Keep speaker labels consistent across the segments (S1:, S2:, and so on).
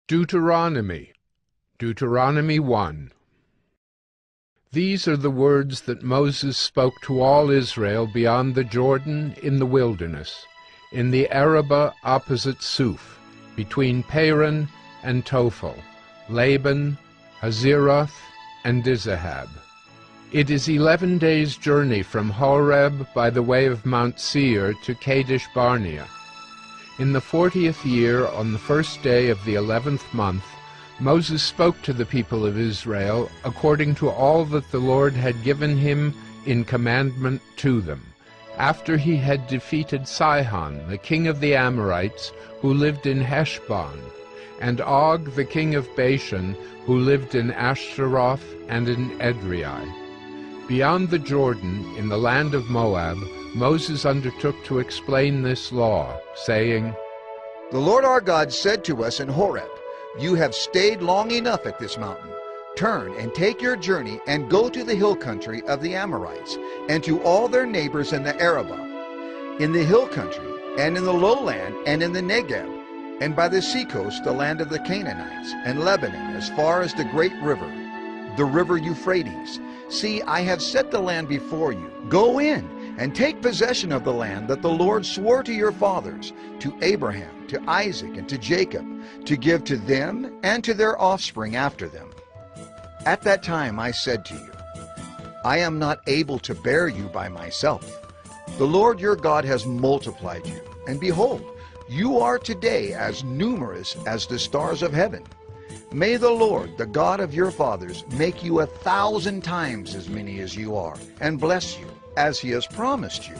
S1: Deuteronomy, Deuteronomy 1. These are the words that Moses spoke to all Israel beyond the Jordan in the wilderness, in the Arabah opposite Suf, between Paran and Tophel, Laban, Hazeroth, and Dizahab. It is 11 days' journey from Horeb by the way of Mount Seir to Kadesh Barnea. In the 40th year, on the first day of the 11th month, Moses spoke to the people of Israel according to all that the Lord had given him in commandment to them, after he had defeated Sihon, the king of the Amorites, who lived in Heshbon, and Og, the king of Bashan, who lived in Ashtaroth and in Edrei. Beyond the Jordan, in the land of Moab, Moses undertook to explain this law, saying,
S2: The Lord our God said to us in Horeb, You have stayed long enough at this mountain. Turn and take your journey and go to the hill country of the Amorites, and to all their neighbors in the Arabah, in the hill country, and in the lowland, and in the Negeb, and by the seacoast, the land of the Canaanites, and Lebanon, as far as the great river, the river Euphrates. See, I have set the land before you. Go in and take possession of the land that the Lord swore to your fathers, to Abraham, to Isaac, and to Jacob, to give to them and to their offspring after them. At that time I said to you, I am not able to bear you by myself. The Lord your God has multiplied you, and behold, you are today as numerous as the stars of heaven. May the Lord, the God of your fathers, make you 1,000 times as many as you are, and bless you, as he has promised you.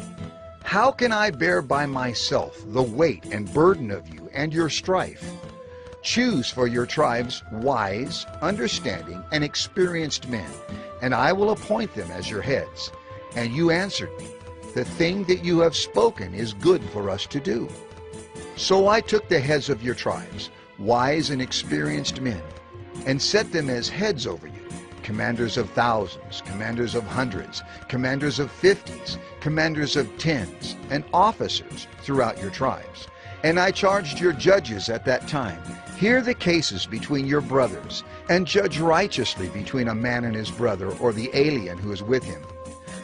S2: How can I bear by myself the weight and burden of you and your strife? Choose for your tribes wise, understanding, and experienced men, and I will appoint them as your heads. And you answered me, The thing that you have spoken is good for us to do. So I took the heads of your tribes, wise and experienced men, and set them as heads over you, commanders of thousands, commanders of hundreds, commanders of 50s, commanders of 10s, and officers throughout your tribes. And I charged your judges at that time, Hear the cases between your brothers, and judge righteously between a man and his brother, or the alien who is with him.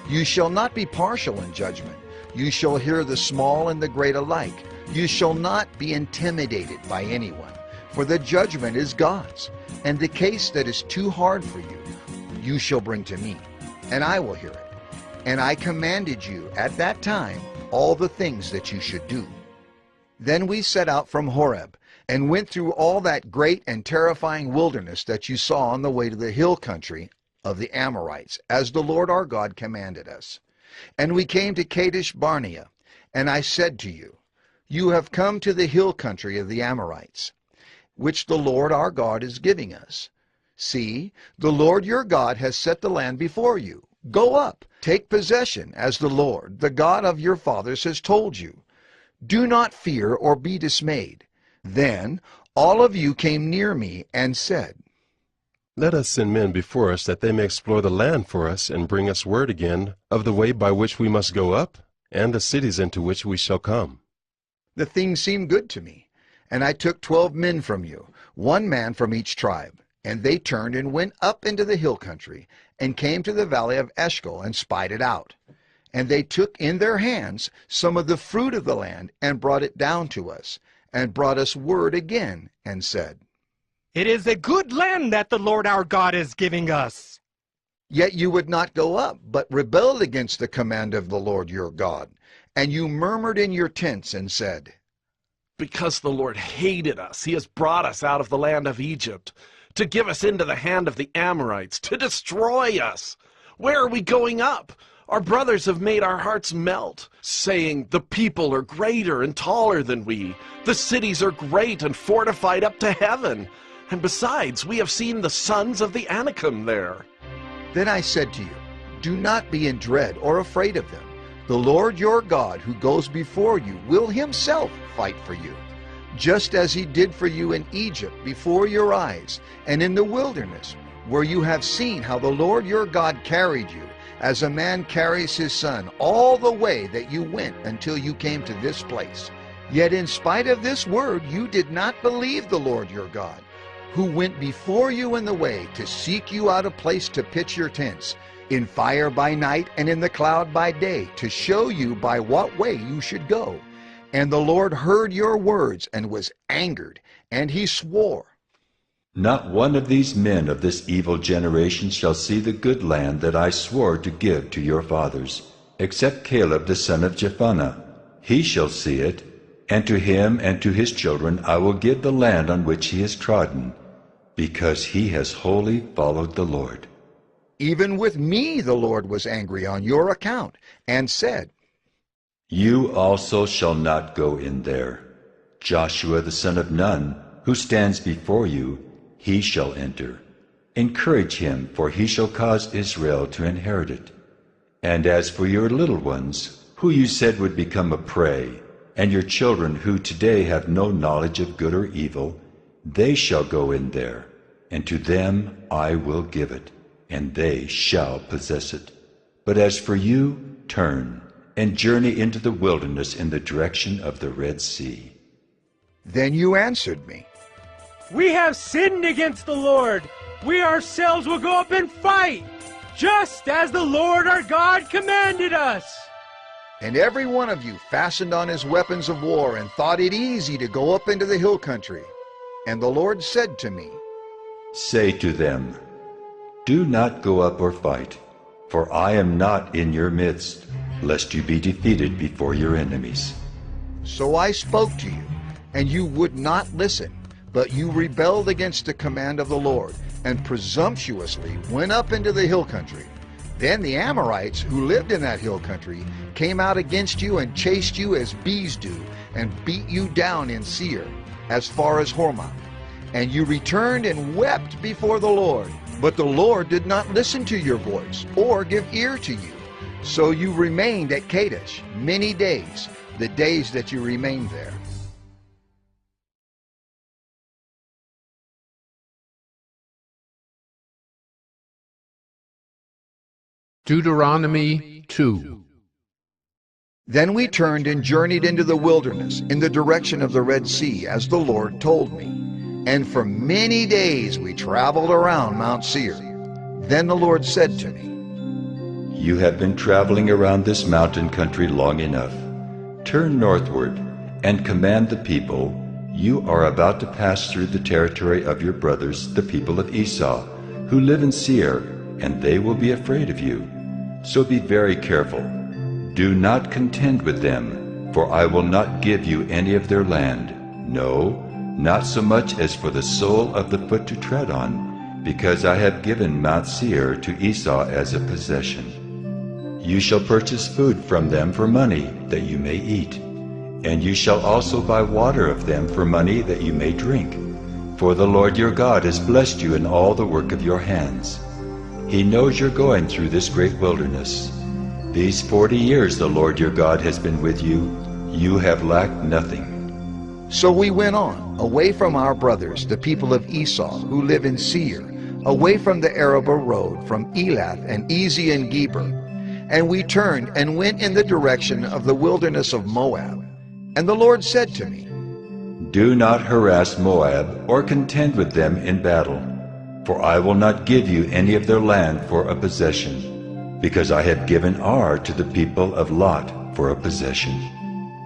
S2: You shall not be partial in judgment. You shall hear the small and the great alike. You shall not be intimidated by anyone, for the judgment is God's, and the case that is too hard for you, you shall bring to me, and I will hear it. And I commanded you at that time all the things that you should do. Then we set out from Horeb, and went through all that great and terrifying wilderness that you saw on the way to the hill country of the Amorites, as the Lord our God commanded us. And we came to Kadesh Barnea, and I said to you, You have come to the hill country of the Amorites, which the Lord our God is giving us. See, the Lord your God has set the land before you. Go up, take possession, as the Lord, the God of your fathers, has told you. Do not fear or be dismayed. Then all of you came near me and said,
S3: Let us send men before us, that they may explore the land for us, and bring us word again of the way by which we must go up, and the cities into which we shall come.
S2: The thing seemed good to me, and I took 12 men from you, 1 man from each tribe. And they turned and went up into the hill country, and came to the valley of Eshcol, and spied it out. And they took in their hands some of the fruit of the land, and brought it down to us, and brought us word again, and said,
S4: It is a good land that the Lord our God is giving us.
S2: Yet you would not go up, but rebelled against the command of the Lord your God. And you murmured in your tents, and said,
S5: Because the Lord hated us, he has brought us out of the land of Egypt, to give us into the hand of the Amorites, to destroy us. Where are we going up? Our brothers have made our hearts melt, saying, The people are greater and taller than we. The cities are great and fortified up to heaven. And besides, we have seen the sons of the Anakim there.
S2: Then I said to you, Do not be in dread or afraid of them. The Lord your God, who goes before you, will himself fight for you, just as he did for you in Egypt before your eyes, and in the wilderness, where you have seen how the Lord your God carried you, as a man carries his son, all the way that you went until you came to this place. Yet in spite of this word, you did not believe the Lord your God, who went before you in the way to seek you out a place to pitch your tents, in fire by night and in the cloud by day, to show you by what way you should go. And the Lord heard your words and was angered, and he swore,
S6: Not one of these men of this evil generation shall see the good land that I swore to give to your fathers, except Caleb the son of Jephunneh. He shall see it, and to him and to his children I will give the land on which he has trodden, because he has wholly followed the Lord.
S2: Even with me the Lord was angry on your account, and said,
S6: You also shall not go in there. Joshua the son of Nun, who stands before you, he shall enter. Encourage him, for he shall cause Israel to inherit it. And as for your little ones, who you said would become a prey, and your children who today have no knowledge of good or evil, they shall go in there, and to them I will give it, and they shall possess it. But as for you, turn, and journey into the wilderness in the direction of the Red Sea.
S2: Then you answered me,
S4: We have sinned against the Lord. We ourselves will go up and fight, just as the Lord our God commanded us.
S2: And every one of you fastened on his weapons of war and thought it easy to go up into the hill country. And the Lord said to me,
S6: Say to them, Do not go up or fight, for I am not in your midst, lest you be defeated before your enemies.
S2: So I spoke to you, and you would not listen, but you rebelled against the command of the Lord, and presumptuously went up into the hill country. Then the Amorites, who lived in that hill country, came out against you and chased you as bees do, and beat you down in Seir, as far as Hormah. And you returned and wept before the Lord. But the Lord did not listen to your voice, or give ear to you. So you remained at Kadesh many days, the days that you remained there.
S1: Deuteronomy 2.
S2: Then we turned and journeyed into the wilderness in the direction of the Red Sea, as the Lord told me. And for many days we traveled around Mount Seir. Then the Lord said to me,
S6: You have been traveling around this mountain country long enough. Turn northward and command the people. You are about to pass through the territory of your brothers, the people of Esau, who live in Seir, and they will be afraid of you. So be very careful. Do not contend with them, for I will not give you any of their land. No, not so much as for the sole of the foot to tread on, because I have given Mount Seir to Esau as a possession. You shall purchase food from them for money, that you may eat. And you shall also buy water of them for money, that you may drink. For the Lord your God has blessed you in all the work of your hands. He knows you're going through this great wilderness. These 40 years the Lord your God has been with you. You have lacked nothing.
S2: So we went on, away from our brothers, the people of Esau, who live in Seir, away from the Arabah road, from Elath and Ezion-Geber. And we turned and went in the direction of the wilderness of Moab. And the Lord said to me,
S6: Do not harass Moab or contend with them in battle, for I will not give you any of their land for a possession, because I have given Ar to the people of Lot for a possession.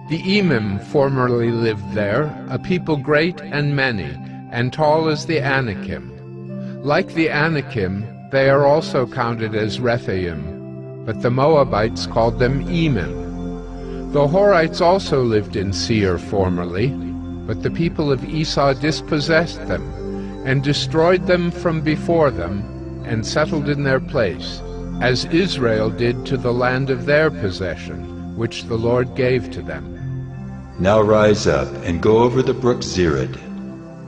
S1: The Emim formerly lived there, a people great and many, and tall as the Anakim. Like the Anakim, they are also counted as Rephaim, but the Moabites called them Emim. The Horites also lived in Seir formerly, but the people of Esau dispossessed them, and destroyed them from before them, and settled in their place, as Israel did to the land of their possession, which the Lord gave to them.
S6: Now rise up and go over the brook Zered.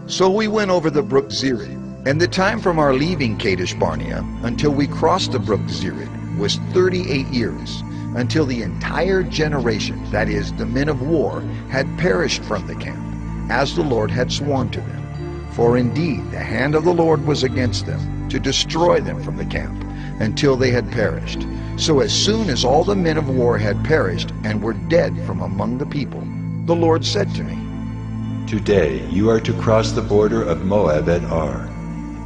S2: So we went over the brook Zered, and the time from our leaving Kadesh Barnea until we crossed the brook Zered was 38 years, until the entire generation, that is, the men of war, had perished from the camp, as the Lord had sworn to them. For indeed the hand of the Lord was against them, to destroy them from the camp, until they had perished. So as soon as all the men of war had perished and were dead from among the people, the Lord said to me,
S6: Today you are to cross the border of Moab at Ar.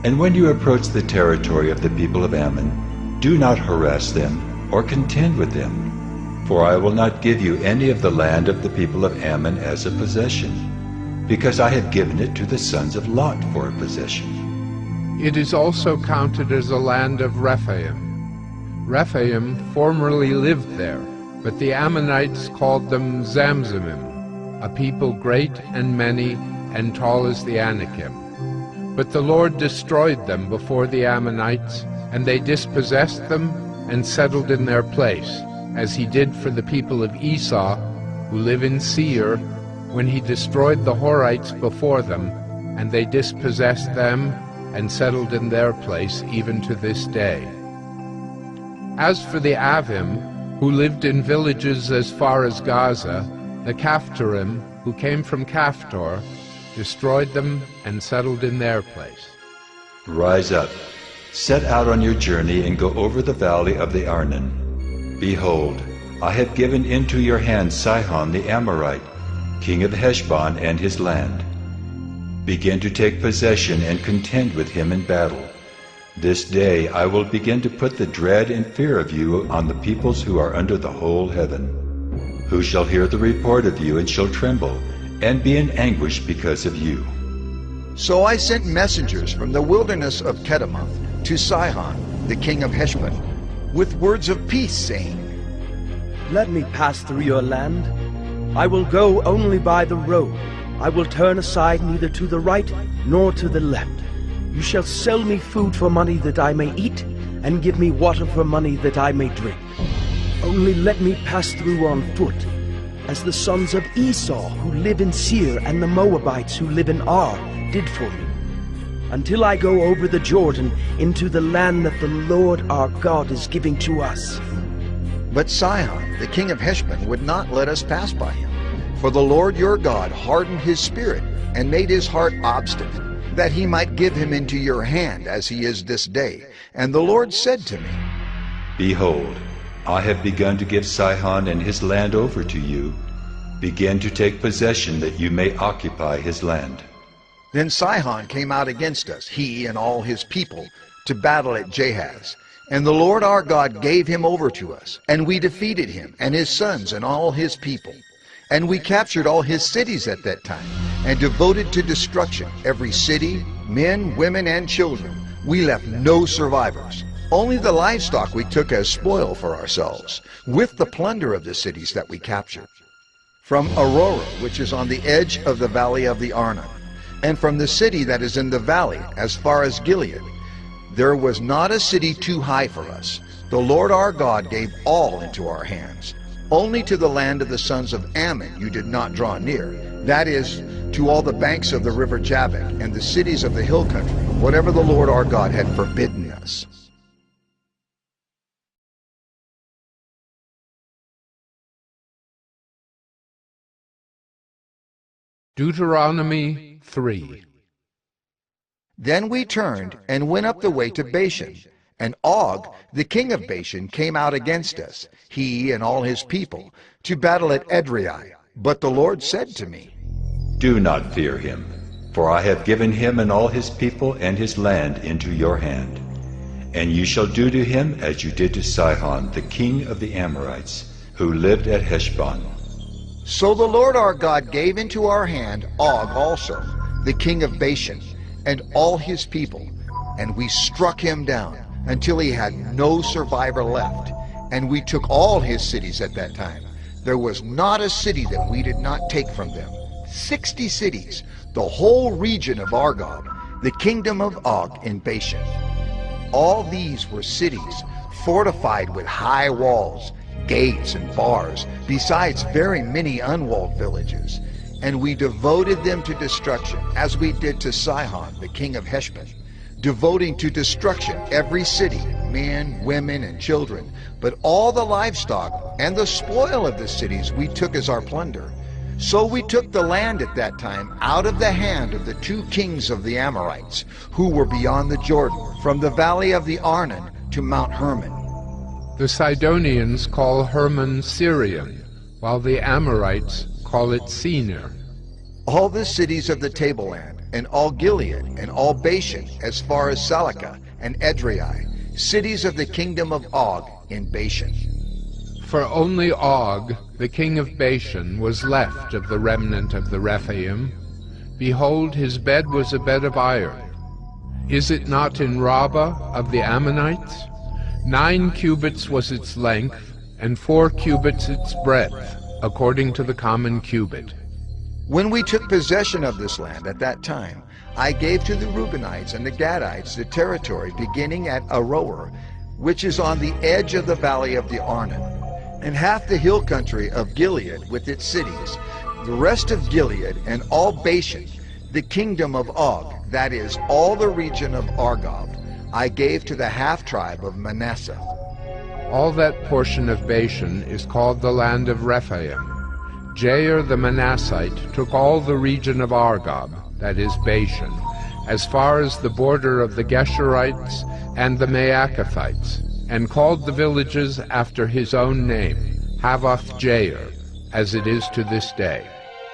S6: And when you approach the territory of the people of Ammon, do not harass them or contend with them, for I will not give you any of the land of the people of Ammon as a possession, because I have given it to the sons of Lot for a possession.
S1: It is also counted as a land of Rephaim. Rephaim formerly lived there, but the Ammonites called them Zamzumim, a people great and many and tall as the Anakim. But the Lord destroyed them before the Ammonites, and they dispossessed them and settled in their place, as he did for the people of Esau, who live in Seir, when he destroyed the Horites before them, and they dispossessed them and settled in their place even to this day. As for the Avim, who lived in villages as far as Gaza, the Caphtorim, who came from Caphtor, destroyed them and settled in their place.
S6: Rise up, set out on your journey, and go over the valley of the Arnon. Behold, I have given into your hand Sihon the Amorite, king of Heshbon and his land. Begin to take possession and contend with him in battle. This day I will begin to put the dread and fear of you on the peoples who are under the whole heaven, who shall hear the report of you and shall tremble, and be in anguish because of you.
S2: So I sent messengers from the wilderness of Kedemoth to Sihon, the king of Heshbon, with words of peace, saying,
S7: Let me pass through your land. I will go only by the road. I will turn aside neither to the right nor to the left. You shall sell me food for money that I may eat, and give me water for money that I may drink. Only let me pass through on foot, as the sons of Esau who live in Seir and the Moabites who live in Ar did for me, until I go over the Jordan into the land that the Lord our God is giving to us.
S2: But Sihon, the king of Heshbon, would not let us pass by him. For the Lord your God hardened his spirit and made his heart obstinate, that he might give him into your hand as he is this day. And the Lord said to me,
S6: Behold, I have begun to give Sihon and his land over to you. Begin to take possession that you may occupy his land.
S2: Then Sihon came out against us, he and all his people, to battle at Jahaz. And the Lord our God gave him over to us, and we defeated him and his sons and all his people. And we captured all his cities at that time, and devoted to destruction every city, men, women, and children. We left no survivors. Only the livestock we took as spoil for ourselves, with the plunder of the cities that we captured. From Aurora, which is on the edge of the valley of the Arnon, and from the city that is in the valley as far as Gilead, there was not a city too high for us. The Lord our God gave all into our hands. Only to the land of the sons of Ammon you did not draw near, that is, to all the banks of the river Jabbok and the cities of the hill country, whatever the Lord our God had forbidden us.
S1: Deuteronomy 3.
S2: Then we turned and went up the way to Bashan. And Og, the king of Bashan, came out against us, he and all his people, to battle at Edrei. But the Lord said to me,
S6: Do not fear him, for I have given him and all his people and his land into your hand. And you shall do to him as you did to Sihon, the king of the Amorites, who lived at Heshbon.
S2: So the Lord our God gave into our hand Og also, the king of Bashan, and all his people, and we struck him down, until he had no survivor left. And we took all his cities at that time. There was not a city that we did not take from them. 60 cities, the whole region of Argob, the kingdom of Og in Bashan. All these were cities fortified with high walls, gates and bars, besides very many unwalled villages. And we devoted them to destruction, as we did to Sihon, the king of Heshbon, devoting to destruction every city, men, women, and children. But all the livestock and the spoil of the cities we took as our plunder. So we took the land at that time out of the hand of the 2 kings of the Amorites, who were beyond the Jordan, from the valley of the Arnon to Mount Hermon.
S1: The Sidonians call Hermon Syrian, while the Amorites call it Senir.
S2: all the cities of the tableland, and all Gilead, and all Bashan, as far as Salakah and Edrei, cities of the kingdom of Og in Bashan.
S1: For only Og, the king of Bashan, was left of the remnant of the Rephaim. Behold, his bed was a bed of iron. Is it not in Rabbah of the Ammonites? 9 cubits was its length, and 4 cubits its breadth, according to the common cubit.
S2: When we took possession of this land at that time, I gave to the Reubenites and the Gadites the territory beginning at Aroer, which is on the edge of the valley of the Arnon, and half the hill country of Gilead with its cities, the rest of Gilead and all Bashan, the kingdom of Og, that is, all the region of Argob, I gave to the half-tribe of Manasseh.
S1: All that portion of Bashan is called the land of Rephaim. Jair the Manassite took all the region of Argob, that is Bashan, as far as the border of the Geshurites and the Maacathites, and called the villages after his own name, Havoth Jair, as it is to this day.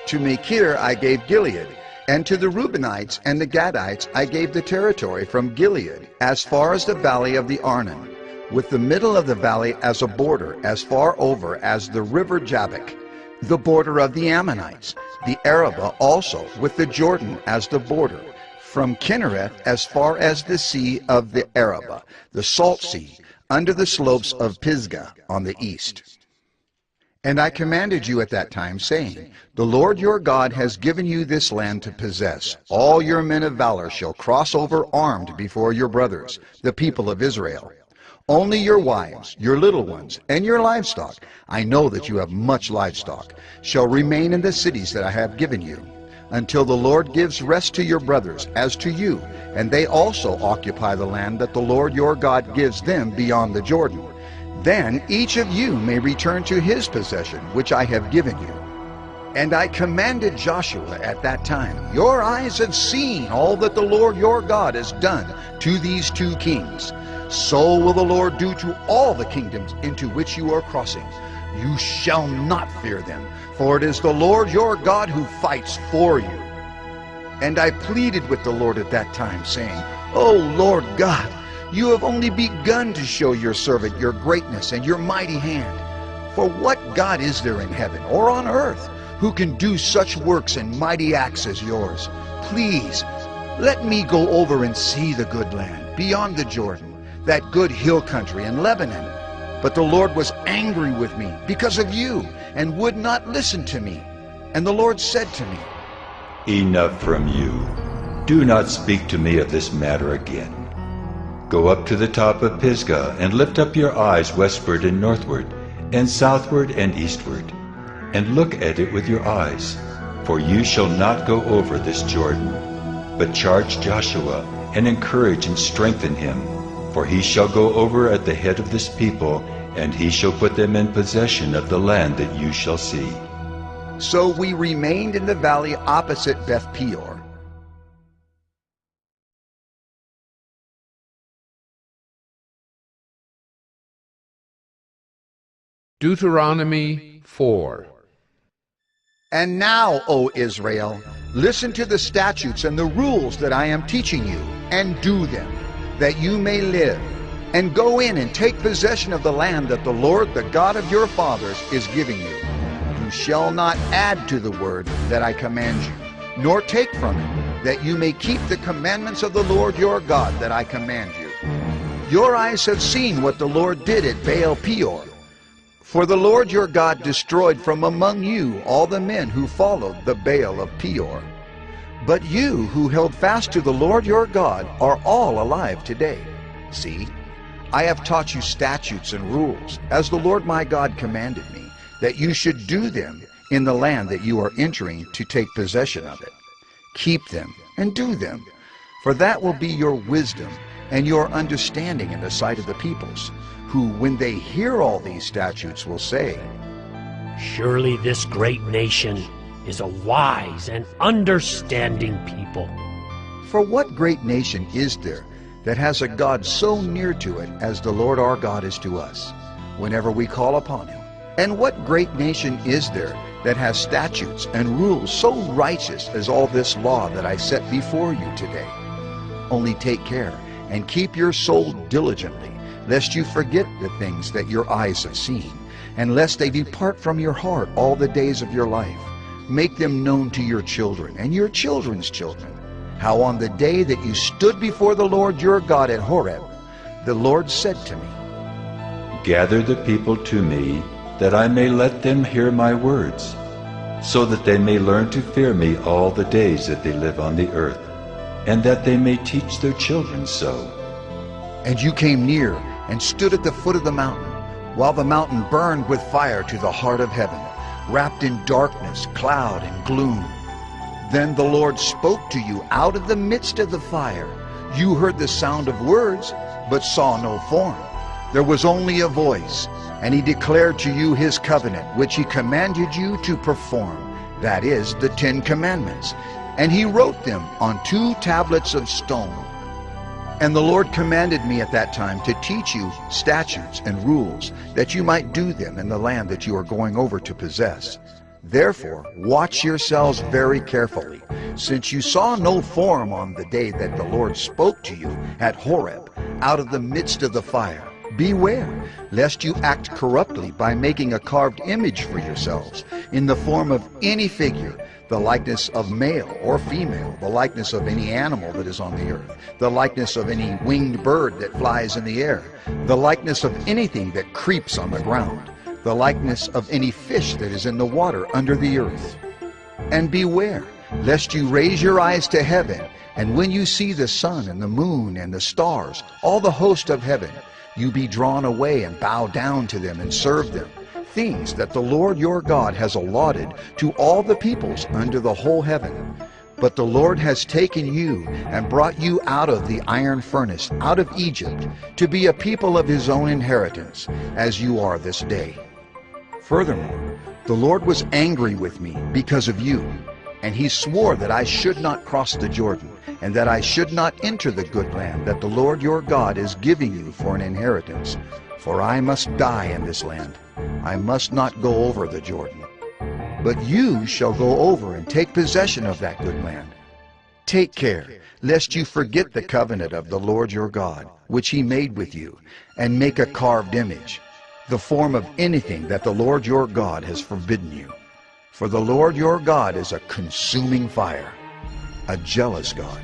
S2: To Machir I gave Gilead, and to the Reubenites and the Gadites I gave the territory from Gilead as far as the valley of the Arnon, with the middle of the valley as a border, as far over as the river Jabbok, the border of the Ammonites, the Arabah also, with the Jordan as the border, from Kinnereth as far as the sea of the Arabah, the salt sea, under the slopes of Pisgah on the east. And I commanded you at that time, saying, The Lord your God has given you this land to possess. All your men of valor shall cross over armed before your brothers, the people of Israel. Only your wives, your little ones, and your livestock, I know that you have much livestock, shall remain in the cities that I have given you, until the Lord gives rest to your brothers as to you, and they also occupy the land that the Lord your God gives them beyond the Jordan. Then each of you may return to his possession, which I have given you. And I commanded Joshua at that time, Your eyes have seen all that the Lord your God has done to these 2 kings. So will the Lord do to all the kingdoms into which you are crossing. You shall not fear them, for it is the Lord your God who fights for you. And I pleaded with the Lord at that time, saying, O Lord God, you have only begun to show your servant your greatness and your mighty hand. For what God is there in heaven or on earth who can do such works and mighty acts as yours? Please, let me go over and see the good land beyond the Jordan, that good hill country in Lebanon. But the Lord was angry with me because of you, and would not listen to me. And the Lord said to me,
S6: Enough from you. Do not speak to me of this matter again. Go up to the top of Pisgah, and lift up your eyes westward and northward, and southward and eastward, and look at it with your eyes. For you shall not go over this Jordan, but charge Joshua, and encourage and strengthen him. For he shall go over at the head of this people, and he shall put them in possession of the land that you shall see.
S2: So we remained in the valley opposite Beth Peor.
S1: Deuteronomy 4.
S2: And now, O Israel, listen to the statutes and the rules that I am teaching you, and do them, that you may live, and go in and take possession of the land that the Lord, the God of your fathers, is giving you. You shall not add to the word that I command you, nor take from it, that you may keep the commandments of the Lord your God that I command you. Your eyes have seen what the Lord did at Baal Peor. For the Lord your God destroyed from among you all the men who followed the Baal of Peor. But you who held fast to the Lord your God are all alive today. See, I have taught you statutes and rules, as the Lord my God commanded me, that you should do them in the land that you are entering to take possession of it. Keep them and do them, for that will be your wisdom and your understanding in the sight of the peoples, who, when they hear all these statutes, will say,
S8: Surely this great nation is a wise and understanding people.
S2: For what great nation is there that has a God so near to it as the Lord our God is to us, whenever we call upon him? And what great nation is there that has statutes and rules so righteous as all this law that I set before you today? Only take care and keep your soul diligently, lest you forget the things that your eyes have seen, and lest they depart from your heart all the days of your life. Make them known to your children and your children's children, how on the day that you stood before the Lord your God at Horeb, the Lord said to me,
S6: Gather the people to me, that I may let them hear my words, so that they may learn to fear me all the days that they live on the earth, and that they may teach their children so.
S2: And you came near and stood at the foot of the mountain, while the mountain burned with fire to the heart of heaven, wrapped in darkness, cloud, and gloom. Then the Lord spoke to you out of the midst of the fire. You heard the sound of words, but saw no form. There was only a voice, and he declared to you his covenant, which he commanded you to perform, that is, the 10 Commandments. And he wrote them on 2 tablets of stone. And the Lord commanded me at that time to teach you statutes and rules, that you might do them in the land that you are going over to possess. Therefore, watch yourselves very carefully, since you saw no form on the day that the Lord spoke to you at Horeb, out of the midst of the fire. Beware, lest you act corruptly by making a carved image for yourselves, in the form of any figure, the likeness of male or female, the likeness of any animal that is on the earth, the likeness of any winged bird that flies in the air, the likeness of anything that creeps on the ground, the likeness of any fish that is in the water under the earth. And beware, lest you raise your eyes to heaven, and when you see the sun and the moon and the stars, all the host of heaven, you be drawn away and bow down to them and serve them, things that the Lord your God has allotted to all the peoples under the whole heaven. But the Lord has taken you and brought you out of the iron furnace, out of Egypt, to be a people of his own inheritance, as you are this day. Furthermore, the Lord was angry with me because of you, and he swore that I should not cross the Jordan, and that I should not enter the good land that the Lord your God is giving you for an inheritance. For I must die in this land. I must not go over the Jordan. But you shall go over and take possession of that good land. Take care, lest you forget the covenant of the Lord your God, which he made with you, and make a carved image, the form of anything that the Lord your God has forbidden you. For the Lord your God is a consuming fire, a jealous God.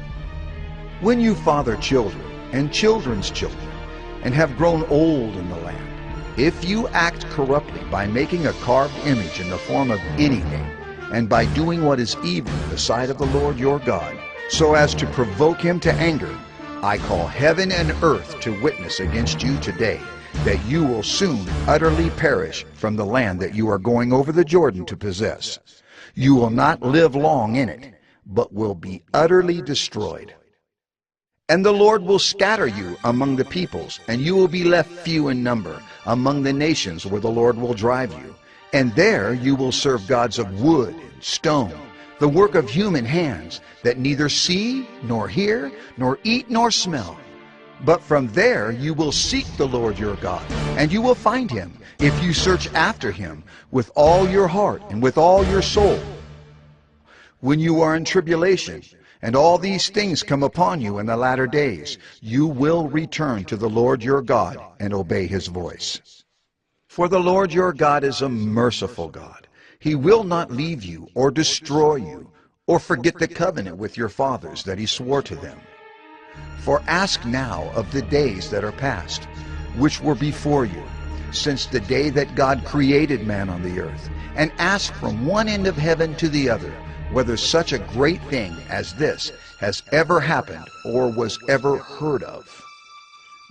S2: When you father children and children's children, and have grown old in the land, if you act corruptly by making a carved image in the form of anything, and by doing what is evil in the sight of the Lord your God, so as to provoke him to anger, I call heaven and earth to witness against you today, that you will soon utterly perish from the land that you are going over the Jordan to possess. You will not live long in it, but will be utterly destroyed. And the Lord will scatter you among the peoples, and you will be left few in number among the nations where the Lord will drive you. And there you will serve gods of wood and stone, the work of human hands, that neither see, nor hear, nor eat, nor smell. But from there you will seek the Lord your God, and you will find him, if you search after him with all your heart and with all your soul. When you are in tribulation, and all these things come upon you in the latter days, you will return to the Lord your God and obey his voice. For the Lord your God is a merciful God. He will not leave you or destroy you, or forget the covenant with your fathers that he swore to them. For ask now of the days that are past, which were before you, since the day that God created man on the earth, and ask from one end of heaven to the other, whether such a great thing as this has ever happened or was ever heard of.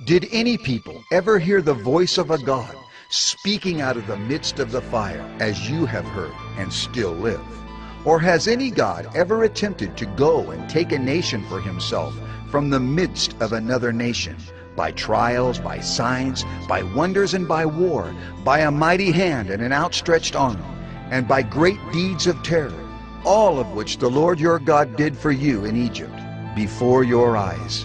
S2: Did any people ever hear the voice of a God speaking out of the midst of the fire, as you have heard and still live? Or has any God ever attempted to go and take a nation for himself from the midst of another nation, by trials, by signs, by wonders, and by war, by a mighty hand and an outstretched arm, and by great deeds of terror, all of which the Lord your God did for you in Egypt, before your eyes?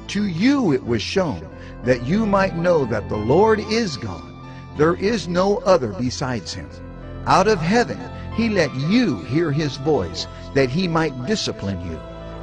S2: To you it was shown that you might know that the Lord is God, There is no other besides him. Out of heaven he let you hear his voice, that he might discipline you.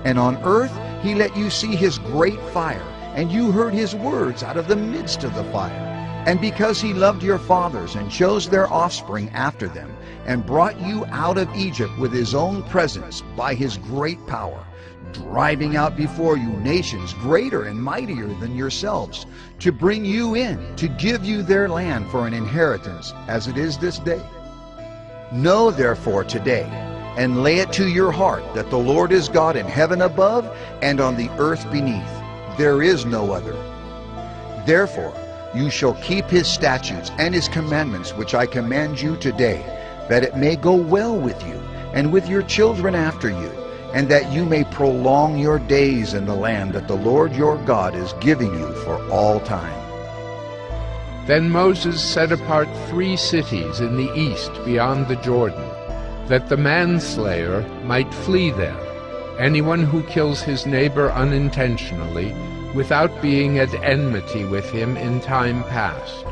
S2: And on earth he let you see his great fire, and you heard his words out of the midst of the fire. And because he loved your fathers, and chose their offspring after them, and brought you out of Egypt with his own presence by his great power, driving out before you nations greater and mightier than yourselves, to bring you in, to give you their land for an inheritance, as it is this day. Know therefore today, and lay it to your heart, that the Lord is God in heaven above and on the earth beneath. There is no other. Therefore you shall keep his statutes and his commandments, which I command you today, that it may go well with you and with your children after you, and that you may prolong your days in the land that the Lord your God is giving you for all time.
S1: Then Moses set apart 3 cities in the east beyond the Jordan, that the manslayer might flee there, anyone who kills his neighbor unintentionally, without being at enmity with him in time past.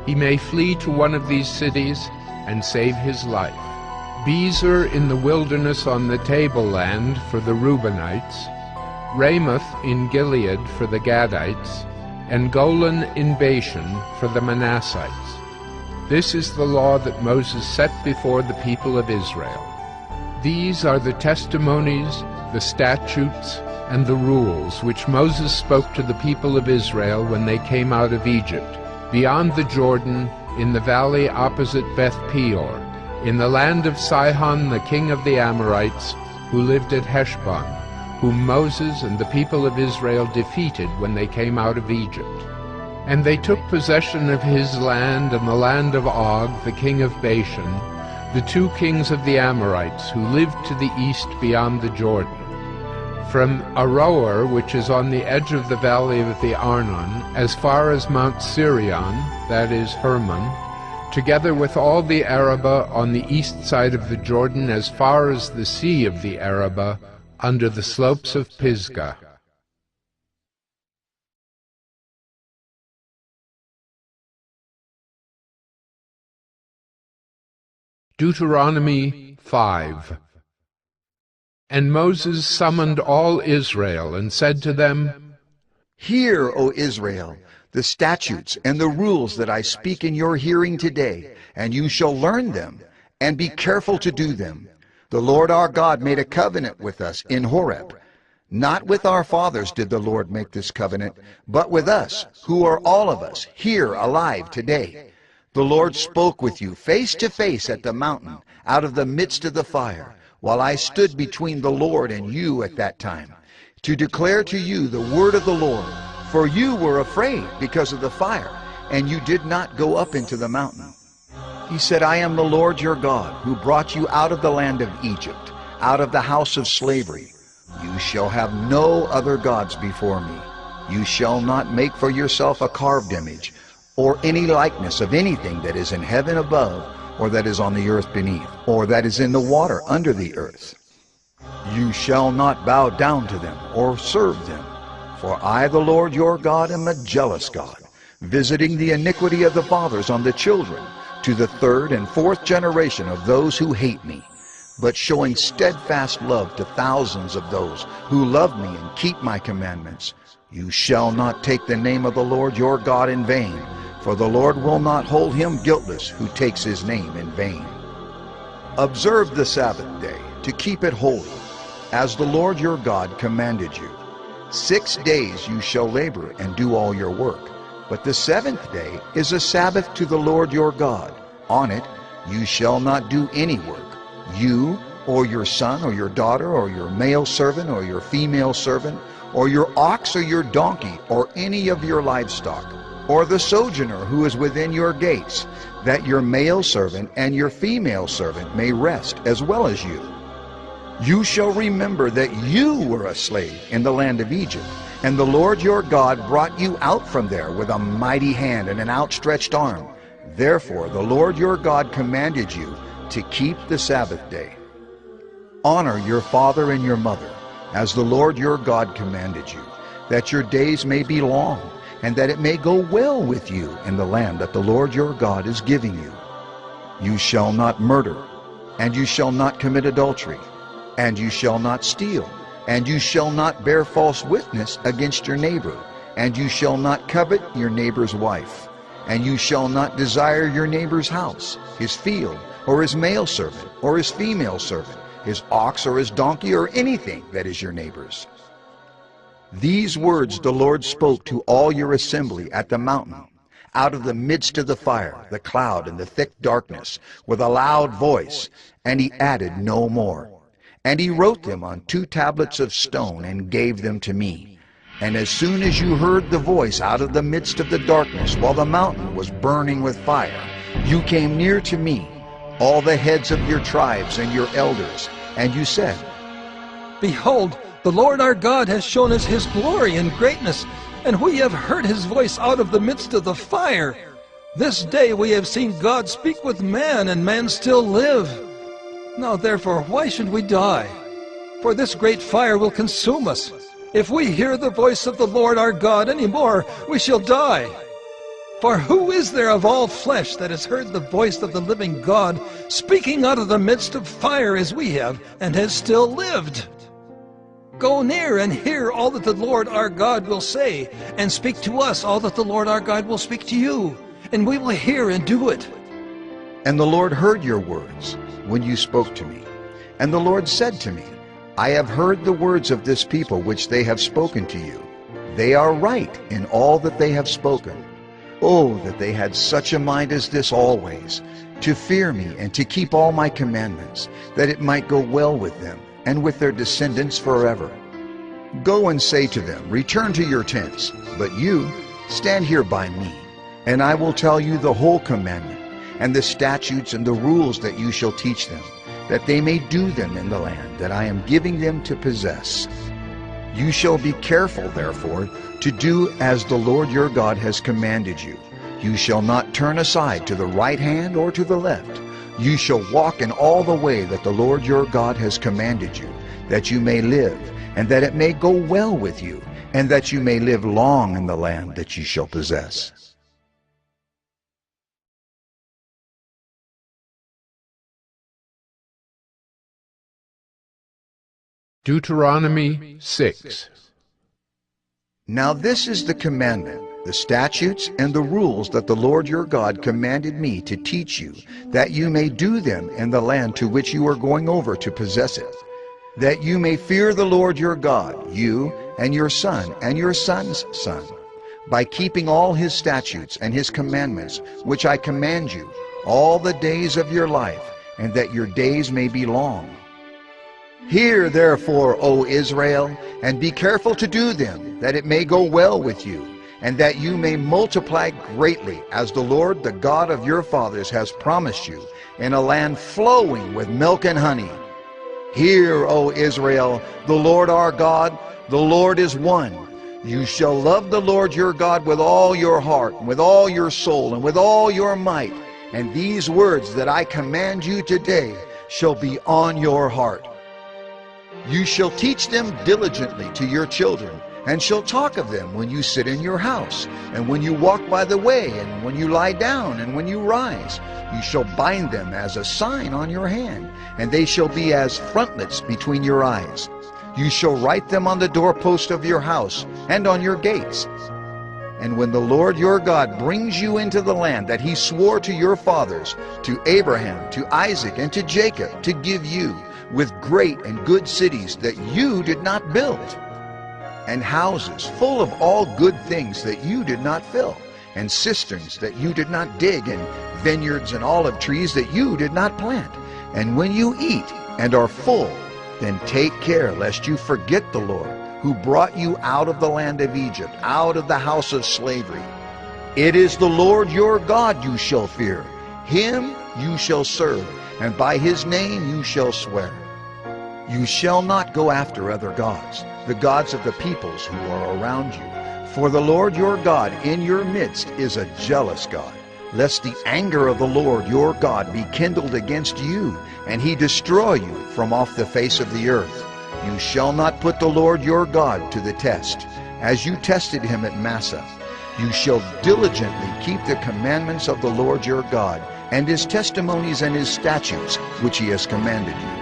S1: He may flee to one of these cities and save his life. Bezer in the wilderness on the tableland for the Reubenites, Ramoth in Gilead for the Gadites, and Golan in Bashan for the Manassites. This is the law that Moses set before the people of Israel. These are the testimonies, the statutes, and the rules which Moses spoke to the people of Israel when they came out of Egypt, beyond the Jordan, in the valley opposite Beth Peor, in the land of Sihon the king of the Amorites, who lived at Heshbon, whom Moses and the people of Israel defeated when they came out of Egypt. And they took possession of his land and the land of Og the king of Bashan, the 2 kings of the Amorites, who lived to the east beyond the Jordan. From Aroer, which is on the edge of the valley of the Arnon, as far as Mount Sirion, that is Hermon, together with all the Arabah on the east side of the Jordan, as far as the sea of the Arabah, under the slopes of Pisgah. Deuteronomy 5. And Moses summoned all Israel, and said to them,
S2: Hear, O Israel, the statutes and the rules that I speak in your hearing today, and you shall learn them, and be careful to do them. The Lord our God made a covenant with us in Horeb. Not with our fathers did the Lord make this covenant, but with us, who are all of us here alive today. The Lord spoke with you face to face at the mountain, out of the midst of the fire, while I stood between the Lord and you at that time, to declare to you the word of the Lord. For you were afraid because of the fire, and you did not go up into the mountain. He said, I am the Lord your God, who brought you out of the land of Egypt, out of the house of slavery. You shall have no other gods before me. You shall not make for yourself a carved image, or any likeness of anything that is in heaven above, or that is on the earth beneath, or that is in the water under the earth. You shall not bow down to them, or serve them. For I, the Lord your God, am a jealous God, visiting the iniquity of the fathers on the children, to the 3rd and 4th generation of those who hate me, but showing steadfast love to thousands of those who love me and keep my commandments. You shall not take the name of the Lord your God in vain, for the Lord will not hold him guiltless who takes his name in vain. Observe the Sabbath day, to keep it holy, as the Lord your God commanded you. 6 days you shall labor and do all your work, but the 7th day is a Sabbath to the Lord your God. On it you shall not do any work, you, or your son, or your daughter, or your male servant, or your female servant, or your ox, or your donkey, or any of your livestock, or the sojourner who is within your gates, that your male servant and your female servant may rest as well as you. You shall remember that you were a slave in the land of Egypt, and the Lord your God brought you out from there with a mighty hand and an outstretched arm. Therefore the Lord your God commanded you to keep the Sabbath day. Honor your father and your mother, as the Lord your God commanded you, that your days may be long, and that it may go well with you in the land that the Lord your God is giving you. You shall not murder, and you shall not commit adultery, and you shall not steal, and you shall not bear false witness against your neighbor, and you shall not covet your neighbor's wife, and you shall not desire your neighbor's house, his field, or his male servant, or his female servant, his ox or his donkey, or anything that is your neighbor's. These words the Lord spoke to all your assembly at the mountain, out of the midst of the fire, the cloud, and the thick darkness, with a loud voice, and he added no more. And he wrote them on 2 tablets of stone and gave them to me. And as soon as you heard the voice out of the midst of the darkness, while the mountain was burning with fire, you came near to me, all the heads of your tribes and your elders, and you said,
S9: Behold, the Lord our God has shown us his glory and greatness, and we have heard his voice out of the midst of the fire. This day we have seen God speak with man, and man still live. Now therefore, why should we die? For this great fire will consume us. If we hear the voice of the Lord our God any more, we shall die. For who is there of all flesh that has heard the voice of the living God speaking out of the midst of fire as we have, and has still lived? Go near and hear all that the Lord our God will say, and speak to us all that the Lord our God will speak to you, and we will hear and do it.
S2: And the Lord heard your words when you spoke to me. And the Lord said to me, I have heard the words of this people which they have spoken to you. They are right in all that they have spoken. Oh, that they had such a mind as this always, to fear me and to keep all my commandments, that it might go well with them and with their descendants forever. Go and say to them, Return to your tents, but you stand here by me, and I will tell you the whole commandment, and the statutes and the rules that you shall teach them, that they may do them in the land that I am giving them to possess. You shall be careful, therefore, to do as the Lord your God has commanded you. You shall not turn aside to the right hand or to the left. You shall walk in all the way that the Lord your God has commanded you, that you may live, and that it may go well with you, and that you may live long in the land that you shall possess.
S1: Deuteronomy 6.
S2: Now this is the commandment, the statutes and the rules that the Lord your God commanded me to teach you, that you may do them in the land to which you are going over to possess it, that you may fear the Lord your God, you and your son and your son's son, by keeping all his statutes and his commandments, which I command you, all the days of your life, and that your days may be long. Hear therefore, O Israel, and be careful to do them, that it may go well with you, and that you may multiply greatly, as the Lord, the God of your fathers, has promised you, in a land flowing with milk and honey. Hear, O Israel, the Lord our God, the Lord is one. You shall love the Lord your God with all your heart, and with all your soul, and with all your might. And these words that I command you today shall be on your heart. You shall teach them diligently to your children, and shall talk of them when you sit in your house, and when you walk by the way, and when you lie down, and when you rise. You shall bind them as a sign on your hand, and they shall be as frontlets between your eyes. You shall write them on the doorpost of your house, and on your gates. And when the Lord your God brings you into the land that he swore to your fathers, to Abraham, to Isaac, and to Jacob, to give you, with great and good cities that you did not build, and houses full of all good things that you did not fill, and cisterns that you did not dig, and vineyards and olive trees that you did not plant. And when you eat and are full, then take care lest you forget the Lord, who brought you out of the land of Egypt, out of the house of slavery. It is the Lord your God you shall fear. Him you shall serve, and by his name you shall swear. You shall not go after other gods, the gods of the peoples who are around you. For the Lord your God in your midst is a jealous God, lest the anger of the Lord your God be kindled against you, and he destroy you from off the face of the earth. You shall not put the Lord your God to the test, as you tested him at Massah. You shall diligently keep the commandments of the Lord your God, and his testimonies and his statutes, which he has commanded you.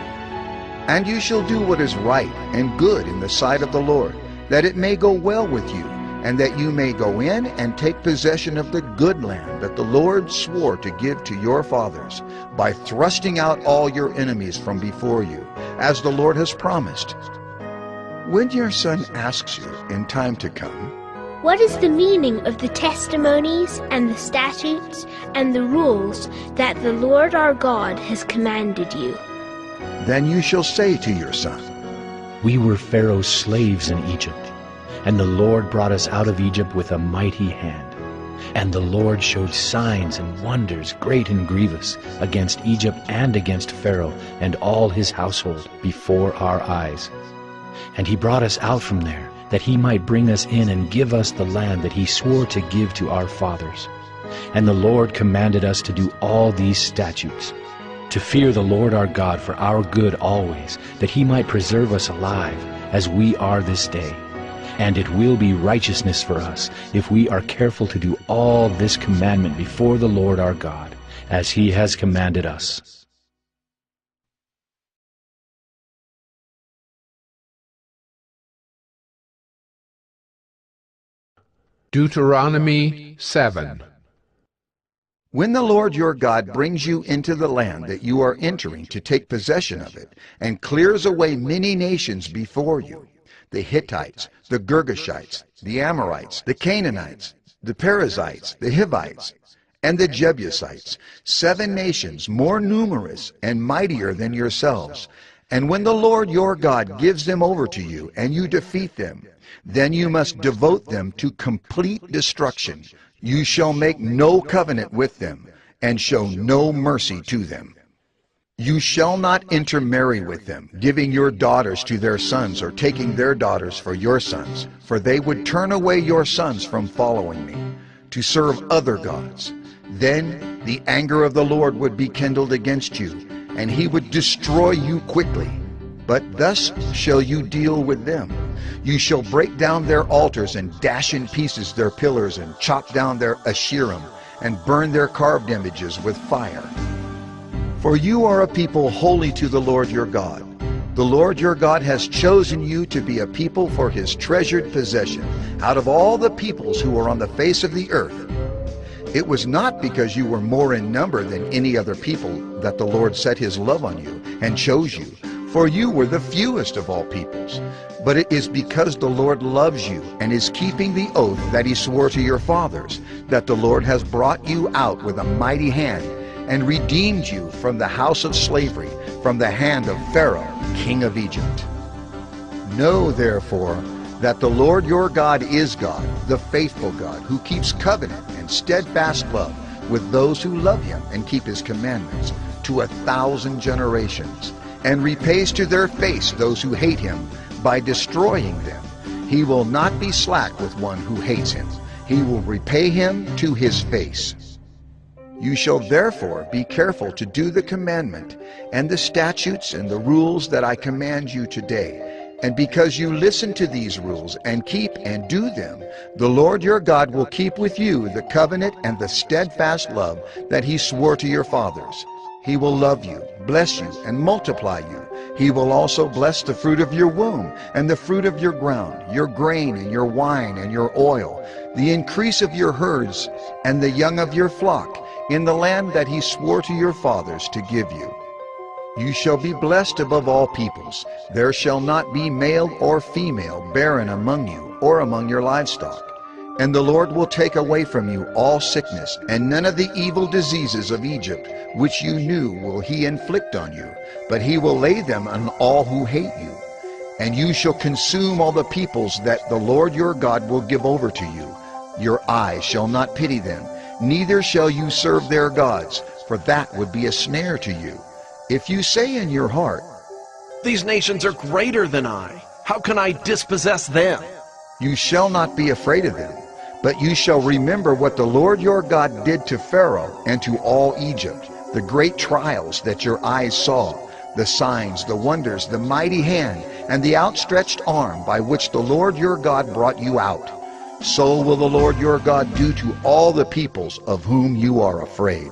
S2: And you shall do what is right and good in the sight of the Lord, that it may go well with you, and that you may go in and take possession of the good land that the Lord swore to give to your fathers, by thrusting out all your enemies from before you, as the Lord has promised. When your son asks you in time to come,
S10: "What is the meaning of the testimonies and the statutes and the rules that the Lord our God has commanded you?"
S2: then you shall say to your son,
S11: We were Pharaoh's slaves in Egypt, and the Lord brought us out of Egypt with a mighty hand. And the Lord showed signs and wonders great and grievous against Egypt and against Pharaoh and all his household before our eyes. And he brought us out from there, that he might bring us in and give us the land that he swore to give to our fathers. And the Lord commanded us to do all these statutes, to fear the Lord our God for our good always, that he might preserve us alive, as we are this day. And it will be righteousness for us if we are careful to do all this commandment before the Lord our God, as he has commanded us.
S1: Deuteronomy 7.
S2: when the Lord your God brings you into the land that you are entering to take possession of it, and clears away many nations before you, the Hittites, the Girgashites, the Amorites, the Canaanites, the Perizzites, the Hivites, and the Jebusites, 7 nations more numerous and mightier than yourselves. And when the Lord your God gives them over to you, and you defeat them, then you must devote them to complete destruction. You shall make no covenant with them, and show no mercy to them. You shall not intermarry with them, giving your daughters to their sons, or taking their daughters for your sons, for they would turn away your sons from following me, to serve other gods. Then the anger of the Lord would be kindled against you, and he would destroy you quickly. But thus shall you deal with them. You shall break down their altars, and dash in pieces their pillars, and chop down their Asherim, and burn their carved images with fire. For you are a people holy to the Lord your God. The Lord your God has chosen you to be a people for his treasured possession out of all the peoples who are on the face of the earth. It was not because you were more in number than any other people that the Lord set his love on you and chose you, for you were the fewest of all peoples. But it is because the Lord loves you and is keeping the oath that he swore to your fathers, that the Lord has brought you out with a mighty hand and redeemed you from the house of slavery, from the hand of Pharaoh, king of Egypt. Know therefore that the Lord your God is God, the faithful God, who keeps covenant and steadfast love with those who love him and keep his commandments to 1,000 generations, and repays to their face those who hate him by destroying them. He will not be slack with one who hates him. He will repay him to his face. You shall therefore be careful to do the commandment and the statutes and the rules that I command you today. And because you listen to these rules and keep and do them, the Lord your God will keep with you the covenant and the steadfast love that he swore to your fathers. He will love you, bless you, and multiply you. He will also bless the fruit of your womb, and the fruit of your ground, your grain, and your wine, and your oil, the increase of your herds, and the young of your flock, in the land that he swore to your fathers to give you. You shall be blessed above all peoples. There shall not be male or female barren among you, or among your livestock. And the Lord will take away from you all sickness, and none of the evil diseases of Egypt, which you knew, will he inflict on you, but he will lay them on all who hate you. And you shall consume all the peoples that the Lord your God will give over to you. Your eyes shall not pity them, neither shall you serve their gods, for that would be a snare to you. If you say in your heart,
S5: These nations are greater than I. How can I dispossess them?
S2: You shall not be afraid of them, but you shall remember what the Lord your God did to Pharaoh and to all Egypt, the great trials that your eyes saw, the signs, the wonders, the mighty hand, and the outstretched arm by which the Lord your God brought you out. so will the Lord your God do to all the peoples of whom you are afraid.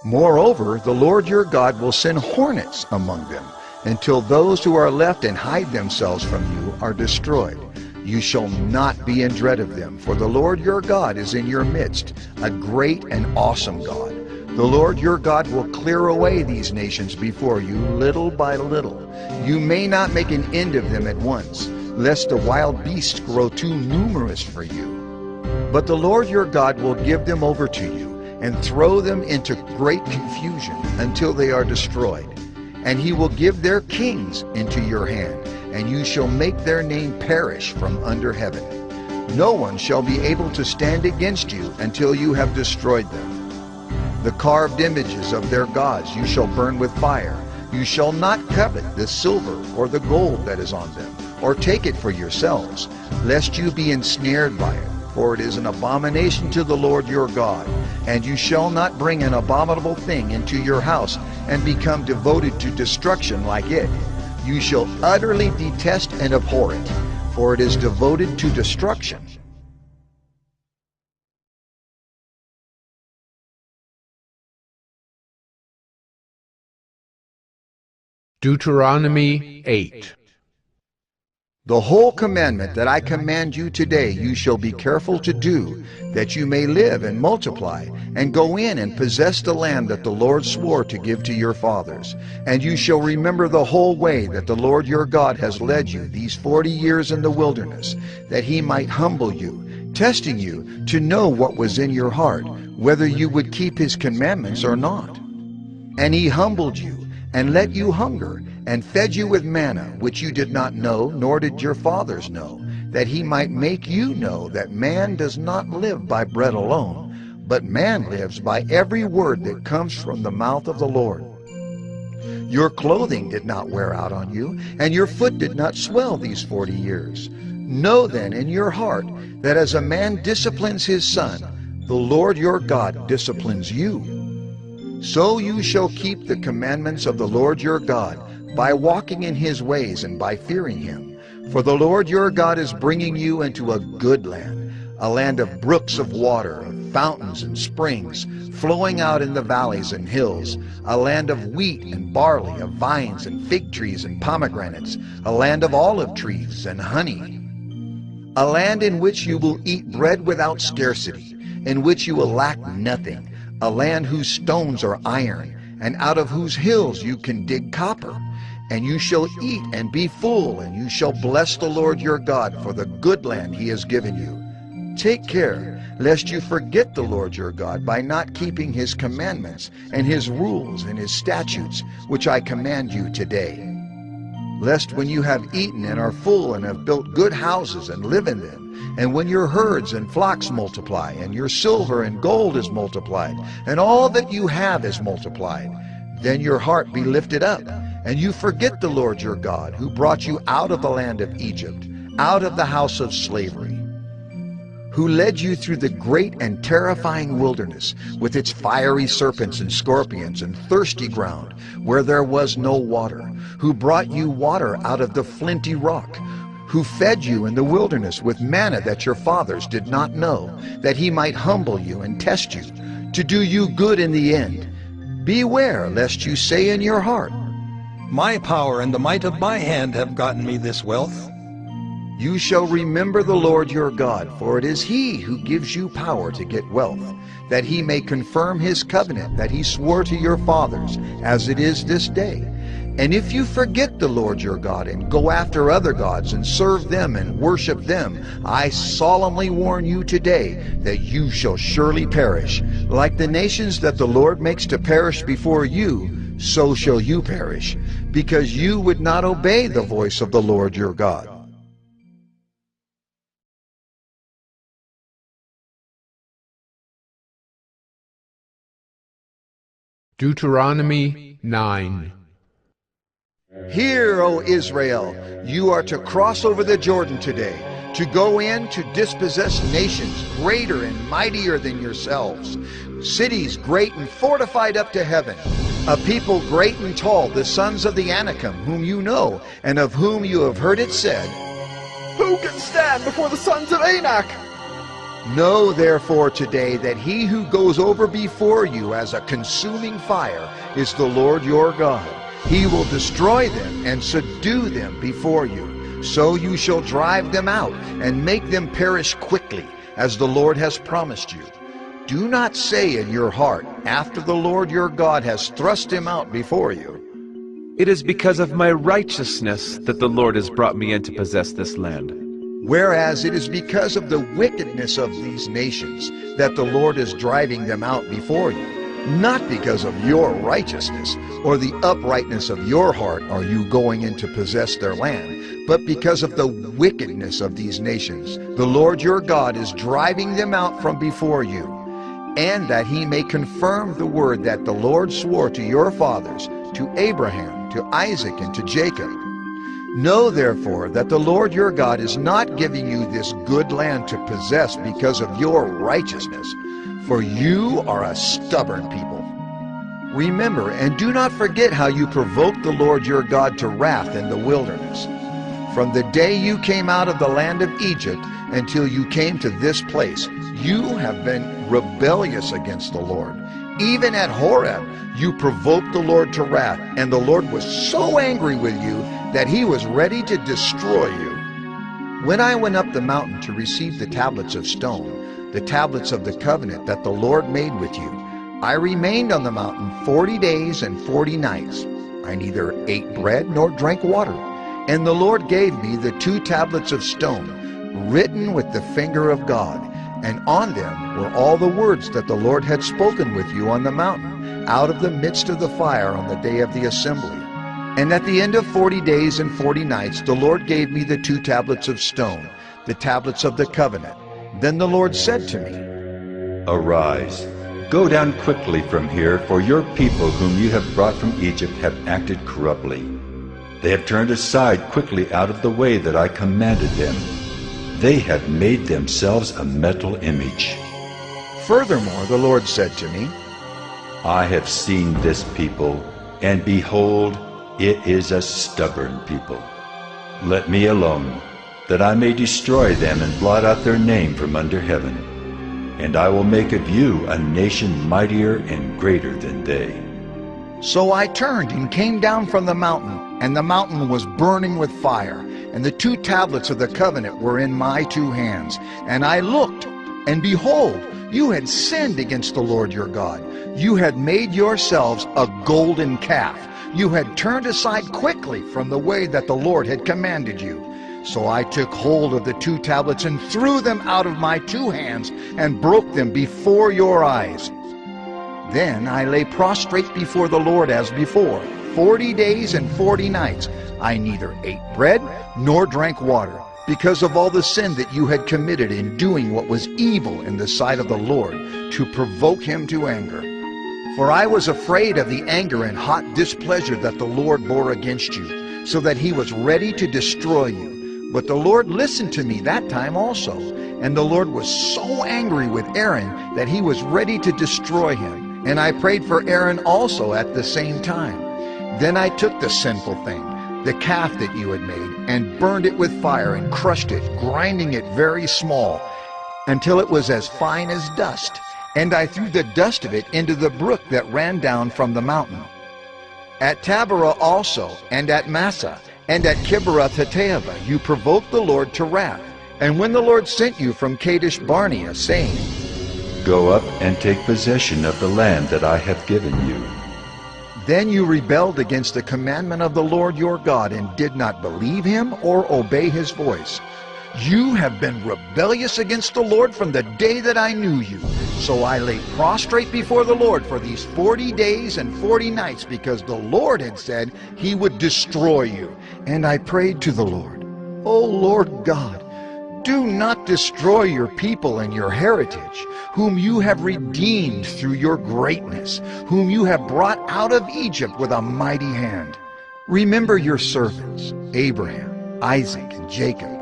S2: Moreover, the Lord your God will send hornets among them, until those who are left and hide themselves from you are destroyed. You shall not be in dread of them, for the Lord your God is in your midst, a great and awesome God. The Lord your God will clear away these nations before you little by little. You may not make an end of them at once, lest the wild beasts grow too numerous for you. But the Lord your God will give them over to you, and throw them into great confusion until they are destroyed. And he will give their kings into your hand, and you shall make their name perish from under heaven. No one shall be able to stand against you until you have destroyed them. The carved images of their gods you shall burn with fire. You shall not covet the silver or the gold that is on them, or take it for yourselves, lest you be ensnared by it. For it is an abomination to the Lord your God. And you shall not bring an abominable thing into your house and become devoted to destruction like it. You shall utterly detest and abhor it, for it is devoted to destruction.
S1: Deuteronomy 8.
S2: The whole commandment that I command you today you shall be careful to do, that you may live and multiply, and go in and possess the land that the Lord swore to give to your fathers. And you shall remember the whole way that the Lord your God has led you these 40 years in the wilderness, that he might humble you, testing you to know what was in your heart, whether you would keep his commandments or not. And he humbled you, and let you hunger, and fed you with manna, which you did not know, nor did your fathers know, that he might make you know that man does not live by bread alone, but man lives by every word that comes from the mouth of the Lord. Your clothing did not wear out on you, and your foot did not swell these 40 years. Know then in your heart that as a man disciplines his son, the Lord your God disciplines you. So you shall keep the commandments of the Lord your God, by walking in his ways and by fearing him. For the Lord your God is bringing you into a good land, a land of brooks of water, of fountains and springs, flowing out in the valleys and hills, a land of wheat and barley, of vines and fig trees and pomegranates, a land of olive trees and honey, a land in which you will eat bread without scarcity, in which you will lack nothing, a land whose stones are iron, and out of whose hills you can dig copper. And you shall eat and be full, and you shall bless the Lord your God for the good land he has given you. Take care, lest you forget the Lord your God by not keeping his commandments and his rules and his statutes, which I command you today. Lest when you have eaten and are full and have built good houses and live in them, and when your herds and flocks multiply, and your silver and gold is multiplied, and all that you have is multiplied, then your heart be lifted up, and you forget the Lord your God, who brought you out of the land of Egypt, out of the house of slavery, who led you through the great and terrifying wilderness, with its fiery serpents and scorpions and thirsty ground, where there was no water, who brought you water out of the flinty rock, who fed you in the wilderness with manna that your fathers did not know, that he might humble you and test you, to do you good in the end. Beware lest you say in your heart,
S9: My power and the might of my hand have gotten me this wealth.
S2: You shall remember the Lord your God, for it is he who gives you power to get wealth, that he may confirm his covenant that he swore to your fathers, as it is this day. And if you forget the Lord your God and go after other gods and serve them and worship them, I solemnly warn you today that you shall surely perish. Like the nations that the Lord makes to perish before you, so shall you perish, because you would not obey the voice of the Lord your God.
S1: Deuteronomy 9.
S2: Hear, O Israel, you are to cross over the Jordan today, to go in to dispossess nations greater and mightier than yourselves, cities great and fortified up to heaven, a people great and tall, the sons of the Anakim, whom you know, and of whom you have heard it said,
S12: Who can stand before the sons of Anak?
S2: Know therefore today that he who goes over before you as a consuming fire is the Lord your God. He will destroy them and subdue them before you. So you shall drive them out and make them perish quickly, as the Lord has promised you. Do not say in your heart, after the Lord your God has thrust him out before you,
S12: "It is because of my righteousness that the Lord has brought me in to possess this land."
S2: whereas it is because of the wickedness of these nations that the Lord is driving them out before you. Not because of your righteousness or the uprightness of your heart are you going in to possess their land, but because of the wickedness of these nations. The Lord your God is driving them out from before you, and that he may confirm the word that the Lord swore to your fathers, to Abraham, to Isaac, and to Jacob. Know therefore that the Lord your God is not giving you this good land to possess because of your righteousness, for you are a stubborn people. Remember and do not forget how you provoked the Lord your God to wrath in the wilderness. From the day you came out of the land of Egypt until you came to this place, you have been rebellious against the Lord. Even at Horeb, you provoked the Lord to wrath, and the Lord was so angry with you that he was ready to destroy you. When I went up the mountain to receive the tablets of stone, the tablets of the covenant that the Lord made with you, I remained on the mountain 40 days and 40 nights. I neither ate bread nor drank water. And the Lord gave me the 2 tablets of stone, written with the finger of God, and on them were all the words that the Lord had spoken with you on the mountain, out of the midst of the fire on the day of the assembly. And at the end of 40 days and 40 nights, the Lord gave me the 2 tablets of stone, the tablets of the covenant. Then the Lord said to me,
S6: Arise, go down quickly from here, for your people whom you have brought from Egypt have acted corruptly. They have turned aside quickly out of the way that I commanded them. They have made themselves a metal image.
S2: Furthermore, the Lord said to me,
S6: I have seen this people, and behold, it is a stubborn people. Let me alone, that I may destroy them and blot out their name from under heaven. And I will make of you a nation mightier and greater than they.
S2: So I turned and came down from the mountain, and the mountain was burning with fire, and the 2 tablets of the covenant were in my 2 hands. And I looked, and behold, you had sinned against the Lord your God. You had made yourselves a golden calf. You had turned aside quickly from the way that the Lord had commanded you. So I took hold of the 2 tablets and threw them out of my 2 hands and broke them before your eyes. Then I lay prostrate before the Lord as before, 40 days and 40 nights. I neither ate bread nor drank water, because of all the sin that you had committed in doing what was evil in the sight of the Lord, to provoke him to anger. For I was afraid of the anger and hot displeasure that the Lord bore against you, so that he was ready to destroy you. But the Lord listened to me that time also, and the Lord was so angry with Aaron that he was ready to destroy him. And I prayed for Aaron also at the same time. Then I took the sinful thing, the calf that you had made, and burned it with fire and crushed it, grinding it very small, until it was as fine as dust. And I threw the dust of it into the brook that ran down from the mountain. At Taberah also, and at Massah, and at Kibroth-Hattaavah, you provoked the Lord to wrath. And when the Lord sent you from Kadesh Barnea, saying,
S6: Go up and take possession of the land that I have given you.
S2: Then you rebelled against the commandment of the Lord your God, and did not believe him or obey his voice. You have been rebellious against the Lord from the day that I knew you. So I lay prostrate before the Lord for these 40 days and 40 nights, because the Lord had said he would destroy you. And I prayed to the Lord, O Lord God, do not destroy your people and your heritage, whom you have redeemed through your greatness, whom you have brought out of Egypt with a mighty hand. Remember your servants, Abraham, Isaac, and Jacob.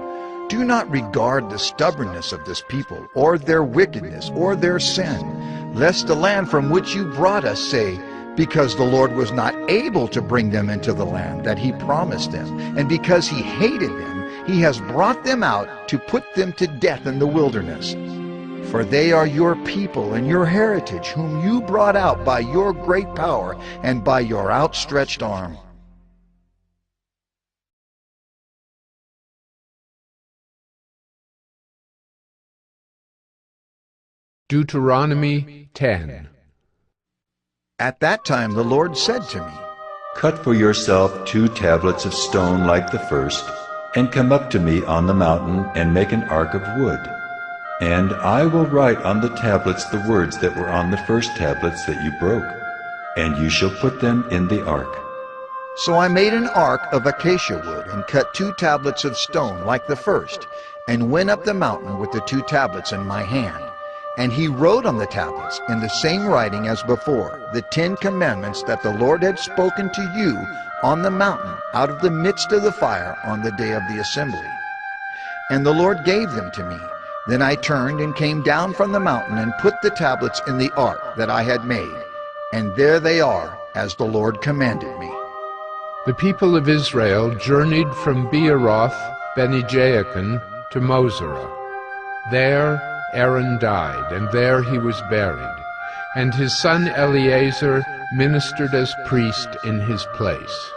S2: Do not regard the stubbornness of this people, or their wickedness, or their sin, lest the land from which you brought us say, because the Lord was not able to bring them into the land that he promised them, and because he hated them, he has brought them out to put them to death in the wilderness. For they are your people and your heritage, whom you brought out by your great power and by your outstretched arm.
S1: Deuteronomy 10.
S2: At that time the Lord said to me,
S6: Cut for yourself 2 tablets of stone like the first, and come up to me on the mountain and make an ark of wood. And I will write on the tablets the words that were on the first tablets that you broke, and you shall put them in the ark.
S2: So I made an ark of acacia wood, and cut 2 tablets of stone like the first, and went up the mountain with the 2 tablets in my hand. And he wrote on the tablets, in the same writing as before, the 10 commandments that the Lord had spoken to you on the mountain out of the midst of the fire on the day of the assembly. And the Lord gave them to me. Then I turned and came down from the mountain and put the tablets in the ark that I had made. And there they are, as the Lord commanded me.
S1: The people of Israel journeyed from Beeroth Bene-Jaakan to Mosera. There Aaron died, and there he was buried, and his son Eleazar ministered as priest in his place.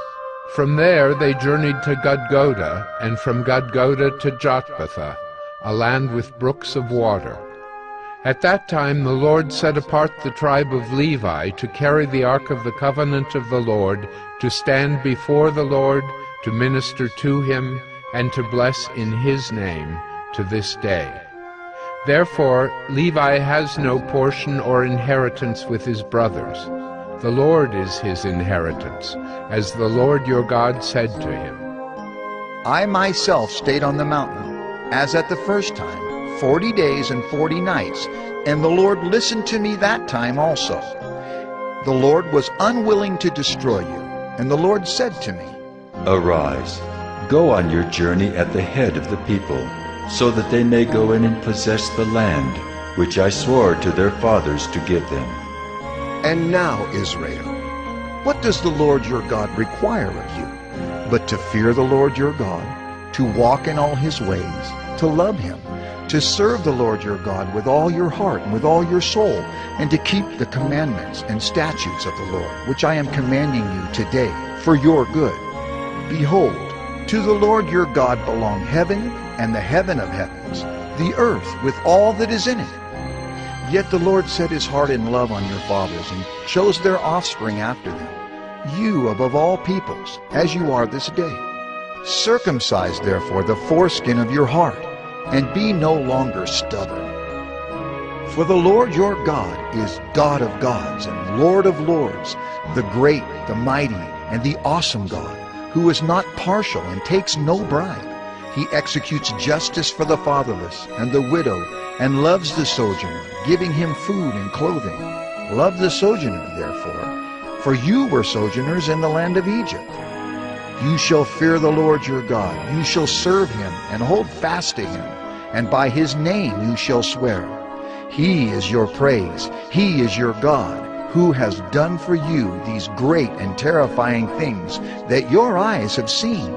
S1: From there they journeyed to Gudgoda, and from Gudgoda to Jotbatha, a land with brooks of water. At that time the Lord set apart the tribe of Levi to carry the ark of the covenant of the Lord, to stand before the Lord, to minister to him, and to bless in his name to this day. Therefore Levi has no portion or inheritance with his brothers. The Lord is his inheritance, as the Lord your God said to him.
S2: I myself stayed on the mountain, as at the first time, 40 days and 40 nights, and the Lord listened to me that time also. The Lord was unwilling to destroy you, and the Lord said to me,
S6: Arise, go on your journey at the head of the people, so that they may go in and possess the land, which I swore to their fathers to give them.
S2: And now, Israel, what does the Lord your God require of you, but to fear the Lord your God, to walk in all his ways, to love him, to serve the Lord your God with all your heart and with all your soul, and to keep the commandments and statutes of the Lord, which I am commanding you today for your good. Behold, to the Lord your God belong heaven and the heaven of heavens, the earth with all that is in it. Yet the Lord set his heart in love on your fathers, and chose their offspring after them, you above all peoples, as you are this day. Circumcise therefore the foreskin of your heart, and be no longer stubborn. For the Lord your God is God of gods and Lord of lords, the great, the mighty, and the awesome God, who is not partial and takes no bribe. He executes justice for the fatherless and the widow, and loves the sojourner, giving him food and clothing. Love the sojourner, therefore, for you were sojourners in the land of Egypt. You shall fear the Lord your God. You shall serve him and hold fast to him, and by his name you shall swear. He is your praise. He is your God, who has done for you these great and terrifying things that your eyes have seen.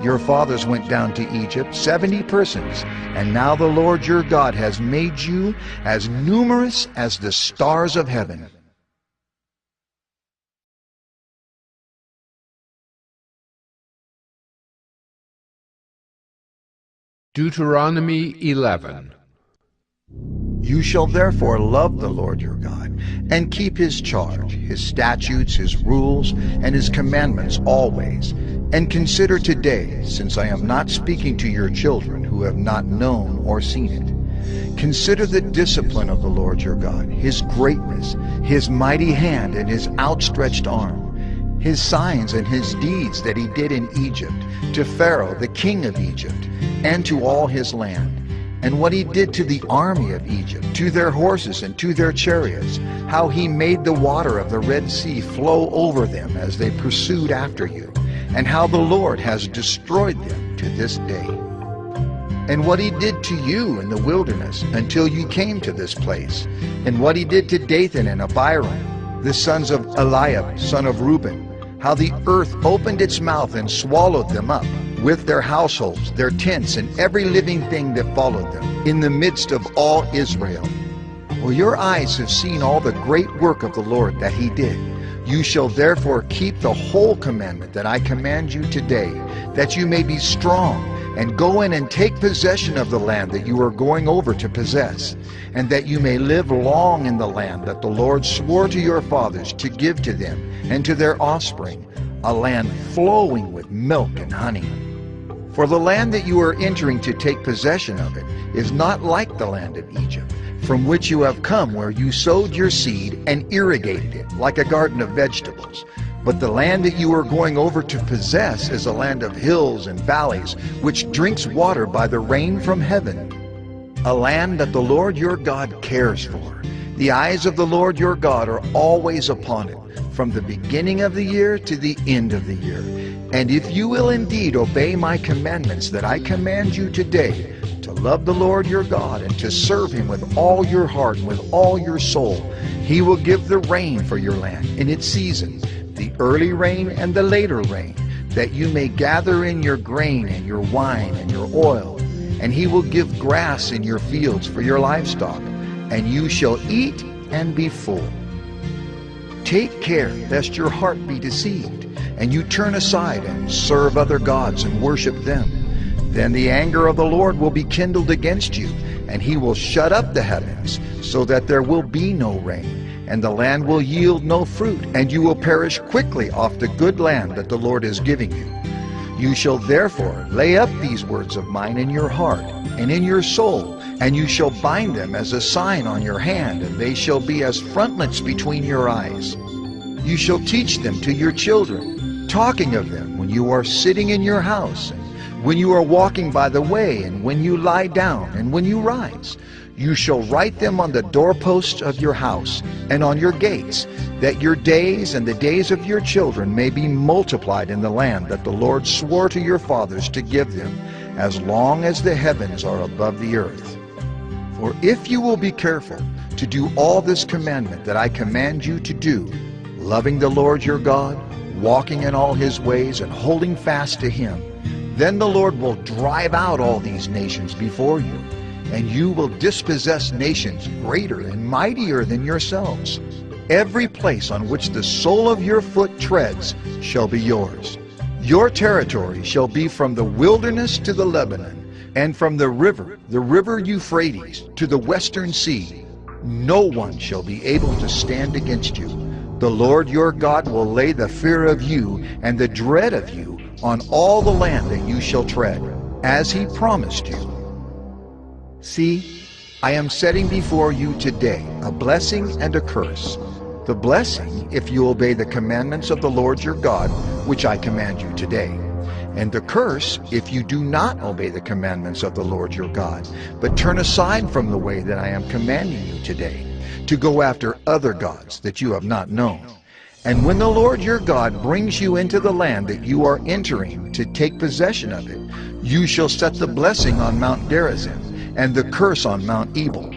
S2: Your fathers went down to Egypt, 70 persons, and now the Lord your God has made you as numerous as the stars of heaven.
S1: Deuteronomy 11.
S2: You shall therefore love the Lord your God, and keep his charge, his statutes, his rules, and his commandments always. And consider today, since I am not speaking to your children who have not known or seen it, consider the discipline of the Lord your God, his greatness, his mighty hand, and his outstretched arm, his signs and his deeds that he did in Egypt, to Pharaoh the king of Egypt, and to all his land, and what he did to the army of Egypt, to their horses and to their chariots, how he made the water of the Red Sea flow over them as they pursued after you, and how the Lord has destroyed them to this day. And what he did to you in the wilderness until you came to this place, and what he did to Dathan and Abiram, the sons of Eliab, son of Reuben, how the earth opened its mouth and swallowed them up, with their households, their tents, and every living thing that followed them, in the midst of all Israel. For your eyes have seen all the great work of the Lord that he did. You shall therefore keep the whole commandment that I command you today, that you may be strong, and go in and take possession of the land that you are going over to possess, and that you may live long in the land that the Lord swore to your fathers to give to them and to their offspring, a land flowing with milk and honey. For the land that you are entering to take possession of it is not like the land of Egypt, from which you have come, where you sowed your seed and irrigated it like a garden of vegetables. But the land that you are going over to possess is a land of hills and valleys, which drinks water by the rain from heaven, a land that the Lord your God cares for. The eyes of the Lord your God are always upon it, from the beginning of the year to the end of the year. And if you will indeed obey my commandments that I command you today, to love the Lord your God and to serve him with all your heart and with all your soul, he will give the rain for your land in its season, the early rain and the later rain, that you may gather in your grain and your wine and your oil. And he will give grass in your fields for your livestock, and you shall eat and be full. Take care lest your heart be deceived, and you turn aside and serve other gods and worship them. Then the anger of the Lord will be kindled against you, and he will shut up the heavens, so that there will be no rain, and the land will yield no fruit, and you will perish quickly off the good land that the Lord is giving you. You shall therefore lay up these words of mine in your heart and in your soul, and you shall bind them as a sign on your hand, and they shall be as frontlets between your eyes. You shall teach them to your children, talking of them when you are sitting in your house, and when you are walking by the way, and when you lie down, and when you rise. You shall write them on the doorposts of your house and on your gates, that your days and the days of your children may be multiplied in the land that the Lord swore to your fathers to give them, as long as the heavens are above the earth. For if you will be careful to do all this commandment that I command you to do, loving the Lord your God, walking in all his ways, and holding fast to him, then the Lord will drive out all these nations before you, and you will dispossess nations greater and mightier than yourselves. Every place on which the sole of your foot treads shall be yours. Your territory shall be from the wilderness to the Lebanon, and from the river Euphrates, to the western sea. No one shall be able to stand against you. The Lord your God will lay the fear of you and the dread of you on all the land that you shall tread, as he promised you. See, I am setting before you today a blessing and a curse. The blessing, if you obey the commandments of the Lord your God, which I command you today. And the curse, if you do not obey the commandments of the Lord your God, but turn aside from the way that I am commanding you today, to go after other gods that you have not known. And when the Lord your God brings you into the land that you are entering to take possession of it, you shall set the blessing on Mount Gerizim and the curse on Mount Ebal.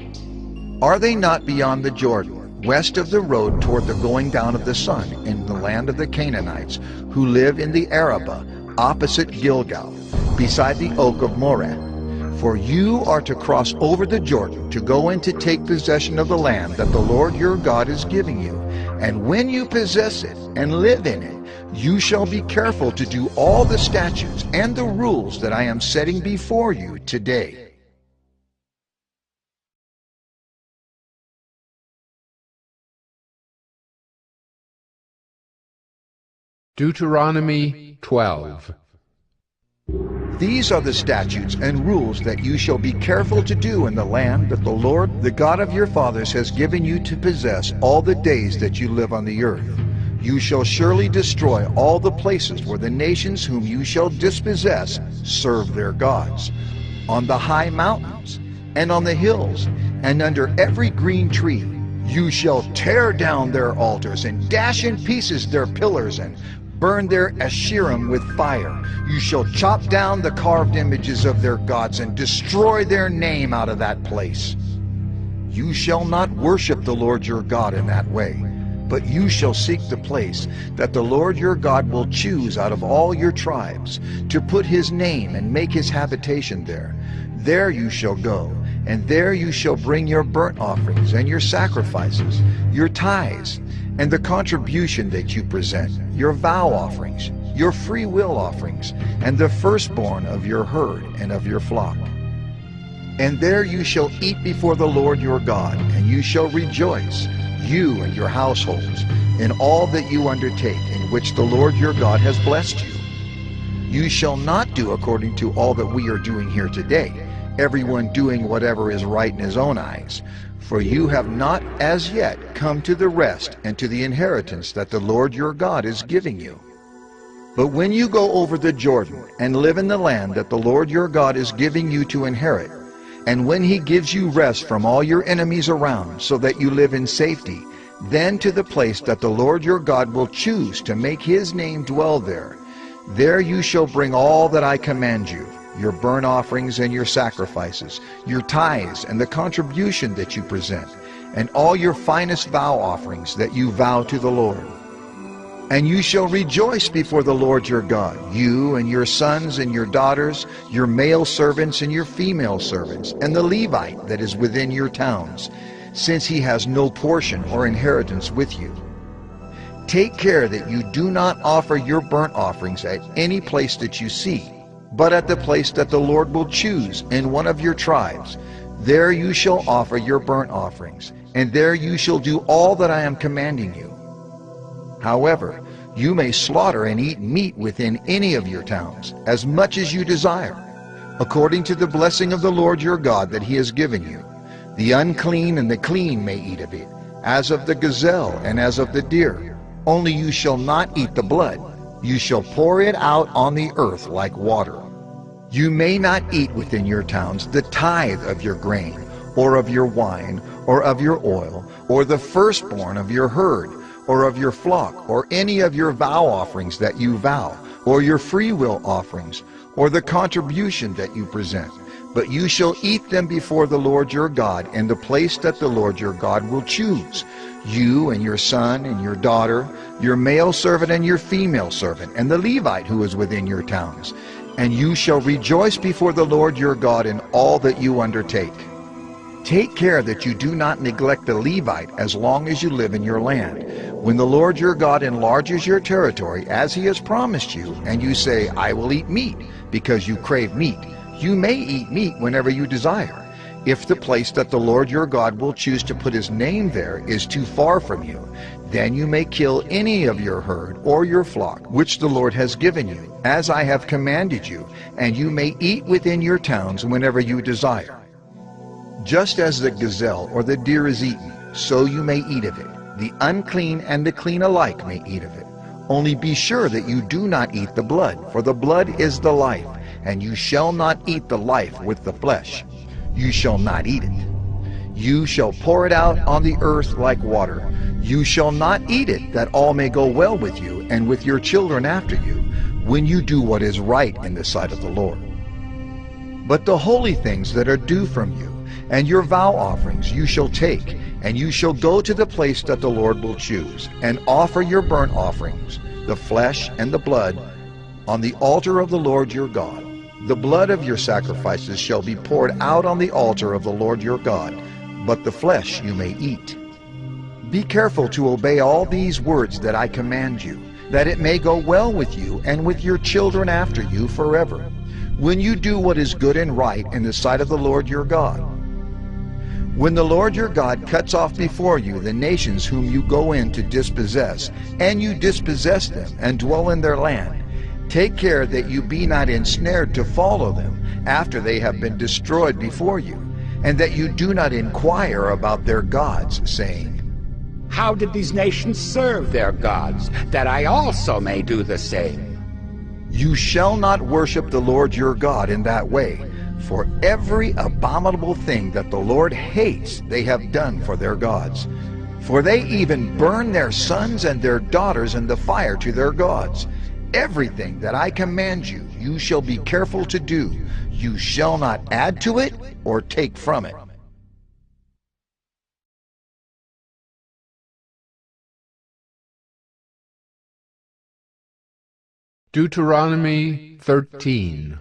S2: Are they not beyond the Jordan, west of the road toward the going down of the sun, in the land of the Canaanites, who live in the Arabah, opposite Gilgal, beside the oak of Moreh? For you are to cross over the Jordan to go in to take possession of the land that the Lord your God is giving you. And when you possess it and live in it, you shall be careful to do all the statutes and the rules that I am setting before you today.
S1: Deuteronomy 12.
S2: These are the statutes and rules that you shall be careful to do in the land that the Lord, the God of your fathers, has given you to possess all the days that you live on the earth. You shall surely destroy all the places where the nations whom you shall dispossess serve their gods, on the high mountains, and on the hills, and under every green tree. You shall tear down their altars, and dash in pieces their pillars, and burn their Asherim with fire. You shall chop down the carved images of their gods, and destroy their name out of that place. You shall not worship the Lord your God in that way, but you shall seek the place that the Lord your God will choose out of all your tribes, to put his name and make his habitation there. There you shall go, and there you shall bring your burnt offerings and your sacrifices, your tithes, and the contribution that you present, your vow offerings, your free will offerings, and the firstborn of your herd and of your flock. And there you shall eat before the Lord your God, and you shall rejoice, you and your households, in all that you undertake, in which the Lord your God has blessed you. You shall not do according to all that we are doing here today, everyone doing whatever is right in his own eyes. For you have not as yet come to the rest and to the inheritance that the Lord your God is giving you. But when you go over the Jordan and live in the land that the Lord your God is giving you to inherit, and when he gives you rest from all your enemies around, so that you live in safety, then to the place that the Lord your God will choose to make his name dwell there, there you shall bring all that I command you, your burnt offerings and your sacrifices, your tithes and the contribution that you present, and all your finest vow offerings that you vow to the Lord. And you shall rejoice before the Lord your God, you and your sons and your daughters, your male servants and your female servants, and the Levite that is within your towns, since he has no portion or inheritance with you. Take care that you do not offer your burnt offerings at any place that you see, but at the place that the Lord will choose in one of your tribes. There you shall offer your burnt offerings, and there you shall do all that I am commanding you. However, you may slaughter and eat meat within any of your towns, as much as you desire, according to the blessing of the Lord your God that he has given you. The unclean and the clean may eat of it, as of the gazelle and as of the deer. Only you shall not eat the blood. You shall pour it out on the earth like water. You may not eat within your towns the tithe of your grain, or of your wine, or of your oil, or the firstborn of your herd, or of your flock, or any of your vow offerings that you vow, or your free will offerings, or the contribution that you present. But you shall eat them before the Lord your God in the place that the Lord your God will choose, you and your son and your daughter, your male servant and your female servant, and the Levite who is within your towns. And you shall rejoice before the Lord your God in all that you undertake. Take care that you do not neglect the Levite as long as you live in your land. When the Lord your God enlarges your territory as he has promised you, and you say, I will eat meat, because you crave meat, you may eat meat whenever you desire. If the place that the Lord your God will choose to put his name there is too far from you, then you may kill any of your herd or your flock, which the Lord has given you, as I have commanded you, and you may eat within your towns whenever you desire. Just as the gazelle or the deer is eaten, so you may eat of it. The unclean and the clean alike may eat of it. Only be sure that you do not eat the blood, for the blood is the life, and you shall not eat the life with the flesh. You shall not eat it. You shall pour it out on the earth like water. You shall not eat it, that all may go well with you and with your children after you, when you do what is right in the sight of the Lord. But the holy things that are due from you, and your vow offerings you shall take, and you shall go to the place that the Lord will choose, and offer your burnt offerings, the flesh and the blood, on the altar of the Lord your God. The blood of your sacrifices shall be poured out on the altar of the Lord your God, but the flesh you may eat. Be careful to obey all these words that I command you, that it may go well with you and with your children after you forever, when you do what is good and right in the sight of the Lord your God. When the Lord your God cuts off before you the nations whom you go in to dispossess, and you dispossess them and dwell in their land, take care that you be not ensnared to follow them after they have been destroyed before you, and that you do not inquire about their gods, saying,
S13: How did these nations serve their gods, that I also may do the same?
S2: You shall not worship the Lord your God in that way, for every abominable thing that the Lord hates they have done for their gods. For they even burn their sons and their daughters in the fire to their gods. Everything that I command you, you shall be careful to do. You shall not add to it or take from it.
S1: Deuteronomy 13.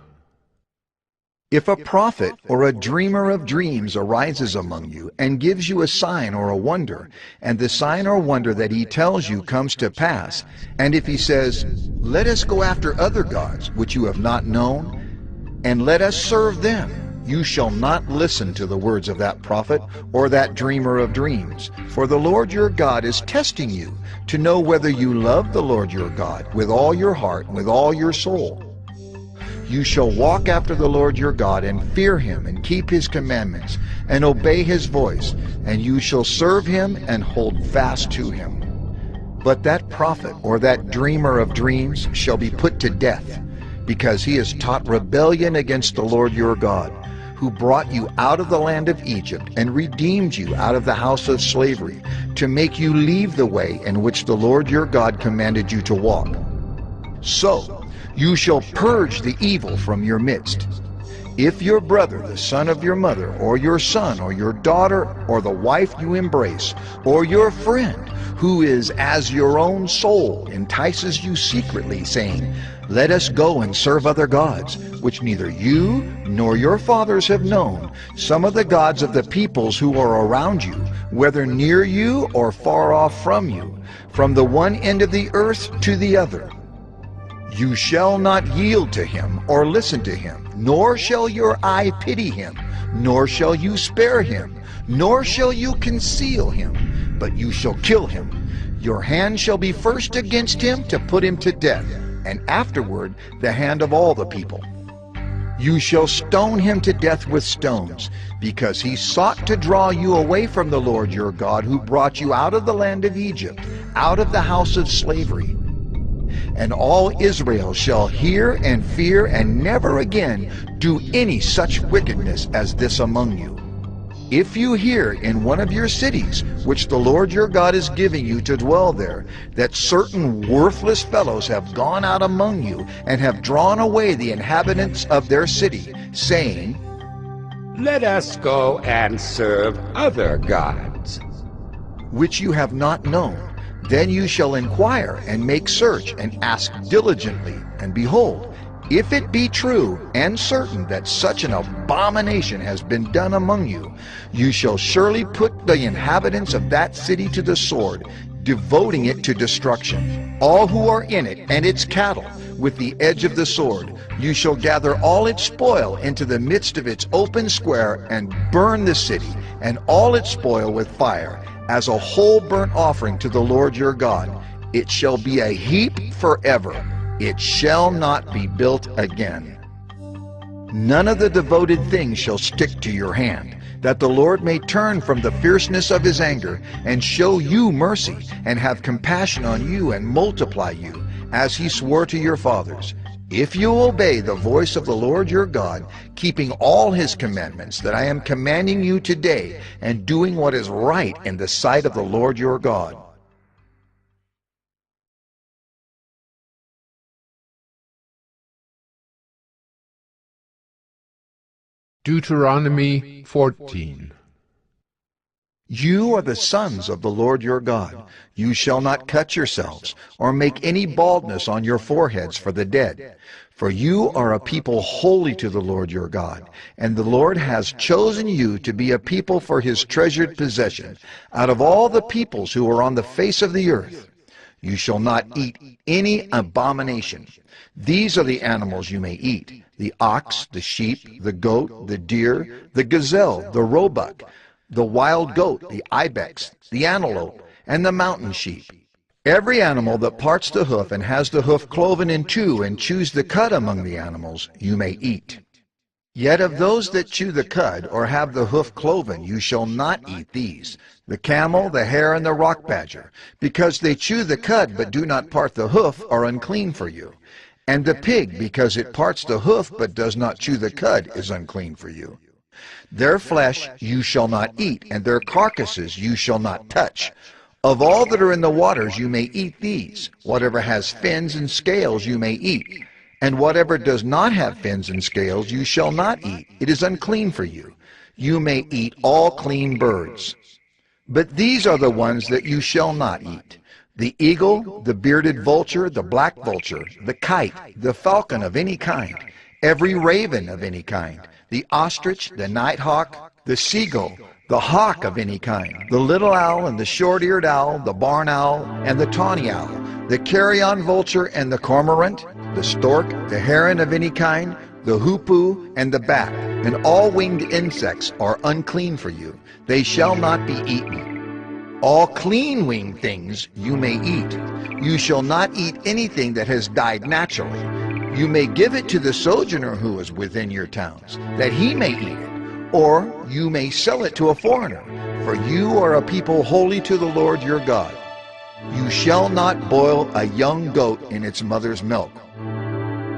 S2: If a prophet or a dreamer of dreams arises among you and gives you a sign or a wonder, and the sign or wonder that he tells you comes to pass, and if he says, "Let us go after other gods which you have not known, and let us serve them," you shall not listen to the words of that prophet or that dreamer of dreams. For the Lord your God is testing you to know whether you love the Lord your God with all your heart and with all your soul. You shall walk after the Lord your God and fear him and keep his commandments and obey his voice, and you shall serve him and hold fast to him. But that prophet or that dreamer of dreams shall be put to death, because he has taught rebellion against the Lord your God, who brought you out of the land of Egypt and redeemed you out of the house of slavery, to make you leave the way in which the Lord your God commanded you to walk. So you shall purge the evil from your midst. If your brother, the son of your mother, or your son, or your daughter, or the wife you embrace, or your friend, who is as your own soul, entices you secretly, saying, "Let us go and serve other gods," which neither you nor your fathers have known, some of the gods of the peoples who are around you, whether near you or far off from you, from the one end of the earth to the other, you shall not yield to him or listen to him, nor shall your eye pity him, nor shall you spare him, nor shall you conceal him, but you shall kill him. Your hand shall be first against him to put him to death, and afterward the hand of all the people. You shall stone him to death with stones, because he sought to draw you away from the Lord your God, who brought you out of the land of Egypt, out of the house of slavery. And all Israel shall hear and fear and never again do any such wickedness as this among you. If you hear in one of your cities, which the Lord your God is giving you to dwell there, that certain worthless fellows have gone out among you and have drawn away the inhabitants of their city, saying,
S13: "Let us go and serve other gods,"
S2: which you have not known, then you shall inquire and make search and ask diligently, and behold, if it be true and certain that such an abomination has been done among you, you shall surely put the inhabitants of that city to the sword, devoting it to destruction, all who are in it and its cattle, with the edge of the sword. You shall gather all its spoil into the midst of its open square, and burn the city and all its spoil with fire, as a whole burnt offering to the Lord your God. It shall be a heap forever. It shall not be built again. None of the devoted things shall stick to your hand, that the Lord may turn from the fierceness of his anger, and show you mercy, and have compassion on you, and multiply you, as he swore to your fathers, if you obey the voice of the Lord your God, keeping all his commandments that I am commanding you today, and doing what is right in the sight of the Lord your God.
S1: Deuteronomy 14.
S2: You are the sons of the Lord your God. You shall not cut yourselves, or make any baldness on your foreheads for the dead. For you are a people holy to the Lord your God, and the Lord has chosen you to be a people for his treasured possession, out of all the peoples who are on the face of the earth. You shall not eat any abomination. These are the animals you may eat: the ox, the sheep, the goat, the deer, the gazelle, the roebuck, the wild goat, the ibex, the antelope, and the mountain sheep. Every animal that parts the hoof and has the hoof cloven in two and chews the cud among the animals, you may eat. Yet of those that chew the cud or have the hoof cloven, you shall not eat these: the camel, the hare, and the rock badger, because they chew the cud but do not part the hoof, are unclean for you. And the pig, because it parts the hoof but does not chew the cud, is unclean for you. Their flesh you shall not eat, and their carcasses you shall not touch. Of all that are in the waters you may eat these. Whatever has fins and scales you may eat, and whatever does not have fins and scales you shall not eat. It is unclean for you. You may eat all clean birds. But these are the ones that you shall not eat: the eagle, the bearded vulture, the black vulture, the kite, the falcon of any kind, every raven of any kind, the ostrich, the nighthawk, the seagull, the hawk of any kind, the little owl and the short-eared owl, the barn owl and the tawny owl, the carrion vulture and the cormorant, the stork, the heron of any kind, the hoopoe and the bat, and all winged insects are unclean for you. They shall not be eaten. All clean winged things you may eat. You shall not eat anything that has died naturally. You may give it to the sojourner who is within your towns, that he may eat it, or you may sell it to a foreigner, for you are a people holy to the Lord your God. You shall not boil a young goat in its mother's milk.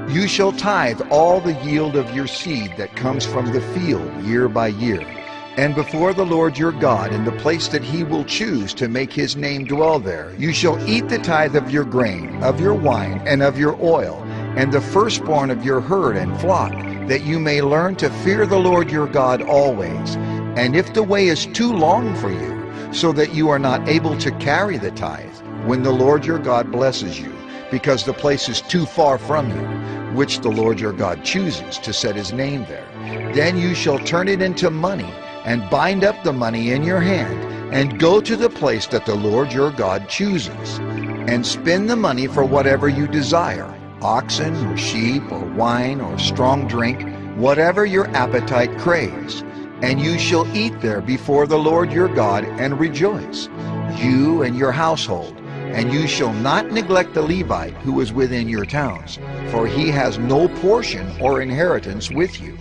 S2: You shall tithe all the yield of your seed that comes from the field year by year, and before the Lord your God in the place that he will choose to make his name dwell there. You shall eat the tithe of your grain, of your wine, and of your oil, and the firstborn of your herd and flock, that you may learn to fear the Lord your God always. And if the way is too long for you, so that you are not able to carry the tithe, when the Lord your God blesses you, because the place is too far from you, which the Lord your God chooses to set his name there, then you shall turn it into money, and bind up the money in your hand, and go to the place that the Lord your God chooses, and spend the money for whatever you desire, oxen or sheep or wine or strong drink, whatever your appetite craves. And you shall eat there before the Lord your God and rejoice, you and your household. And you shall not neglect the Levite who is within your towns, for he has no portion or inheritance with you.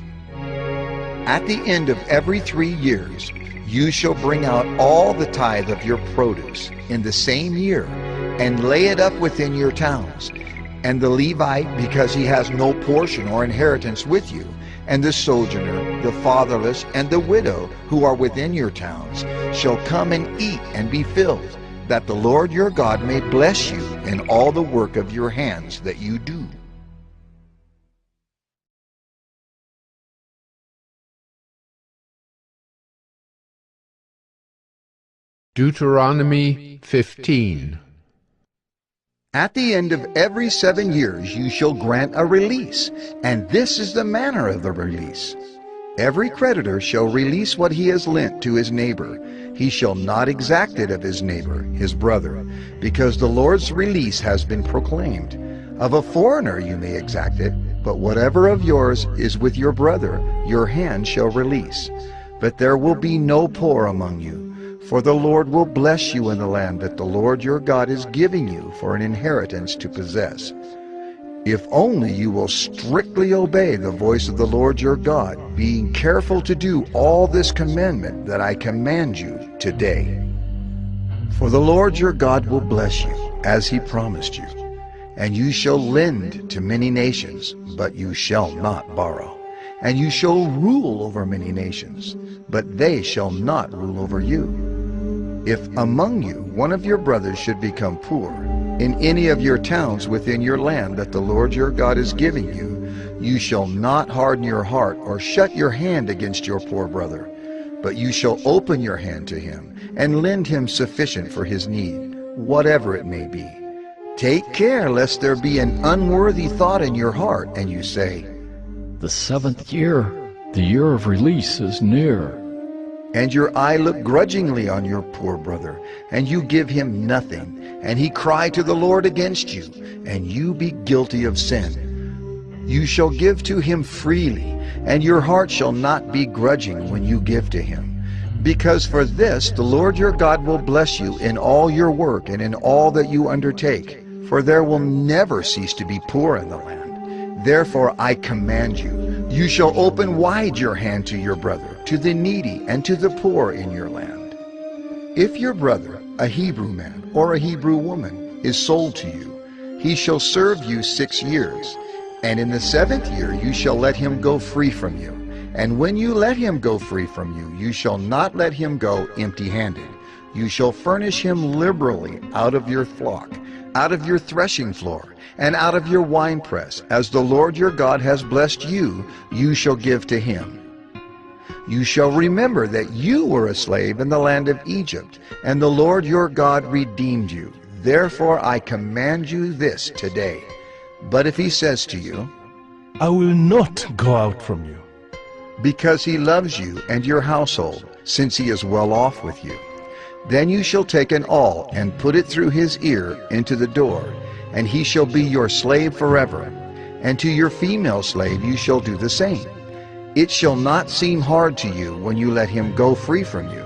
S2: At the end of every 3 years, you shall bring out all the tithe of your produce in the same year, and lay it up within your towns. And the Levite, because he has no portion or inheritance with you, and the sojourner, the fatherless, and the widow who are within your towns, shall come and eat and be filled, that the Lord your God may bless you in all the work of your hands that you do.
S1: Deuteronomy 15.
S2: At the end of every 7 years you shall grant a release, and this is the manner of the release. Every creditor shall release what he has lent to his neighbor. He shall not exact it of his neighbor, his brother, because the Lord's release has been proclaimed. Of a foreigner you may exact it, but whatever of yours is with your brother, your hand shall release. But there will be no poor among you, for the Lord will bless you in the land that the Lord your God is giving you for an inheritance to possess. If only you will strictly obey the voice of the Lord your God, being careful to do all this commandment that I command you today. For the Lord your God will bless you, as he promised you. And you shall lend to many nations, but you shall not borrow. And you shall rule over many nations, but they shall not rule over you. If among you one of your brothers should become poor, in any of your towns within your land that the Lord your God is giving you, you shall not harden your heart or shut your hand against your poor brother, but you shall open your hand to him and lend him sufficient for his need, whatever it may be. Take care lest there be an unworthy thought in your heart, and you say,
S14: "The 7th year, the year of release, is near."
S2: And your eye look grudgingly on your poor brother, and you give him nothing, and he cry to the Lord against you, and you be guilty of sin. You shall give to him freely, and your heart shall not be grudging when you give to him. Because for this the Lord your God will bless you in all your work and in all that you undertake, for there will never cease to be poor in the land. Therefore I command you, you shall open wide your hand to your brother, to the needy, and to the poor in your land. If your brother, a Hebrew man or a Hebrew woman, is sold to you, he shall serve you 6 years, and in the 7th year you shall let him go free from you. And when you let him go free from you, you shall not let him go empty-handed. You shall furnish him liberally out of your flock, out of your threshing floor, and out of your winepress, as the Lord your God has blessed you, you shall give to him. You shall remember that you were a slave in the land of Egypt, and the Lord your God redeemed you. Therefore I command you this today. But if he says to you,
S15: I will not go out from you,
S2: because he loves you and your household, since he is well off with you, then you shall take an awl and put it through his ear into the door, and he shall be your slave forever. And to your female slave you shall do the same. It shall not seem hard to you when you let him go free from you,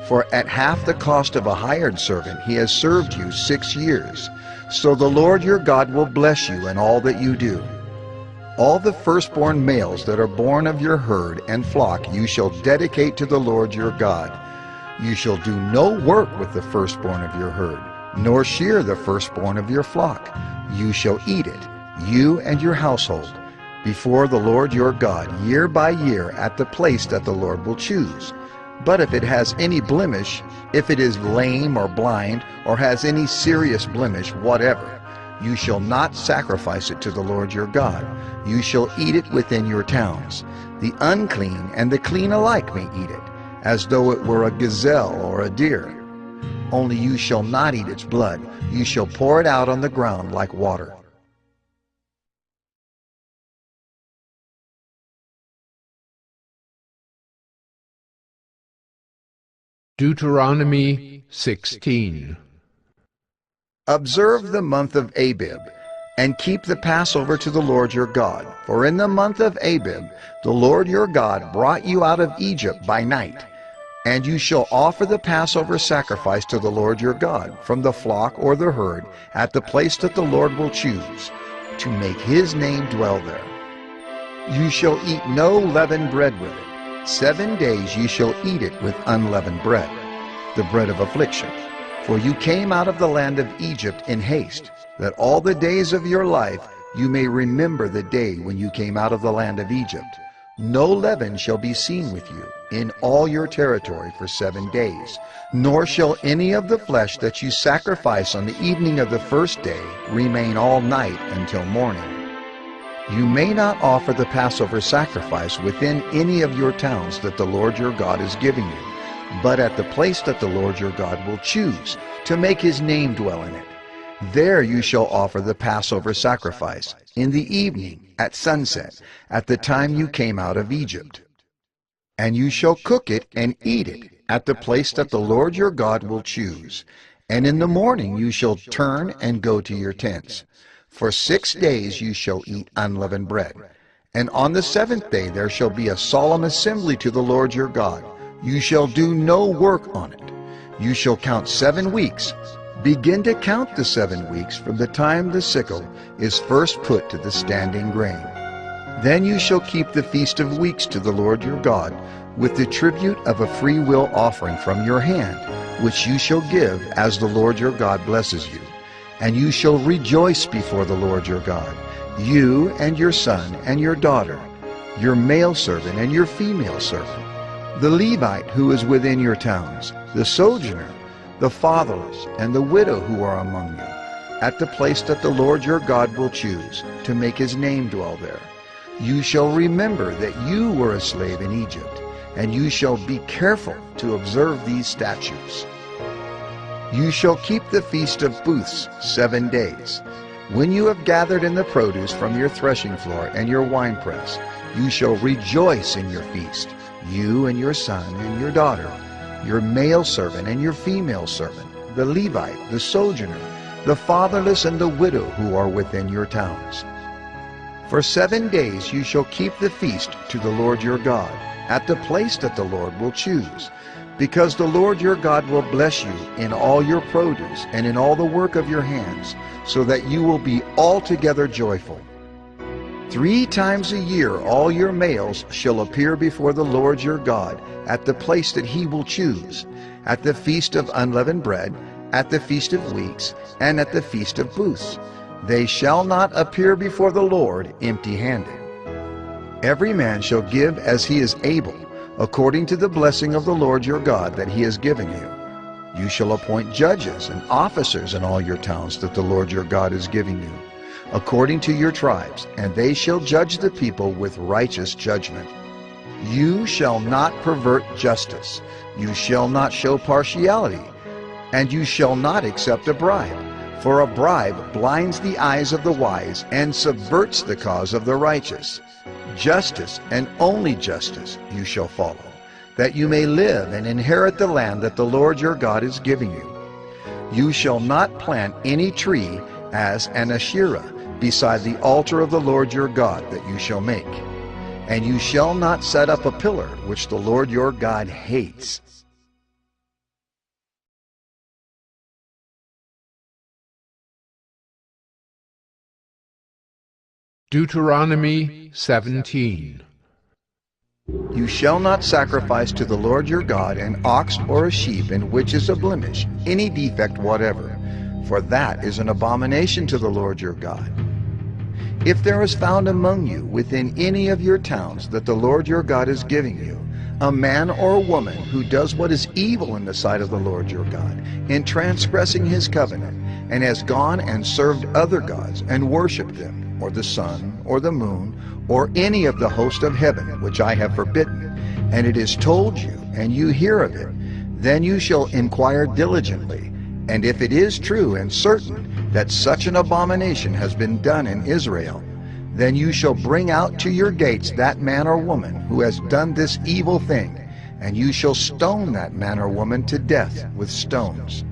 S2: for at half the cost of a hired servant he has served you 6 years. So the Lord your God will bless you in all that you do. All the firstborn males that are born of your herd and flock you shall dedicate to the Lord your God. You shall do no work with the firstborn of your herd, nor shear the firstborn of your flock. You shall eat it, you and your household, before the Lord your God, year by year, at the place that the Lord will choose. But if it has any blemish, if it is lame or blind, or has any serious blemish whatever, you shall not sacrifice it to the Lord your God. You shall eat it within your towns. The unclean and the clean alike may eat it, as though it were a gazelle or a deer. Only you shall not eat its blood. You shall pour it out on the ground like water.
S1: Deuteronomy 16.
S2: Observe the month of Abib, and keep the Passover to the Lord your God. For in the month of Abib the Lord your God brought you out of Egypt by night. And you shall offer the Passover sacrifice to the Lord your God from the flock or the herd at the place that the Lord will choose, to make his name dwell there. You shall eat no leavened bread with it. 7 days you shall eat it with unleavened bread, the bread of affliction. For you came out of the land of Egypt in haste, that all the days of your life you may remember the day when you came out of the land of Egypt. No leaven shall be seen with you in all your territory for 7 days, nor shall any of the flesh that you sacrifice on the evening of the first day remain all night until morning. You may not offer the Passover sacrifice within any of your towns that the Lord your God is giving you, but at the place that the Lord your God will choose, to make his name dwell in it. There you shall offer the Passover sacrifice, in the evening, at sunset, at the time you came out of Egypt. And you shall cook it and eat it at the place that the Lord your God will choose. And in the morning you shall turn and go to your tents. For 6 days you shall eat unleavened bread. And on the 7th day there shall be a solemn assembly to the Lord your God. You shall do no work on it. You shall count 7 weeks. Begin to count the 7 weeks from the time the sickle is first put to the standing grain. Then you shall keep the Feast of Weeks to the Lord your God, with the tribute of a free will offering from your hand, which you shall give as the Lord your God blesses you. And you shall rejoice before the Lord your God, you and your son and your daughter, your male servant and your female servant, the Levite who is within your towns, the sojourner, the fatherless, and the widow who are among you, at the place that the Lord your God will choose, to make his name dwell there. You shall remember that you were a slave in Egypt, and you shall be careful to observe these statutes. You shall keep the Feast of Booths 7 days. When you have gathered in the produce from your threshing floor and your winepress, you shall rejoice in your feast, you and your son and your daughter, your male servant and your female servant, the Levite, the sojourner, the fatherless, and the widow who are within your towns. For 7 days you shall keep the feast to the Lord your God, at the place that the Lord will choose, because the Lord your God will bless you in all your produce and in all the work of your hands, so that you will be altogether joyful. 3 times a year all your males shall appear before the Lord your God at the place that he will choose, at the Feast of Unleavened Bread, at the Feast of Weeks, and at the Feast of Booths. They shall not appear before the Lord empty-handed. Every man shall give as he is able, according to the blessing of the Lord your God that he has given you. You shall appoint judges and officers in all your towns that the Lord your God is giving you, according to your tribes, and they shall judge the people with righteous judgment. You shall not pervert justice. You shall not show partiality, and you shall not accept a bribe, For a bribe blinds the eyes of the wise and subverts the cause of the righteous. Justice, and only justice, you shall follow, that you may live and inherit the land that the Lord your God is giving you. You shall not plant any tree as an Asherah beside the altar of the Lord your God that you shall make. And you shall not set up a pillar which the Lord your God hates.
S1: Deuteronomy 17.
S2: You shall not sacrifice to the Lord your God an ox or a sheep in which is a blemish, any defect whatever, for that is an abomination to the Lord your God. If there is found among you within any of your towns that the Lord your God is giving you, a man or a woman who does what is evil in the sight of the Lord your God, in transgressing his covenant, and has gone and served other gods and worshipped them, or the sun, or the moon, or any of the host of heaven, which I have forbidden, and it is told you, and you hear of it, then you shall inquire diligently, and if it is true and certain that such an abomination has been done in Israel, then you shall bring out to your gates that man or woman who has done this evil thing, and you shall stone that man or woman to death with stones.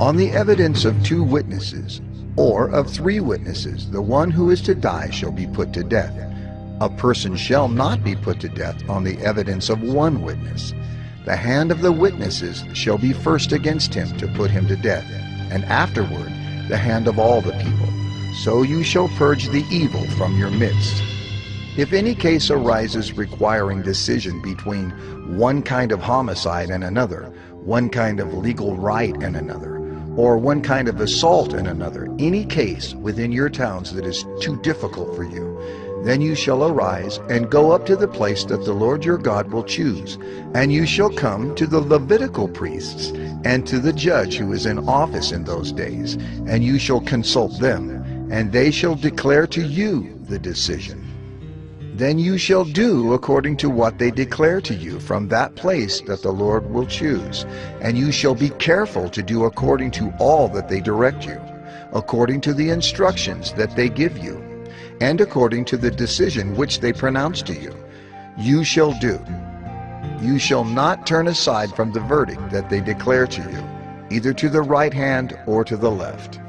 S2: On the evidence of 2 witnesses, or of 3 witnesses, the one who is to die shall be put to death. A person shall not be put to death on the evidence of 1 witness. The hand of the witnesses shall be first against him to put him to death, and afterward the hand of all the people. So you shall purge the evil from your midst. If any case arises requiring decision between one kind of homicide and another, one kind of legal right and another, or one kind of assault and another, any case within your towns that is too difficult for you, then you shall arise and go up to the place that the Lord your God will choose, and you shall come to the Levitical priests and to the judge who is in office in those days, and you shall consult them, and they shall declare to you the decision. Then you shall do according to what they declare to you from that place that the Lord will choose, and you shall be careful to do according to all that they direct you, according to the instructions that they give you, and according to the decision which they pronounce to you. You shall do. You shall not turn aside from the verdict that they declare to you, either to the right hand or to the left.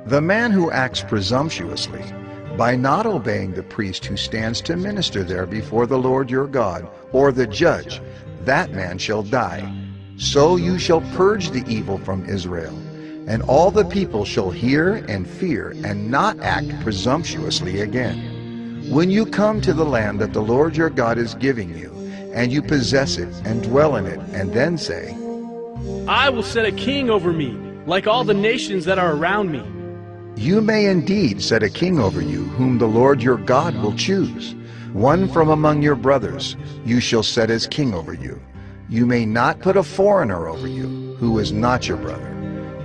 S2: The man who acts presumptuously, by not obeying the priest who stands to minister there before the Lord your God, or the judge, that man shall die. So you shall purge the evil from Israel, and all the people shall hear and fear, and not act presumptuously again. When you come to the land that the Lord your God is giving you, and you possess it and dwell in it, and then say,
S4: I will set a king over me, like all the nations that are around me.
S2: You may indeed set a king over you, whom the Lord your God will choose. One from among your brothers you shall set as king over you. You may not put a foreigner over you, who is not your brother.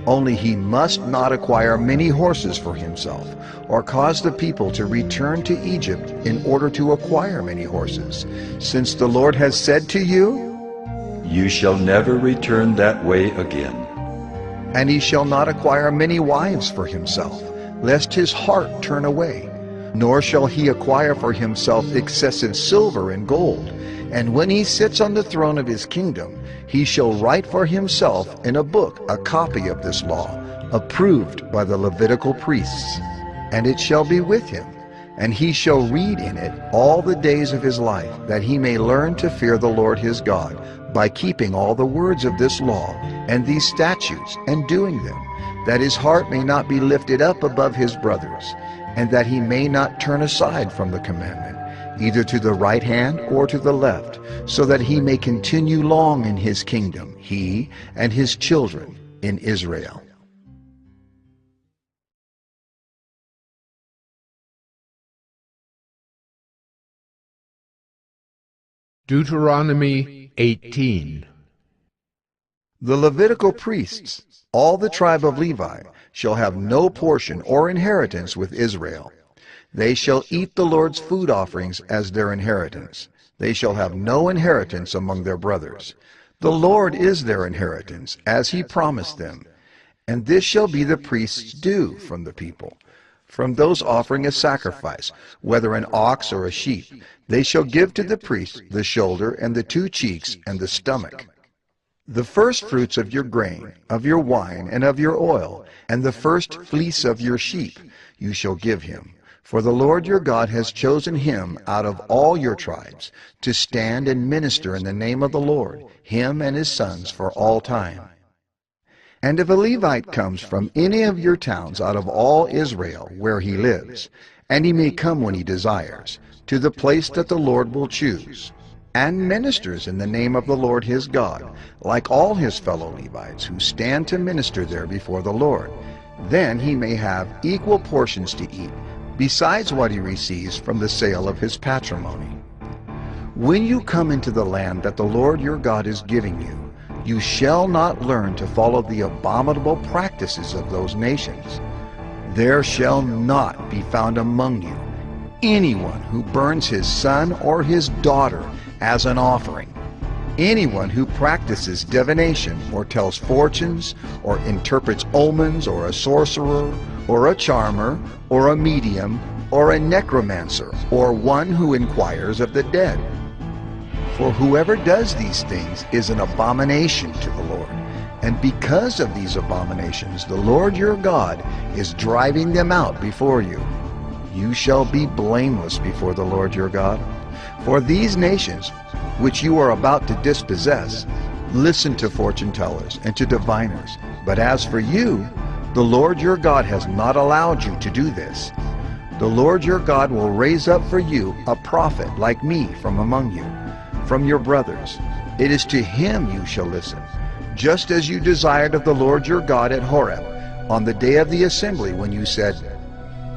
S2: Only he must not acquire many horses for himself, or cause the people to return to Egypt in order to acquire many horses, since the Lord has said to you,
S6: You shall never return that way again.
S2: And he shall not acquire many wives for himself, lest his heart turn away. Nor shall he acquire for himself excessive silver and gold. And when he sits on the throne of his kingdom, he shall write for himself in a book a copy of this law, approved by the Levitical priests. And it shall be with him, and he shall read in it all the days of his life, that he may learn to fear the Lord his God, by keeping all the words of this law and these statutes and doing them, that his heart may not be lifted up above his brothers, and that he may not turn aside from the commandment, either to the right hand or to the left, so that he may continue long in his kingdom, he and his children in Israel.
S1: Deuteronomy 18.
S2: The Levitical priests, all the tribe of Levi, shall have no portion or inheritance with Israel. They shall eat the Lord's food offerings as their inheritance. They shall have no inheritance among their brothers. The Lord is their inheritance, as he promised them. And this shall be the priest's due from the people. From those offering a sacrifice, whether an ox or a sheep, they shall give to the priest the shoulder and the 2 cheeks and the stomach. The first fruits of your grain, of your wine, and of your oil, and the first fleece of your sheep, you shall give him. For the Lord your God has chosen him out of all your tribes to stand and minister in the name of the Lord, him and his sons for all time. And if a Levite comes from any of your towns out of all Israel where he lives, and he may come when he desires, to the place that the Lord will choose, and ministers in the name of the Lord his God, like all his fellow Levites who stand to minister there before the Lord, then he may have equal portions to eat, besides what he receives from the sale of his patrimony. When you come into the land that the Lord your God is giving you, you shall not learn to follow the abominable practices of those nations. There shall not be found among you anyone who burns his son or his daughter as an offering, anyone who practices divination or tells fortunes or interprets omens, or a sorcerer or a charmer or a medium or a necromancer, or one who inquires of the dead. For whoever does these things is an abomination to the Lord. And because of these abominations, the Lord your God is driving them out before you. You shall be blameless before the Lord your God. For these nations, which you are about to dispossess, listen to fortune tellers and to diviners. But as for you, the Lord your God has not allowed you to do this. The Lord your God will raise up for you a prophet like me from among you, from your brothers. It is to him you shall listen, just as you desired of the Lord your God at Horeb, on the day of the assembly, when you said,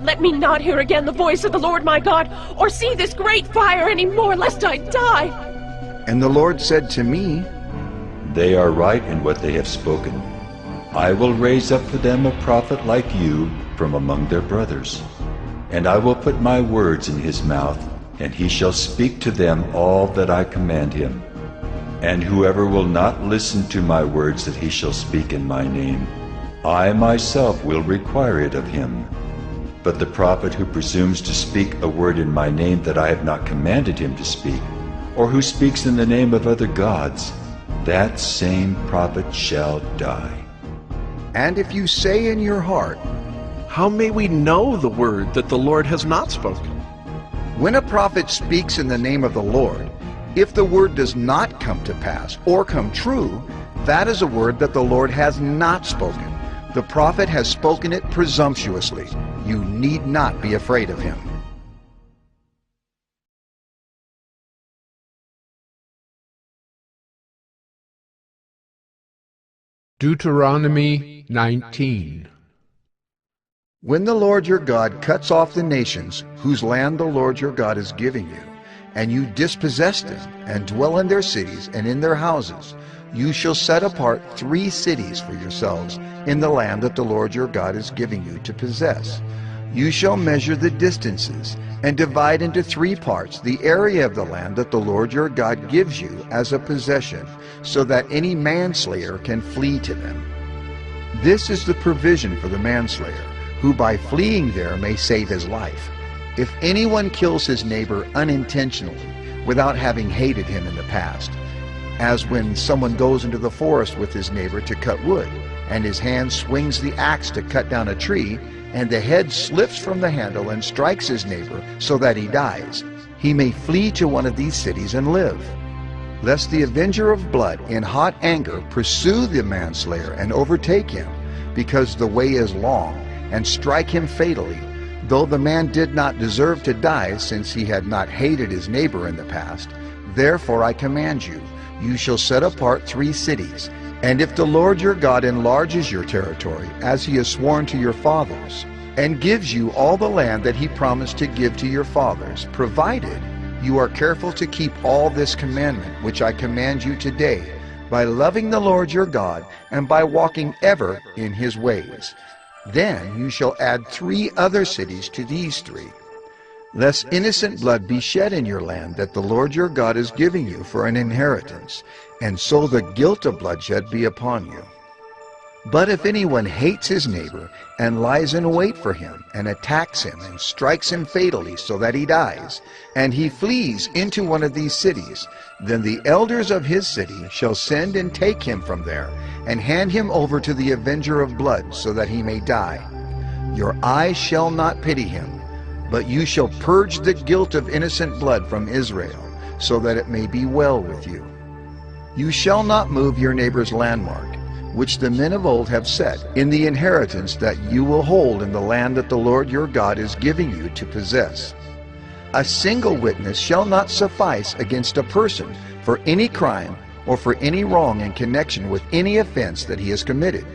S16: Let me not hear again the voice of the Lord my God, or see this great fire any more, lest I die.
S2: And the Lord said to me,
S6: They are right in what they have spoken. I will raise up for them a prophet like you from among their brothers. And I will put my words in his mouth, and he shall speak to them all that I command him. And whoever will not listen to my words that he shall speak in my name, I myself will require it of him. But the prophet who presumes to speak a word in my name that I have not commanded him to speak, or who speaks in the name of other gods, that same prophet shall die.
S2: And if you say in your heart,
S5: How may we know the word that the Lord has not spoken?
S2: When a prophet speaks in the name of the Lord, if the word does not come to pass or come true, that is a word that the Lord has not spoken. The prophet has spoken it presumptuously. You need not be afraid of him.
S1: Deuteronomy 19.
S2: When the Lord your God cuts off the nations whose land the Lord your God is giving you, and you dispossess them, and dwell in their cities and in their houses, you shall set apart 3 cities for yourselves in the land that the Lord your God is giving you to possess. You shall measure the distances, and divide into 3 parts the area of the land that the Lord your God gives you as a possession, so that any manslayer can flee to them. This is the provision for the manslayer, who by fleeing there may save his life. If anyone kills his neighbor unintentionally, without having hated him in the past, as when someone goes into the forest with his neighbor to cut wood, and his hand swings the axe to cut down a tree, and the head slips from the handle and strikes his neighbor so that he dies, he may flee to one of these cities and live. Lest the avenger of blood in hot anger pursue the manslayer and overtake him, because the way is long, and strike him fatally, though the man did not deserve to die, since he had not hated his neighbor in the past. Therefore I command you, you shall set apart 3 cities. And if the Lord your God enlarges your territory, as he has sworn to your fathers, and gives you all the land that he promised to give to your fathers, provided you are careful to keep all this commandment which I command you today, by loving the Lord your God, and by walking ever in his ways, then you shall add 3 other cities to these 3, lest innocent blood be shed in your land that the Lord your God is giving you for an inheritance, and so the guilt of bloodshed be upon you. But if anyone hates his neighbor and lies in wait for him and attacks him and strikes him fatally so that he dies, and he flees into one of these cities, then the elders of his city shall send and take him from there and hand him over to the avenger of blood so that he may die. Your eye shall not pity him, but you shall purge the guilt of innocent blood from Israel, so that it may be well with you. You shall not move your neighbor's landmark, which the men of old have set, in the inheritance that you will hold in the land that the Lord your God is giving you to possess. A single witness shall not suffice against a person for any crime or for any wrong in connection with any offense that he has committed.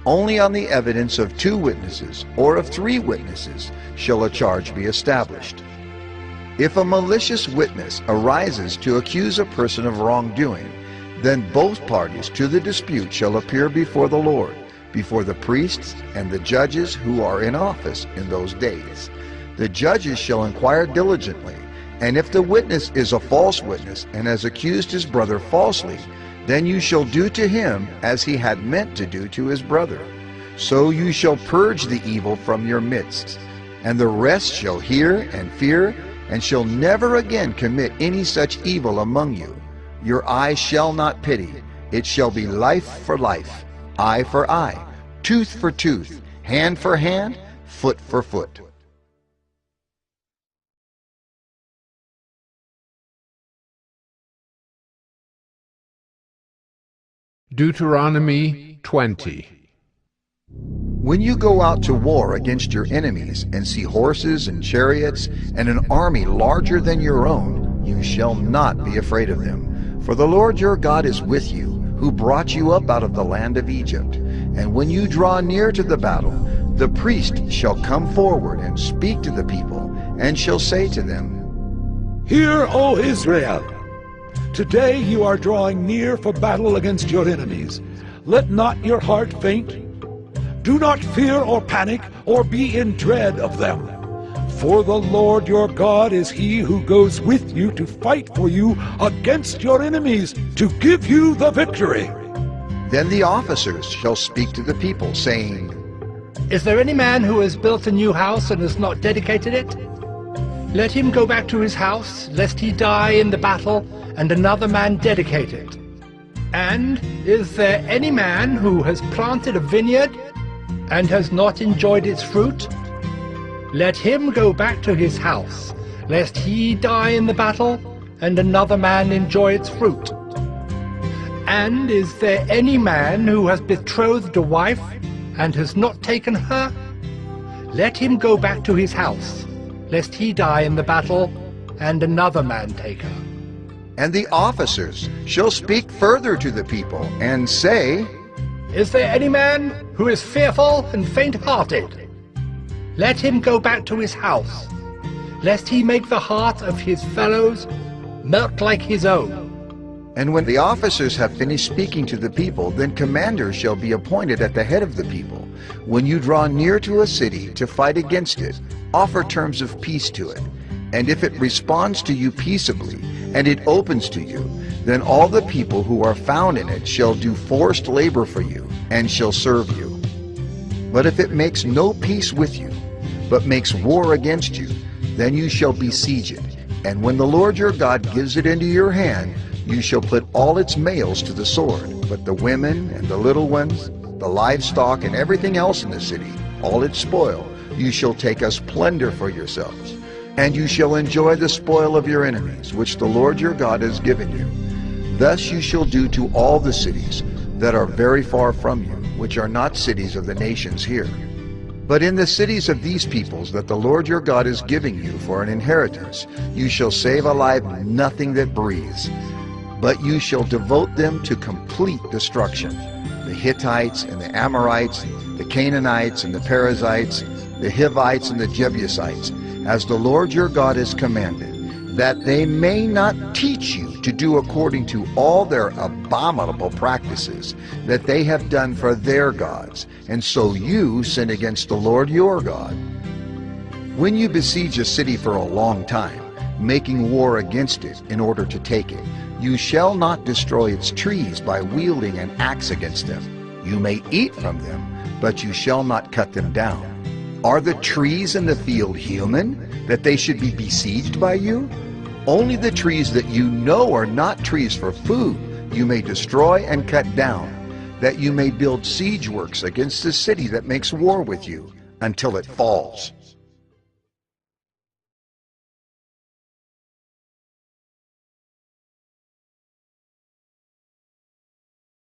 S2: Only on the evidence of 2 witnesses or of 3 witnesses shall a charge be established. If a malicious witness arises to accuse a person of wrongdoing, then both parties to the dispute shall appear before the Lord, before the priests and the judges who are in office in those days. The judges shall inquire diligently, and if the witness is a false witness and has accused his brother falsely, then you shall do to him as he had meant to do to his brother. So you shall purge the evil from your midst, and the rest shall hear and fear, and shall never again commit any such evil among you. Your eye shall not pity. It shall be life for life, eye for eye, tooth for tooth, hand for hand, foot for foot.
S1: Deuteronomy 20.
S2: When you go out to war against your enemies and see horses and chariots and an army larger than your own, you shall not be afraid of them. For the Lord your God is with you, who brought you up out of the land of Egypt. And when you draw near to the battle, the priest shall come forward and speak to the people, and shall say to them,
S17: Hear, O Israel! Today you are drawing near for battle against your enemies. Let not your heart faint. Do not fear or panic or be in dread of them. For the Lord your God is he who goes with you to fight for you against your enemies, to give you the victory.
S2: Then the officers shall speak to the people, saying,
S9: Is there any man who has built a new house and has not dedicated it? Let him go back to his house, lest he die in the battle, and another man dedicate it. And is there any man who has planted a vineyard and has not enjoyed its fruit? Let him go back to his house, lest he die in the battle, and another man enjoy its fruit. And is there any man who has betrothed a wife, and has not taken her? Let him go back to his house, lest he die in the battle, and another man take her.
S2: And the officers shall speak further to the people, and say,
S9: Is there any man who is fearful and faint-hearted? Let him go back to his house, lest he make the heart of his fellows melt like his own.
S2: And when the officers have finished speaking to the people, then commanders shall be appointed at the head of the people. When you draw near to a city to fight against it, offer terms of peace to it. And if it responds to you peaceably, and it opens to you, then all the people who are found in it shall do forced labor for you, and shall serve you. But if it makes no peace with you, but makes war against you, then you shall besiege it. And when the Lord your God gives it into your hand, you shall put all its males to the sword, but the women and the little ones, the livestock and everything else in the city, all its spoil, you shall take as plunder for yourselves. And you shall enjoy the spoil of your enemies, which the Lord your God has given you. Thus you shall do to all the cities that are very far from you, which are not cities of the nations here. But in the cities of these peoples that the Lord your God is giving you for an inheritance, you shall save alive nothing that breathes, but you shall devote them to complete destruction. The Hittites and the Amorites, the Canaanites and the Perizzites, the Hivites and the Jebusites, as the Lord your God has commanded, that they may not teach you to do according to all their abominable practices that they have done for their gods, and so you sin against the Lord your God. When you besiege a city for a long time, making war against it in order to take it, you shall not destroy its trees by wielding an axe against them. You may eat from them, but you shall not cut them down. Are the trees in the field human, that they should be besieged by you? Only the trees that you know are not trees for food you may destroy and cut down, that you may build siege works against the city that makes war with you, until it falls.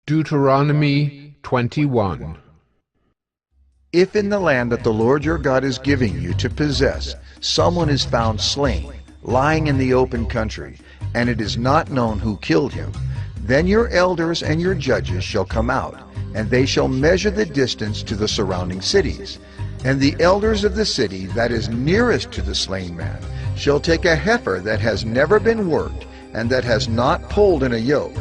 S1: Deuteronomy 21.
S2: If in the land that the Lord your God is giving you to possess, someone is found slain, lying in the open country, and it is not known who killed him, then your elders and your judges shall come out, and they shall measure the distance to the surrounding cities. And the elders of the city that is nearest to the slain man shall take a heifer that has never been worked, and that has not pulled in a yoke,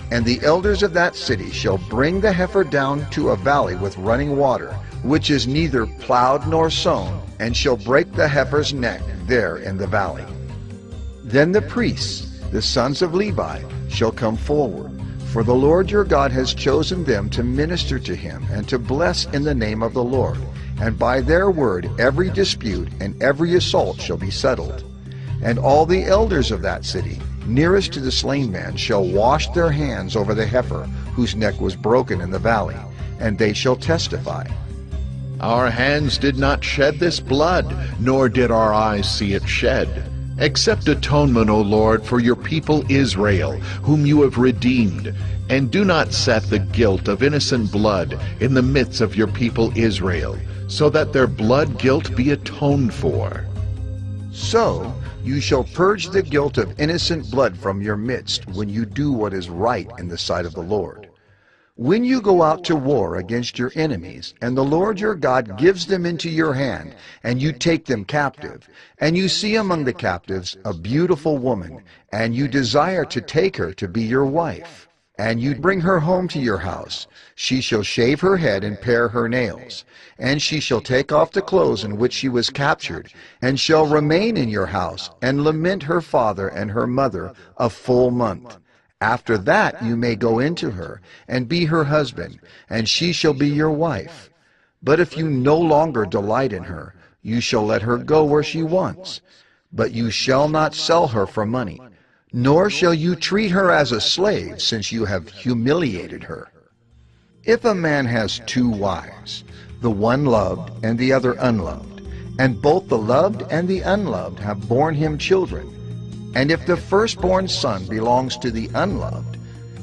S2: and the elders of that city shall bring the heifer down to a valley with running water, which is neither plowed nor sown, and shall break the heifer's neck there in the valley. Then the priests, the sons of Levi, shall come forward, for the Lord your God has chosen them to minister to him and to bless in the name of the Lord, and by their word every dispute and every assault shall be settled. And all the elders of that city, nearest to the slain man, shall wash their hands over the heifer whose neck was broken in the valley, and they shall testify.
S18: Our hands did not shed this blood, nor did our eyes see it shed. Accept atonement, O Lord, for your people Israel, whom you have redeemed, and do not set the guilt of innocent blood in the midst of your people Israel, so that their blood guilt be atoned for.
S2: So you shall purge the guilt of innocent blood from your midst when you do what is right in the sight of the Lord. When you go out to war against your enemies, and the Lord your God gives them into your hand, and you take them captive, and you see among the captives a beautiful woman, and you desire to take her to be your wife, and you bring her home to your house, she shall shave her head and pare her nails, and she shall take off the clothes in which she was captured, and shall remain in your house, and lament her father and her mother a full month. After that you may go into her, and be her husband, and she shall be your wife. But if you no longer delight in her, you shall let her go where she wants. But you shall not sell her for money, nor shall you treat her as a slave, since you have humiliated her. If a man has two wives, the one loved and the other unloved, and both the loved and the unloved have borne him children, and if the firstborn son belongs to the unloved,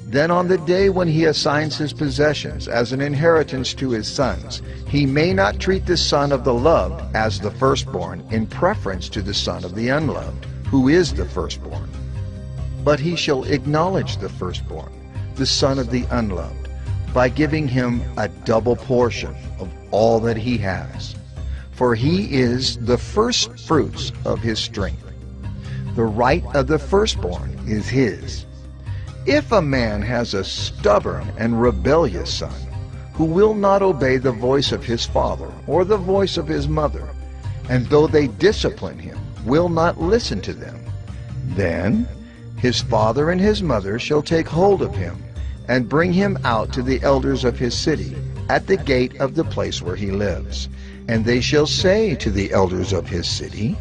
S2: then on the day when he assigns his possessions as an inheritance to his sons, he may not treat the son of the loved as the firstborn in preference to the son of the unloved, who is the firstborn. But he shall acknowledge the firstborn, the son of the unloved, by giving him a double portion of all that he has. For he is the first fruits of his strength. The right of the firstborn is his. If a man has a stubborn and rebellious son, who will not obey the voice of his father or the voice of his mother, and though they discipline him, will not listen to them, then his father and his mother shall take hold of him, and bring him out to the elders of his city, at the gate of the place where he lives. And they shall say to the elders of his city,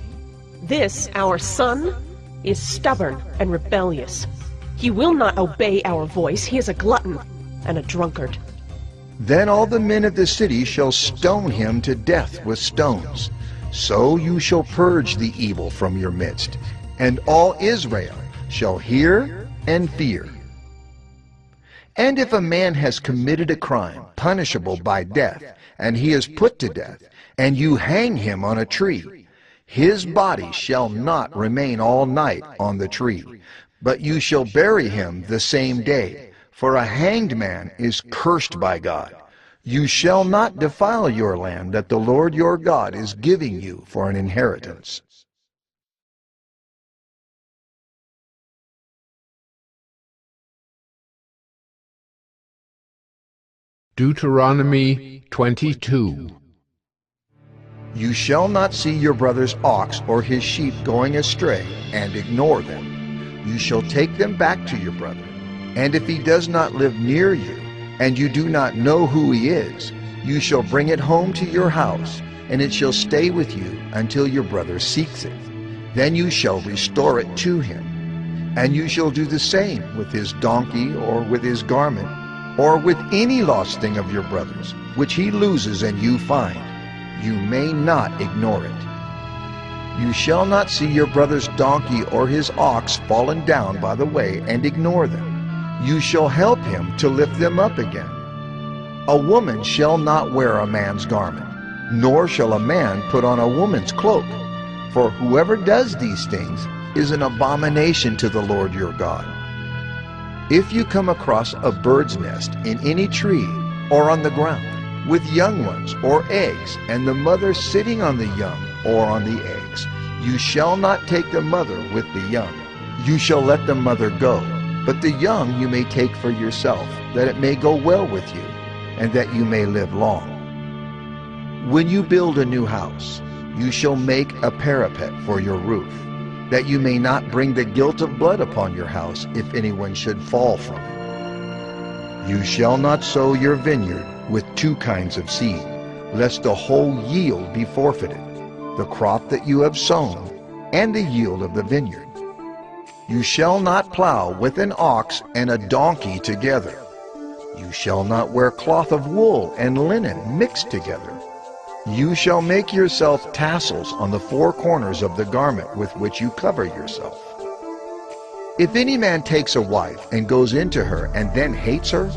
S16: This, our son, is stubborn and rebellious. He will not obey our voice. He is a glutton and a drunkard.
S2: Then all the men of the city shall stone him to death with stones. So you shall purge the evil from your midst, and all Israel shall hear and fear. And if a man has committed a crime punishable by death, and he is put to death, and you hang him on a tree, his body shall not remain all night on the tree, but you shall bury him the same day, for a hanged man is cursed by God. You shall not defile your land that the Lord your God is giving you for an inheritance.
S1: Deuteronomy 22.
S2: You shall not see your brother's ox or his sheep going astray and ignore them. You shall take them back to your brother. And if he does not live near you, and you do not know who he is, you shall bring it home to your house, and it shall stay with you until your brother seeks it. Then you shall restore it to him. And you shall do the same with his donkey, or with his garment, or with any lost thing of your brother's, which he loses and you find. You may not ignore it. You shall not see your brother's donkey or his ox fallen down by the way and ignore them. You shall help him to lift them up again. A woman shall not wear a man's garment, nor shall a man put on a woman's cloak. For whoever does these things is an abomination to the Lord your God. If you come across a bird's nest in any tree or on the ground, with young ones or eggs, and the mother sitting on the young or on the eggs, you shall not take the mother with the young. You shall let the mother go, but the young you may take for yourself, that it may go well with you, and that you may live long. When you build a new house, you shall make a parapet for your roof, that you may not bring the guilt of blood upon your house if anyone should fall from it. You shall not sow your vineyard with two kinds of seed, lest the whole yield be forfeited, the crop that you have sown, and the yield of the vineyard. You shall not plow with an ox and a donkey together. You shall not wear cloth of wool and linen mixed together. You shall make yourself tassels on the four corners of the garment with which you cover yourself. If any man takes a wife and goes into her and then hates her,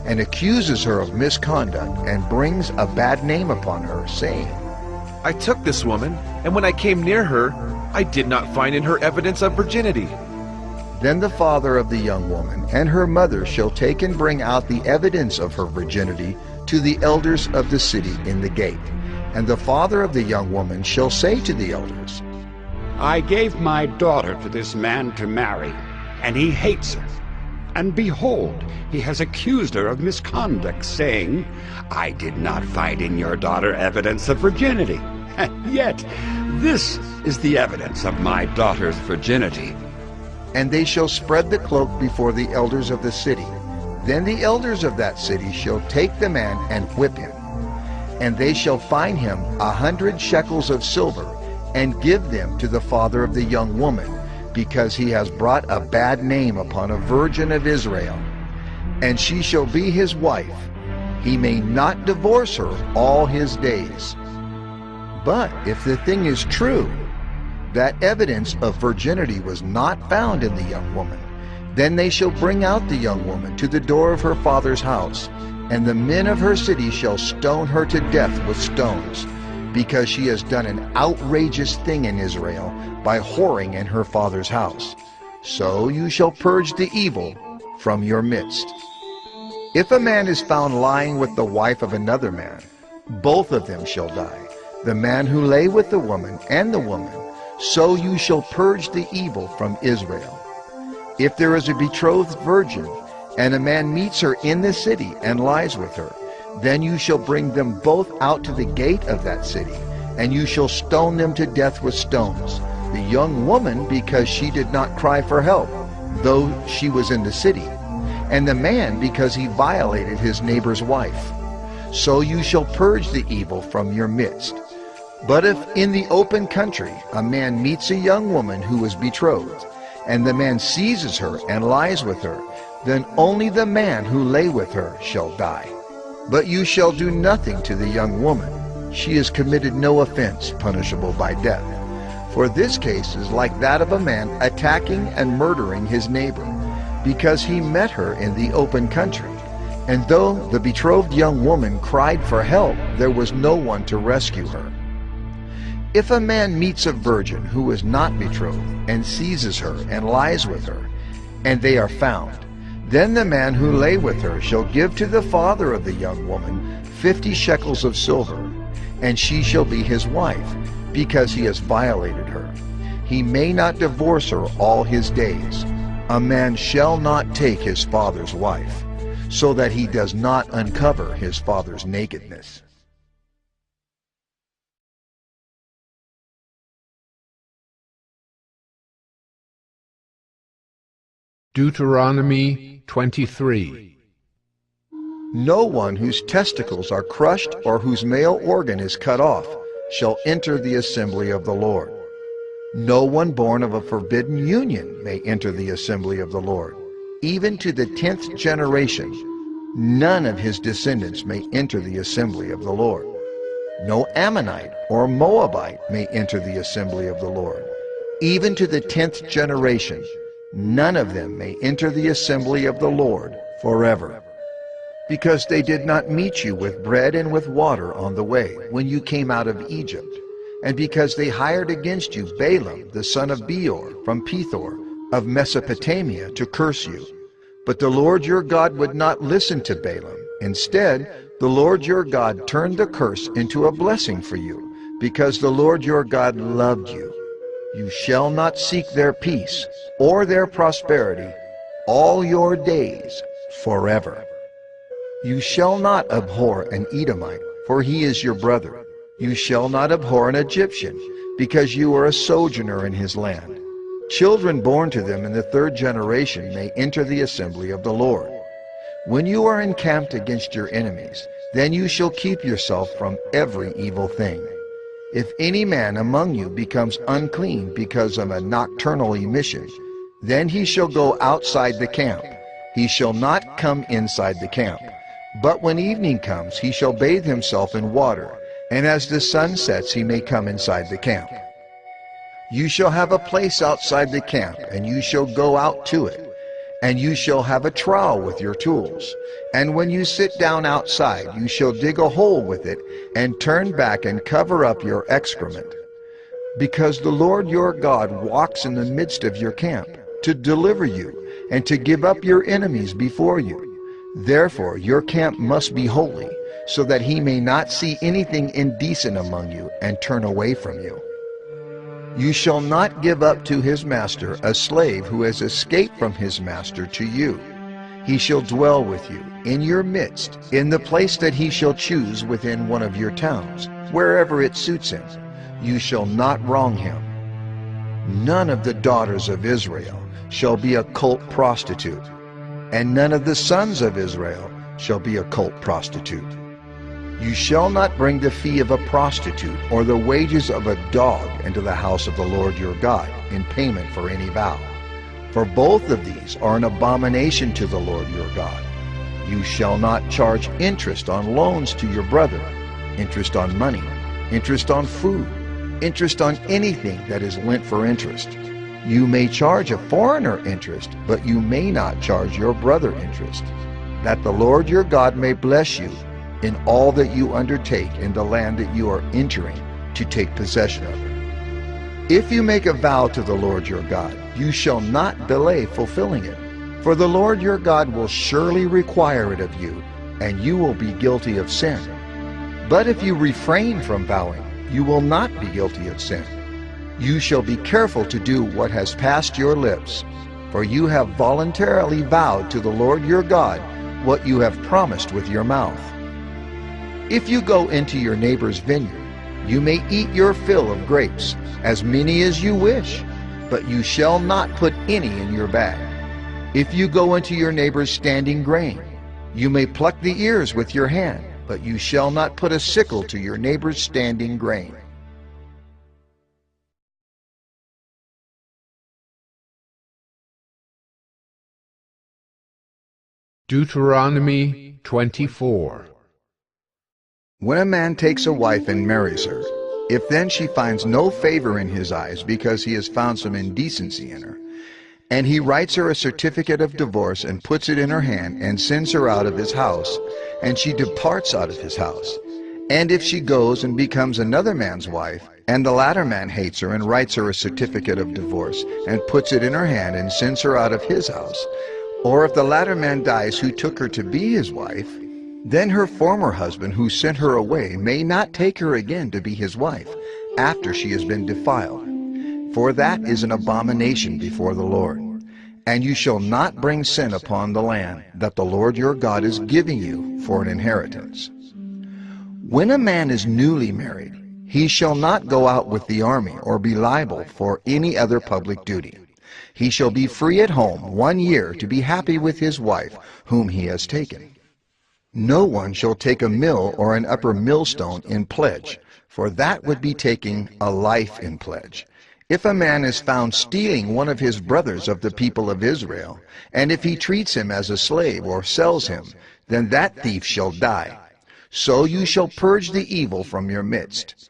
S2: and accuses her of misconduct and brings a bad name upon her, saying,
S12: I took this woman, and when I came near her, I did not find in her evidence of virginity.
S2: Then the father of the young woman and her mother shall take and bring out the evidence of her virginity to the elders of the city in the gate. And the father of the young woman shall say to the elders,
S13: I gave my daughter to this man to marry, and he hates her. And behold, he has accused her of misconduct, saying, I did not find in your daughter evidence of virginity. And yet, this is the evidence of my daughter's virginity.
S2: And they shall spread the cloak before the elders of the city. Then the elders of that city shall take the man and whip him. And they shall fine him 100 shekels of silver, and give them to the father of the young woman, because he has brought a bad name upon a virgin of Israel. And she shall be his wife. He may not divorce her all his days. But if the thing is true, that evidence of virginity was not found in the young woman, then they shall bring out the young woman to the door of her father's house, and the men of her city shall stone her to death with stones, because she has done an outrageous thing in Israel by whoring in her father's house. So you shall purge the evil from your midst. If a man is found lying with the wife of another man, both of them shall die, the man who lay with the woman and the woman. So you shall purge the evil from Israel. If there is a betrothed virgin, and a man meets her in the city and lies with her, then you shall bring them both out to the gate of that city, and you shall stone them to death with stones, the young woman because she did not cry for help, though she was in the city, and the man because he violated his neighbor's wife. So you shall purge the evil from your midst. But if in the open country a man meets a young woman who is betrothed, and the man seizes her and lies with her, then only the man who lay with her shall die. But you shall do nothing to the young woman. She has committed no offense punishable by death. For this case is like that of a man attacking and murdering his neighbor, because he met her in the open country. And though the betrothed young woman cried for help, there was no one to rescue her. If a man meets a virgin who is not betrothed, and seizes her and lies with her, and they are found, then the man who lay with her shall give to the father of the young woman 50 shekels of silver, and she shall be his wife, because he has violated her. He may not divorce her all his days. A man shall not take his father's wife, so that he does not uncover his father's nakedness.
S1: Deuteronomy 23.
S2: No one whose testicles are crushed or whose male organ is cut off shall enter the assembly of the Lord. No one born of a forbidden union may enter the assembly of the Lord. Even to the 10th generation, none of his descendants may enter the assembly of the Lord. No Ammonite or Moabite may enter the assembly of the Lord. Even to the 10th generation, none of them may enter the assembly of the Lord forever. Because they did not meet you with bread and with water on the way when you came out of Egypt, and because they hired against you Balaam the son of Beor from Pethor of Mesopotamia to curse you. But the Lord your God would not listen to Balaam. Instead, the Lord your God turned the curse into a blessing for you, because the Lord your God loved you. You shall not seek their peace or their prosperity all your days forever. You shall not abhor an Edomite, for he is your brother. You shall not abhor an Egyptian, because you are a sojourner in his land. Children born to them in the 3rd generation may enter the assembly of the Lord. When you are encamped against your enemies, then you shall keep yourself from every evil thing. If any man among you becomes unclean because of a nocturnal emission, then he shall go outside the camp. He shall not come inside the camp. But when evening comes, he shall bathe himself in water, and as the sun sets, he may come inside the camp. You shall have a place outside the camp, and you shall go out to it. And you shall have a trowel with your tools. And when you sit down outside, you shall dig a hole with it, and turn back and cover up your excrement. Because the Lord your God walks in the midst of your camp, to deliver you, and to give up your enemies before you. Therefore your camp must be holy, so that he may not see anything indecent among you and turn away from you. You shall not give up to his master a slave who has escaped from his master to you. He shall dwell with you in your midst, in the place that he shall choose within one of your towns, wherever it suits him. You shall not wrong him. None of the daughters of Israel shall be a cult prostitute, and none of the sons of Israel shall be a cult prostitute. You shall not bring the fee of a prostitute or the wages of a dog into the house of the Lord your God in payment for any vow. For both of these are an abomination to the Lord your God. You shall not charge interest on loans to your brother, interest on money, interest on food, interest on anything that is lent for interest. You may charge a foreigner interest, but you may not charge your brother interest, that the Lord your God may bless you in all that you undertake in the land that you are entering to take possession of it. If you make a vow to the Lord your God, you shall not delay fulfilling it, for the Lord your God will surely require it of you, and you will be guilty of sin. But if you refrain from vowing, you will not be guilty of sin. You shall be careful to do what has passed your lips, for you have voluntarily vowed to the Lord your God what you have promised with your mouth. If you go into your neighbor's vineyard, you may eat your fill of grapes, as many as you wish, but you shall not put any in your bag. If you go into your neighbor's standing grain, you may pluck the ears with your hand, but you shall not put a sickle to your neighbor's standing grain.
S1: Deuteronomy 24.
S2: When a man takes a wife and marries her, if then she finds no favor in his eyes because he has found some indecency in her, and he writes her a certificate of divorce and puts it in her hand and sends her out of his house, and she departs out of his house, and if she goes and becomes another man's wife, and the latter man hates her and writes her a certificate of divorce and puts it in her hand and sends her out of his house, or if the latter man dies who took her to be his wife, then her former husband who sent her away may not take her again to be his wife after she has been defiled, for that is an abomination before the Lord. And you shall not bring sin upon the land that the Lord your God is giving you for an inheritance. When a man is newly married, he shall not go out with the army or be liable for any other public duty. He shall be free at home 1 year to be happy with his wife whom he has taken. No one shall take a mill or an upper millstone in pledge, for that would be taking a life in pledge. If a man is found stealing one of his brothers of the people of Israel, and if he treats him as a slave or sells him, then that thief shall die. So you shall purge the evil from your midst.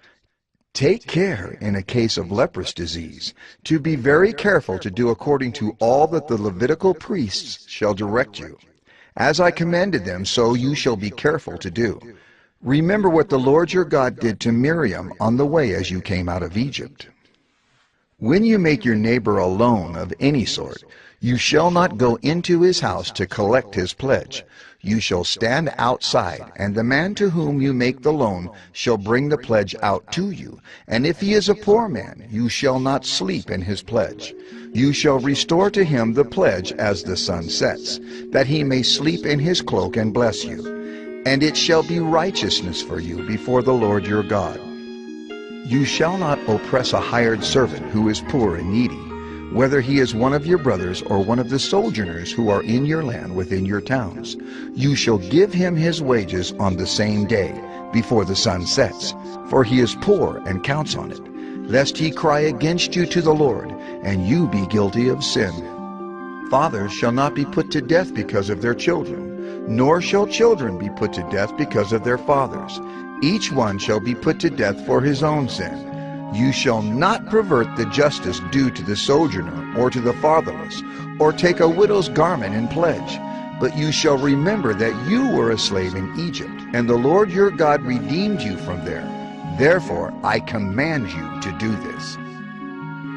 S2: Take care in a case of leprous disease, to be very careful to do according to all that the Levitical priests shall direct you. As I commanded them, so you shall be careful to do. Remember what the Lord your God did to Miriam on the way as you came out of Egypt. When you make your neighbor a loan of any sort, you shall not go into his house to collect his pledge. You shall stand outside, and the man to whom you make the loan shall bring the pledge out to you. And if he is a poor man, you shall not sleep in his pledge. You shall restore to him the pledge as the sun sets, that he may sleep in his cloak and bless you. And it shall be righteousness for you before the Lord your God. You shall not oppress a hired servant who is poor and needy, whether he is one of your brothers or one of the sojourners who are in your land within your towns. You shall give him his wages on the same day, before the sun sets, for he is poor and counts on it, lest he cry against you to the Lord, and you be guilty of sin. Fathers shall not be put to death because of their children, nor shall children be put to death because of their fathers. Each one shall be put to death for his own sin. You shall not pervert the justice due to the sojourner or to the fatherless, or take a widow's garment in pledge. But you shall remember that you were a slave in Egypt, and the Lord your God redeemed you from there. Therefore I command you to do this.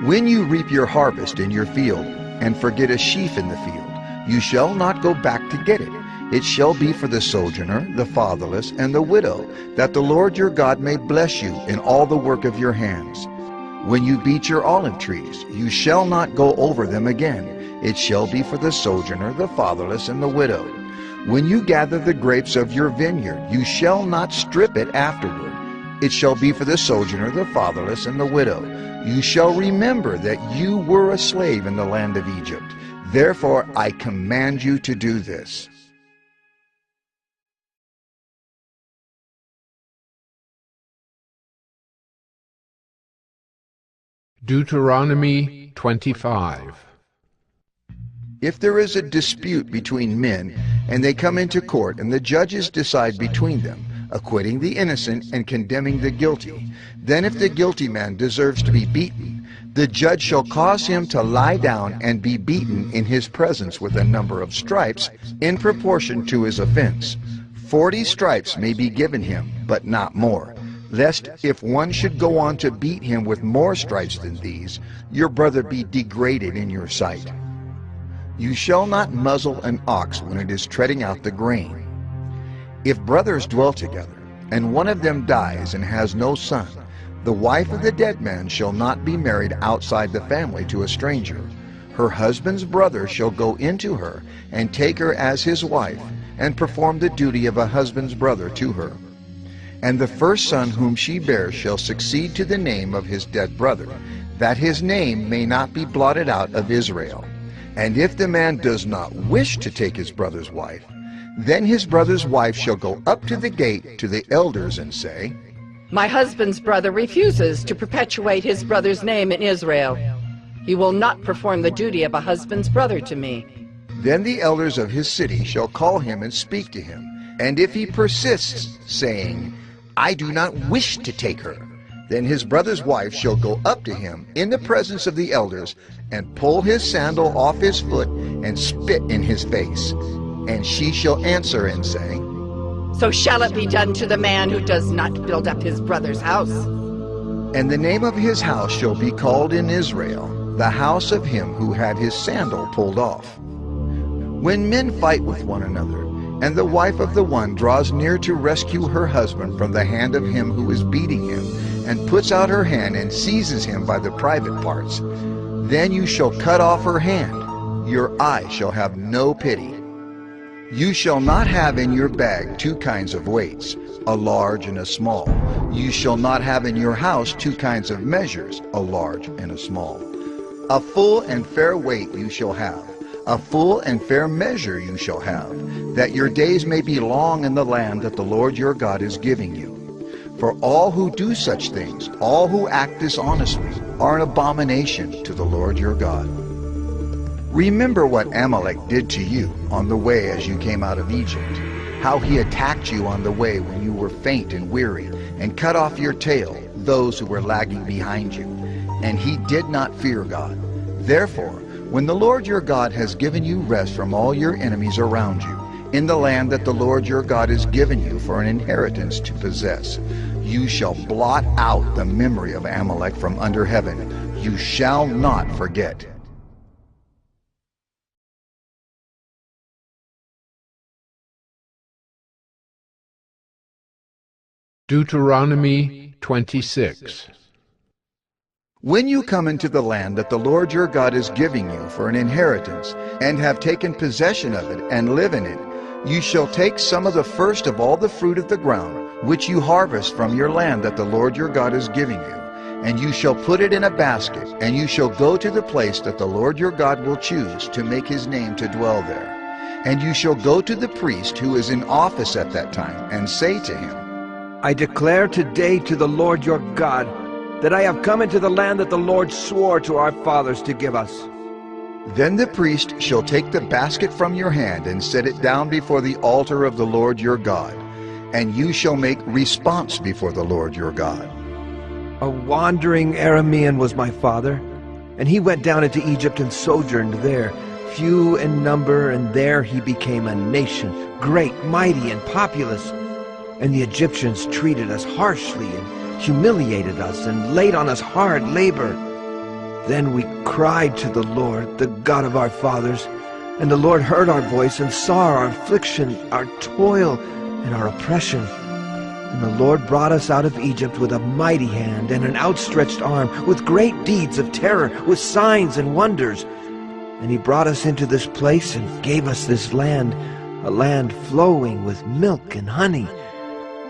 S2: When you reap your harvest in your field, and forget a sheaf in the field, you shall not go back to get it. It shall be for the sojourner, the fatherless, and the widow, that the Lord your God may bless you in all the work of your hands. When you beat your olive trees, you shall not go over them again. It shall be for the sojourner, the fatherless, and the widow. When you gather the grapes of your vineyard, you shall not strip it afterward. It shall be for the sojourner, the fatherless, and the widow. You shall remember that you were a slave in the land of Egypt. Therefore I command you to do this.
S1: Deuteronomy 25.
S2: If there is a dispute between men, and they come into court, and the judges decide between them, acquitting the innocent and condemning the guilty, then if the guilty man deserves to be beaten, the judge shall cause him to lie down and be beaten in his presence with a number of stripes in proportion to his offense. 40 stripes may be given him, but not more, lest if one should go on to beat him with more stripes than these, your brother be degraded in your sight. You shall not muzzle an ox when it is treading out the grain. If brothers dwell together, and one of them dies and has no son, the wife of the dead man shall not be married outside the family to a stranger. Her husband's brother shall go into her and take her as his wife, and perform the duty of a husband's brother to her. And the first son whom she bears shall succeed to the name of his dead brother, that his name may not be blotted out of Israel. And if the man does not wish to take his brother's wife, then his brother's wife shall go up to the gate to the elders and say,
S19: My husband's brother refuses to perpetuate his brother's name in Israel. He will not perform the duty of a husband's brother to me.
S2: Then the elders of his city shall call him and speak to him. And if he persists, saying, I do not wish to take her, then his brother's wife shall go up to him in the presence of the elders, and pull his sandal off his foot, and spit in his face. And she shall answer and say,
S19: So shall it be done to the man who does not build up his brother's house.
S2: And the name of his house shall be called in Israel, the house of him who had his sandal pulled off. When men fight with one another, and the wife of the one draws near to rescue her husband from the hand of him who is beating him, and puts out her hand and seizes him by the private parts, then you shall cut off her hand. Your eye shall have no pity. You shall not have in your bag 2 kinds of weights, a large and a small. You shall not have in your house 2 kinds of measures, a large and a small. A full and fair weight you shall have, A full and fair measure you shall have, that your days may be long in the land that the Lord your God is giving you. For all who do such things, all who act dishonestly, are an abomination to the Lord your God. Remember what Amalek did to you on the way as you came out of Egypt, how he attacked you on the way when you were faint and weary, and cut off your tail, those who were lagging behind you. And he did not fear God. Therefore, when the Lord your God has given you rest from all your enemies around you, in the land that the Lord your God has given you for an inheritance to possess, you shall blot out the memory of Amalek from under heaven. You shall not forget.
S1: Deuteronomy 26.
S2: When you come into the land that the Lord your God is giving you for an inheritance, and have taken possession of it, and live in it, you shall take some of the first of all the fruit of the ground, which you harvest from your land that the Lord your God is giving you, and you shall put it in a basket, and you shall go to the place that the Lord your God will choose to make his name to dwell there. And you shall go to the priest who is in office at that time, and say to him,
S7: I declare today to the Lord your God that I have come into the land that the Lord swore to our fathers to give us.
S2: Then the priest shall take the basket from your hand and set it down before the altar of the Lord your God, and you shall make response before the Lord your God.
S7: A wandering Aramean was my father, and he went down into Egypt and sojourned there, few in number, and there he became a nation, great, mighty, and populous. And the Egyptians treated us harshly and humiliated us and laid on us hard labor. Then we cried to the Lord, the God of our fathers, and the Lord heard our voice and saw our affliction, our toil, and our oppression. And the Lord brought us out of Egypt with a mighty hand and an outstretched arm, with great deeds of terror, with signs and wonders. And he brought us into this place and gave us this land, a land flowing with milk and honey.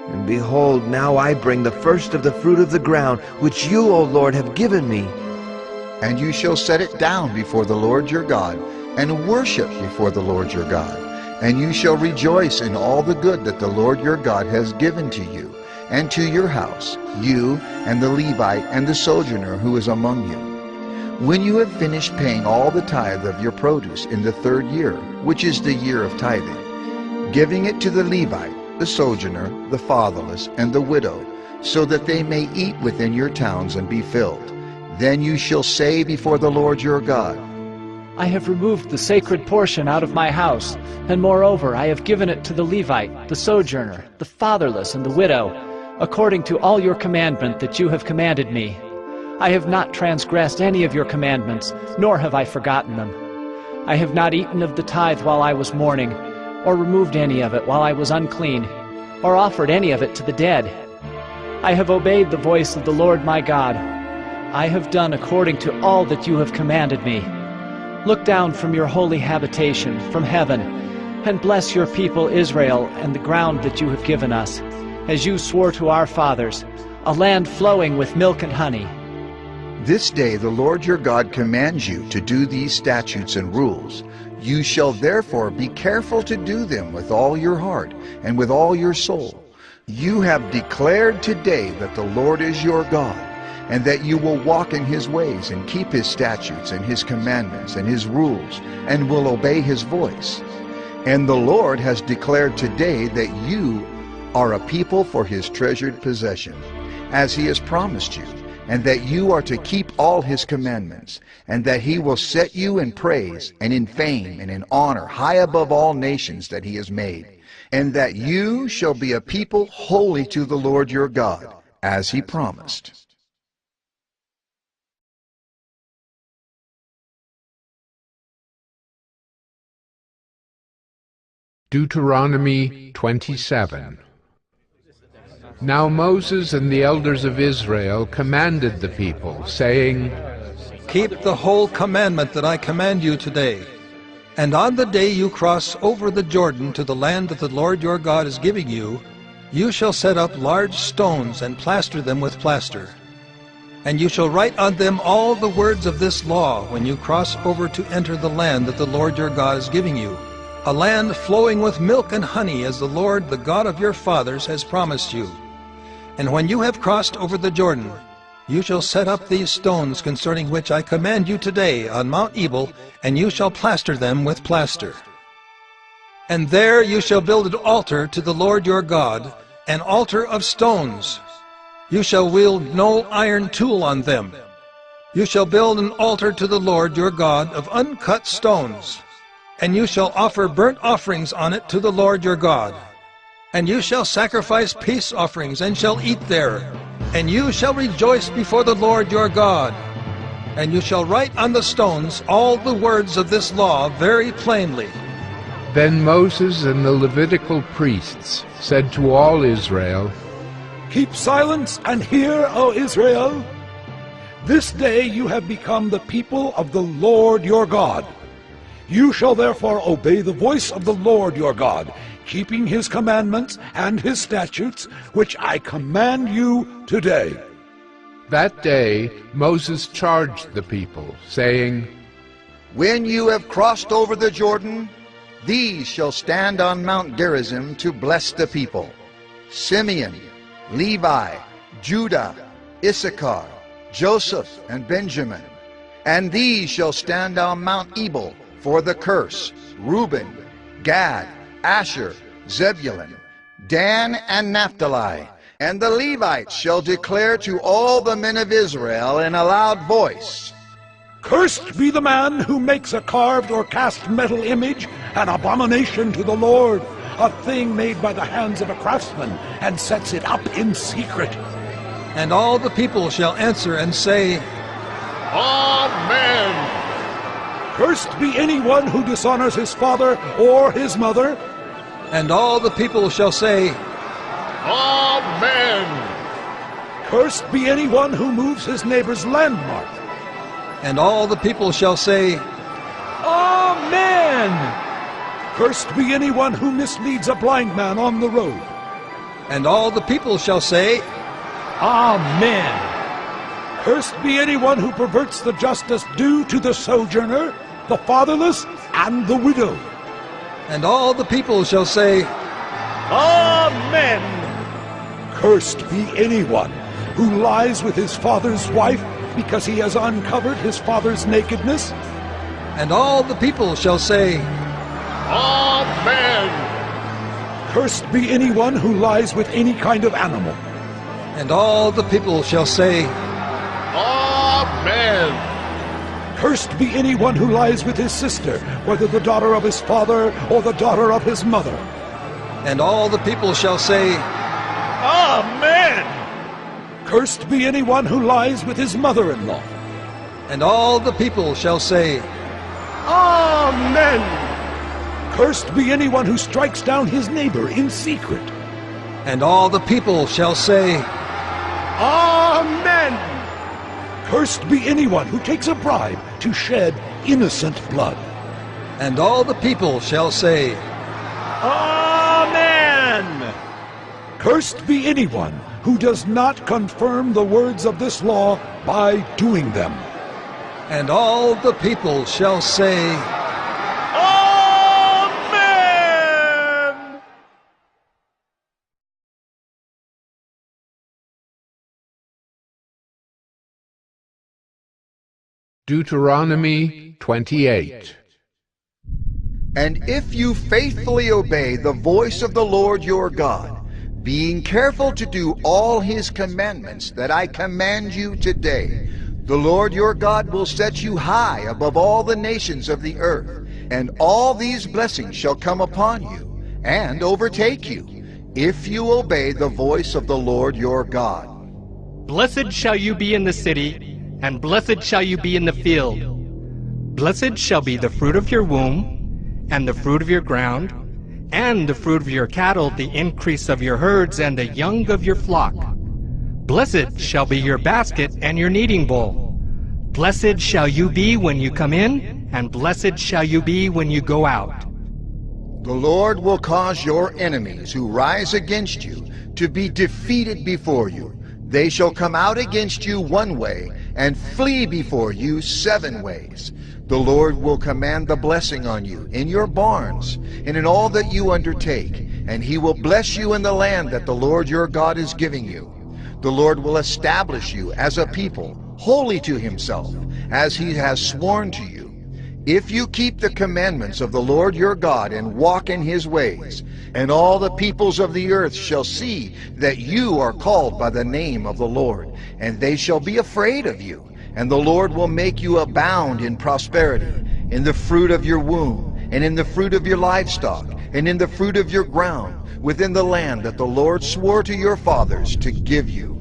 S7: And behold, now I bring the first of the fruit of the ground, which you, O Lord, have given me.
S2: And you shall set it down before the Lord your God, and worship before the Lord your God. And you shall rejoice in all the good that the Lord your God has given to you, and to your house, you, and the Levite, and the sojourner who is among you. When you have finished paying all the tithe of your produce in the 3rd year, which is the year of tithing, giving it to the Levite, the sojourner, the fatherless, and the widow, so that they may eat within your towns and be filled. Then you shall say before the Lord your God,
S20: I have removed the sacred portion out of my house, and moreover I have given it to the Levite, the sojourner, the fatherless, and the widow, according to all your commandment that you have commanded me. I have not transgressed any of your commandments, nor have I forgotten them. I have not eaten of the tithe while I was mourning, or removed any of it while I was unclean, or offered any of it to the dead. I have obeyed the voice of the Lord my God. I have done according to all that you have commanded me. Look down from your holy habitation, from heaven, and bless your people Israel and the ground that you have given us, as you swore to our fathers, a land flowing with milk and honey.
S2: This day the Lord your God commands you to do these statutes and rules. You shall therefore be careful to do them with all your heart and with all your soul. You have declared today that the Lord is your God, and that you will walk in his ways and keep his statutes and his commandments and his rules, and will obey his voice. And the Lord has declared today that you are a people for his treasured possession, as he has promised you, and that you are to keep all his commandments, and that he will set you in praise and in fame and in honor high above all nations that he has made, and that you shall be a people holy to the Lord your God, as he promised.
S1: Deuteronomy 27. Now Moses and the elders of Israel commanded the people, saying,
S9: Keep the whole commandment that I command you today. And on the day you cross over the Jordan to the land that the Lord your God is giving you, you shall set up large stones and plaster them with plaster. And you shall write on them all the words of this law when you cross over to enter the land that the Lord your God is giving you, a land flowing with milk and honey, as the Lord, the God of your fathers, has promised you. And when you have crossed over the Jordan, you shall set up these stones concerning which I command you today on Mount Ebal, and you shall plaster them with plaster. And there you shall build an altar to the Lord your God, an altar of stones. You shall wield no iron tool on them. You shall build an altar to the Lord your God of uncut stones, and you shall offer burnt offerings on it to the Lord your God. And you shall sacrifice peace offerings, and shall eat there. And you shall rejoice before the Lord your God. And you shall write on the stones all the words of this law very plainly.
S1: Then Moses and the Levitical priests said to all Israel,
S17: Keep silence and hear, O Israel. This day you have become the people of the Lord your God. You shall therefore obey the voice of the Lord your God, keeping his commandments and his statutes, which I command you today.
S1: That day Moses charged the people, saying,
S2: When you have crossed over the Jordan, these shall stand on Mount Gerizim to bless the people: Simeon, Levi, Judah, Issachar, Joseph, and Benjamin. And these shall stand on Mount Ebal for the curse: Reuben, Gad, Asher, Zebulun, Dan, and Naphtali. And the Levites shall declare to all the men of Israel in a loud voice,
S17: Cursed be the man who makes a carved or cast metal image, an abomination to the Lord, a thing made by the hands of a craftsman, and sets it up in secret.
S9: And all the people shall answer and say,
S18: Amen.
S17: Cursed be anyone who dishonors his father or his mother.
S9: And all the people shall say,
S18: Amen.
S17: Cursed be anyone who moves his neighbor's landmark.
S9: And all the people shall say,
S17: Amen. Cursed be anyone who misleads a blind man on the road.
S9: And all the people shall say,
S17: Amen. Cursed be anyone who perverts the justice due to the sojourner, the fatherless, and the widow.
S9: And all the people shall say,
S17: Amen. Cursed be anyone who lies with his father's wife because he has uncovered his father's nakedness.
S9: And all the people shall say,
S18: Amen.
S17: Cursed be anyone who lies with any kind of animal.
S9: And all the people shall say,
S18: Amen.
S17: Cursed be anyone who lies with his sister, whether the daughter of his father or the daughter of his mother.
S9: And all the people shall say,
S17: Amen. Cursed be anyone who lies with his mother-in-law.
S9: And all the people shall say,
S17: Amen. Cursed be anyone who strikes down his neighbor in secret.
S9: And all the people shall say,
S17: Amen. Cursed be anyone who takes a bribe to shed innocent blood.
S9: And all the people shall say,
S17: Amen. Cursed be anyone who does not confirm the words of this law by doing them.
S9: And all the people shall say,
S17: Amen.
S1: Deuteronomy 28.
S2: And if you faithfully obey the voice of the Lord your God, being careful to do all his commandments that I command you today, the Lord your God will set you high above all the nations of the earth, and all these blessings shall come upon you and overtake you, if you obey the voice of the Lord your God.
S21: Blessed shall you be in the city, and blessed shall you be in the field. Blessed shall be the fruit of your womb, and the fruit of your ground, and the fruit of your cattle, the increase of your herds, and the young of your flock. Blessed shall be your basket and your kneading bowl. Blessed shall you be when you come in, and blessed shall you be when you go out.
S2: The Lord will cause your enemies who rise against you to be defeated before you. They shall come out against you one way, and flee before you 7 ways. The Lord will command the blessing on you in your barns and in all that you undertake, and he will bless you in the land that the Lord your God is giving you. The Lord will establish you as a people, holy to himself, as he has sworn to you. If you keep the commandments of the Lord your God and walk in his ways, and all the peoples of the earth shall see that you are called by the name of the Lord, and they shall be afraid of you. And the Lord will make you abound in prosperity, in the fruit of your womb, and in the fruit of your livestock, and in the fruit of your ground, within the land that the Lord swore to your fathers to give you.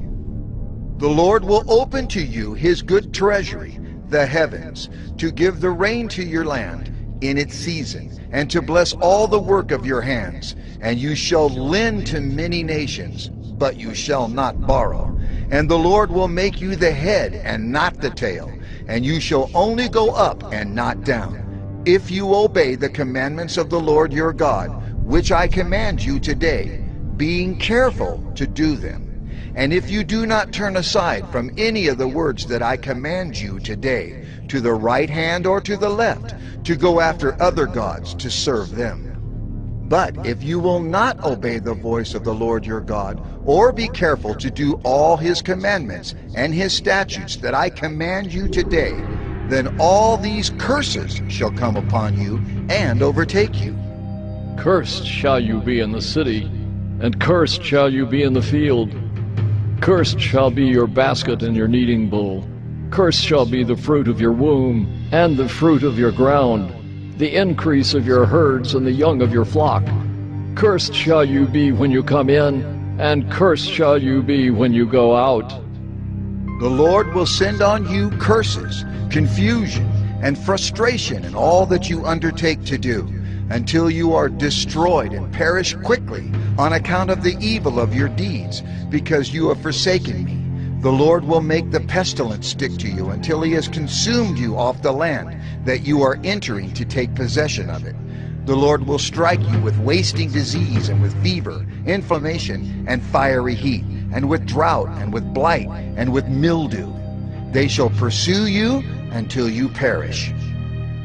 S2: The Lord will open to you his good treasury, the heavens, to give the rain to your land in its season, and to bless all the work of your hands. And you shall lend to many nations, but you shall not borrow. And the Lord will make you the head and not the tail, and you shall only go up and not down, if you obey the commandments of the Lord your God, which I command you today, being careful to do them. And if you do not turn aside from any of the words that I command you today, to the right hand or to the left, to go after other gods to serve them. But if you will not obey the voice of the Lord your God, or be careful to do all his commandments and his statutes that I command you today, then all these curses shall come upon you and overtake you.
S14: Cursed shall you be in the city, and cursed shall you be in the field. Cursed shall be your basket and your kneading bowl. Cursed shall be the fruit of your womb, and the fruit of your ground, the increase of your herds and the young of your flock. Cursed shall you be when you come in, and cursed shall you be when you go out.
S2: The Lord will send on you curses, confusion, and frustration in all that you undertake to do, until you are destroyed and perish quickly on account of the evil of your deeds, because you have forsaken me. The Lord will make the pestilence stick to you until he has consumed you off the land that you are entering to take possession of it. The Lord will strike you with wasting disease and with fever, inflammation, and fiery heat, and with drought, and with blight, and with mildew. They shall pursue you until you perish.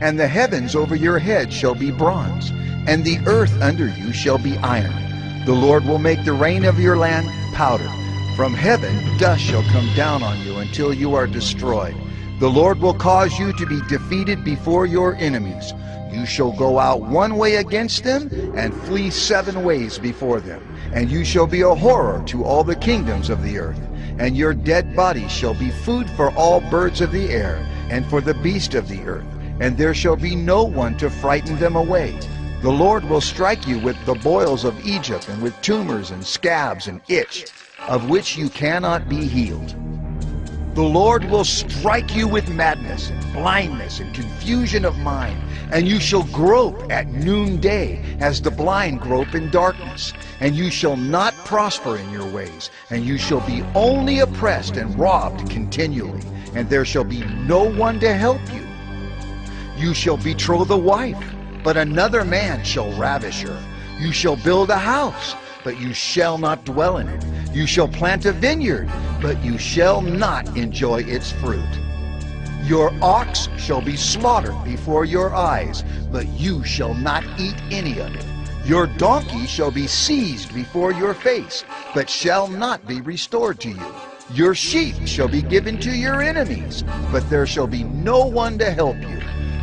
S2: And the heavens over your head shall be bronze, and the earth under you shall be iron. The Lord will make the rain of your land powder. From heaven dust shall come down on you until you are destroyed. The Lord will cause you to be defeated before your enemies. You shall go out one way against them, and flee 7 ways before them. And you shall be a horror to all the kingdoms of the earth. And your dead bodies shall be food for all birds of the air, and for the beast of the earth. And there shall be no one to frighten them away. The Lord will strike you with the boils of Egypt, and with tumors and scabs and itch, of which you cannot be healed. The Lord will strike you with madness and blindness and confusion of mind, and you shall grope at noonday as the blind grope in darkness. And you shall not prosper in your ways, and you shall be only oppressed and robbed continually, and there shall be no one to help you. You shall betroth a wife, but another man shall ravish her. You shall build a house, but you shall not dwell in it. You shall plant a vineyard, but you shall not enjoy its fruit. Your ox shall be slaughtered before your eyes, but you shall not eat any of it. Your donkey shall be seized before your face, but shall not be restored to you. Your sheep shall be given to your enemies, but there shall be no one to help you.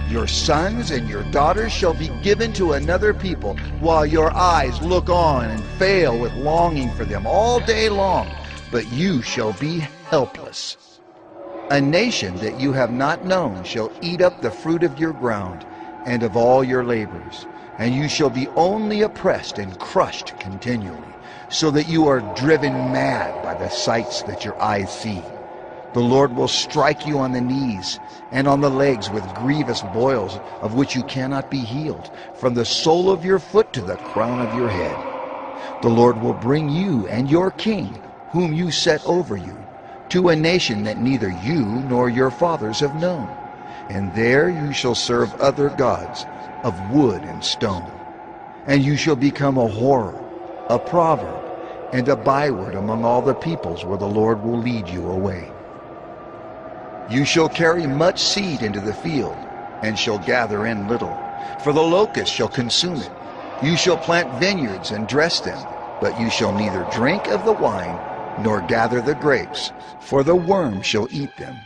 S2: Your sons and your daughters shall be given to another people, while your eyes look on and fail with longing for them all day long, but you shall be helpless. A nation that you have not known shall eat up the fruit of your ground and of all your labors, and you shall be only oppressed and crushed continually, so that you are driven mad by the sights that your eyes see. The Lord will strike you on the knees and on the legs with grievous boils, of which you cannot be healed, from the sole of your foot to the crown of your head. The Lord will bring you and your king, whom you set over you, to a nation that neither you nor your fathers have known. And there you shall serve other gods of wood and stone. And you shall become a horror, a proverb, and a byword among all the peoples where the Lord will lead you away. You shall carry much seed into the field, and shall gather in little, for the locust shall consume it. You shall plant vineyards and dress them, but you shall neither drink of the wine, nor gather the grapes, for the worm shall eat them.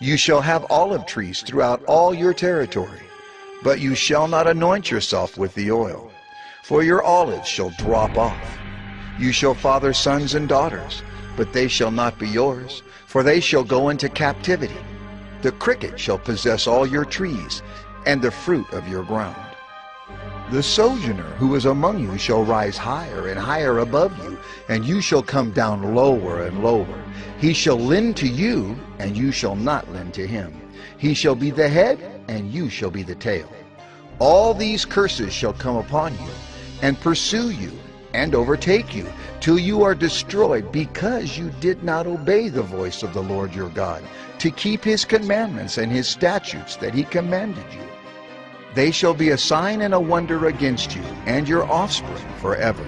S2: You shall have olive trees throughout all your territory, but you shall not anoint yourself with the oil, for your olives shall drop off. You shall father sons and daughters, but they shall not be yours, for they shall go into captivity. The cricket shall possess all your trees, and the fruit of your ground. The sojourner who is among you shall rise higher and higher above you, and you shall come down lower and lower. He shall lend to you, and you shall not lend to him. He shall be the head, and you shall be the tail. All these curses shall come upon you, and pursue you, and overtake you, till you are destroyed, because you did not obey the voice of the Lord your God, to keep his commandments and his statutes that he commanded you. They shall be a sign and a wonder against you and your offspring forever,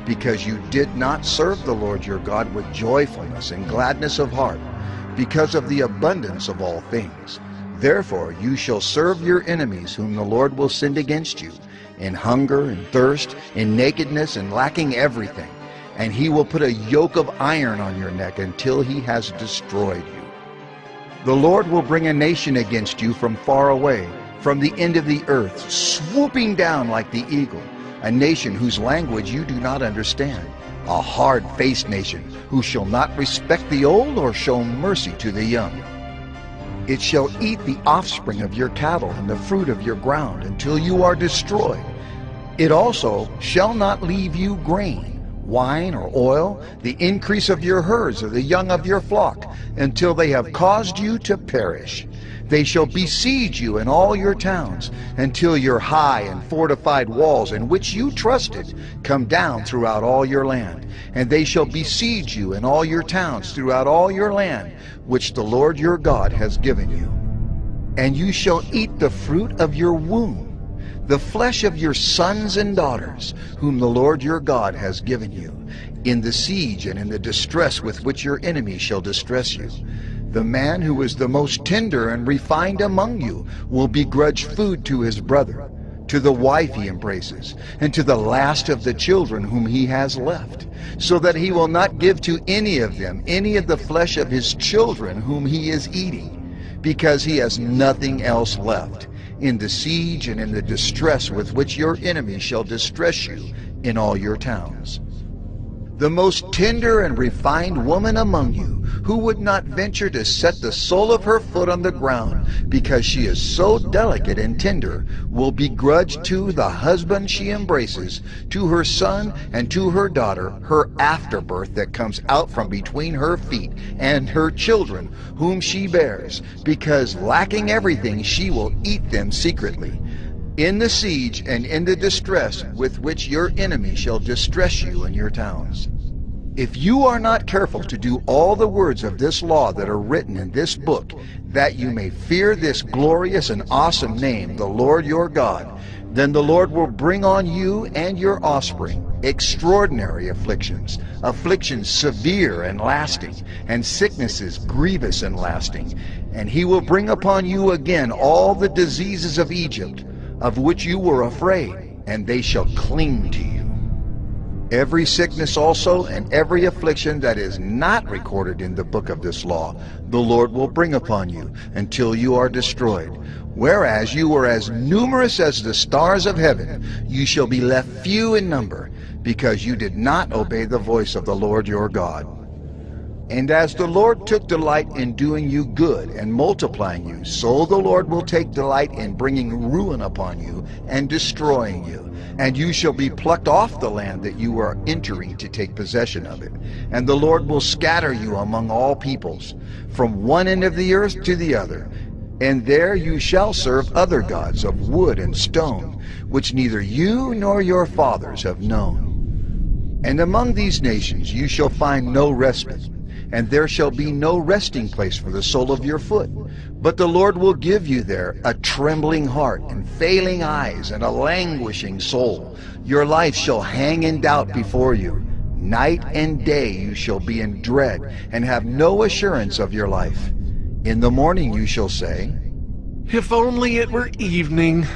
S2: because you did not serve the Lord your God with joyfulness and gladness of heart, because of the abundance of all things. Therefore you shall serve your enemies whom the Lord will send against you, in hunger and thirst, in nakedness and lacking everything. And he will put a yoke of iron on your neck until he has destroyed you. The Lord will bring a nation against you from far away, from the end of the earth, swooping down like the eagle, a nation whose language you do not understand, a hard-faced nation who shall not respect the old or show mercy to the young. It shall eat the offspring of your cattle and the fruit of your ground until you are destroyed. It also shall not leave you grain, wine or oil, the increase of your herds or the young of your flock, until they have caused you to perish. They shall besiege you in all your towns, until your high and fortified walls in which you trusted come down throughout all your land. And they shall besiege you in all your towns throughout all your land, which the Lord your God has given you. And you shall eat the fruit of your womb, the flesh of your sons and daughters, whom the Lord your God has given you, in the siege and in the distress with which your enemies shall distress you. The man who is the most tender and refined among you will begrudge food to his brother, to the wife he embraces, and to the last of the children whom he has left, so that he will not give to any of them any of the flesh of his children whom he is eating, because he has nothing else left, in the siege and in the distress with which your enemies shall distress you in all your towns. The most tender and refined woman among you, who would not venture to set the sole of her foot on the ground, because she is so delicate and tender, will begrudge to the husband she embraces, to her son and to her daughter, her afterbirth that comes out from between her feet, and her children whom she bears, because lacking everything she will eat them secretly, in the siege and in the distress with which your enemy shall distress you in your towns. If you are not careful to do all the words of this law that are written in this book, that you may fear this glorious and awesome name, the Lord your God, then the Lord will bring on you and your offspring extraordinary afflictions, afflictions severe and lasting, and sicknesses grievous and lasting. And he will bring upon you again all the diseases of Egypt, of which you were afraid, and they shall cling to you. Every sickness also and every affliction that is not recorded in the book of this law, the Lord will bring upon you until you are destroyed. Whereas you were as numerous as the stars of heaven, you shall be left few in number, because you did not obey the voice of the Lord your God. And as the Lord took delight in doing you good and multiplying you, so the Lord will take delight in bringing ruin upon you and destroying you. And you shall be plucked off the land that you are entering to take possession of it. And the Lord will scatter you among all peoples, from one end of the earth to the other. And there you shall serve other gods of wood and stone, which neither you nor your fathers have known. And among these nations you shall find no respite, and there shall be no resting place for the sole of your foot. But the Lord will give you there a trembling heart and failing eyes and a languishing soul. Your life shall hang in doubt before you. Night and day you shall be in dread, and have no assurance of your life. In the morning you shall say,
S5: If only it were evening.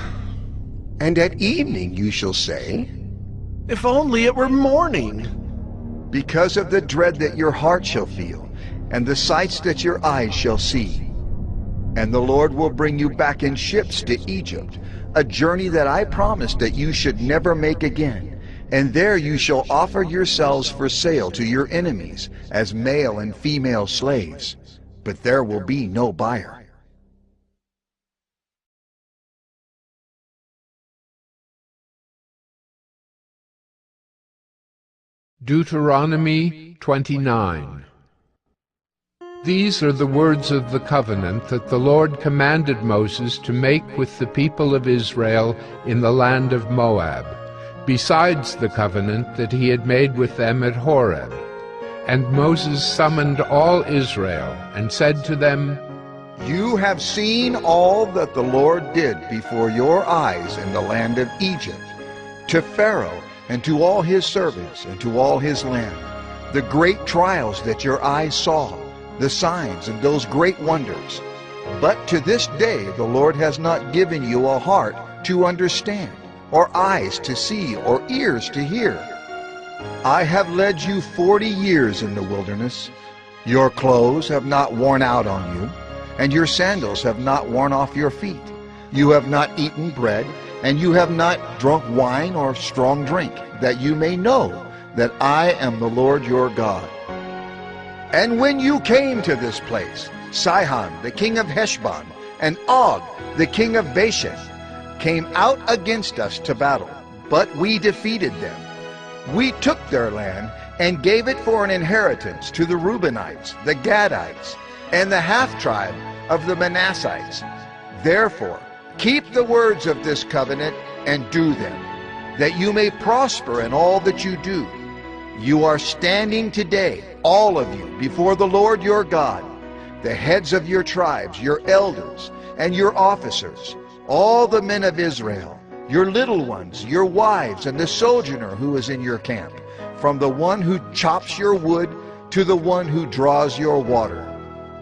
S2: And at evening you shall say,
S5: If only it were morning.
S2: Because of the dread that your heart shall feel, and the sights that your eyes shall see. And the Lord will bring you back in ships to Egypt, a journey that I promised that you should never make again. And there you shall offer yourselves for sale to your enemies as male and female slaves, but there will be no buyer.
S1: Deuteronomy 29. These are the words of the covenant that the Lord commanded Moses to make with the people of Israel in the land of Moab, besides the covenant that he had made with them at Horeb. And Moses summoned all Israel, and said to them,
S2: You have seen all that the Lord did before your eyes in the land of Egypt, to Pharaoh, and to all his servants, and to all his land, the great trials that your eyes saw, the signs and those great wonders. But to this day the Lord has not given you a heart to understand, or eyes to see, or ears to hear. I have led you 40 years in the wilderness. Your clothes have not worn out on you, and your sandals have not worn off your feet. You have not eaten bread, and you have not drunk wine or strong drink, that you may know that I am the Lord your God. And when you came to this place, Sihon the king of Heshbon and Og the king of Bashan came out against us to battle, but we defeated them. We took their land and gave it for an inheritance to the Reubenites, the Gadites, and the half-tribe of the Manassites. Therefore, keep the words of this covenant and do them, that you may prosper in all that you do. You are standing today, all of you, before the Lord your God, the heads of your tribes, your elders, and your officers, all the men of Israel, your little ones, your wives, and the sojourner who is in your camp, from the one who chops your wood to the one who draws your water,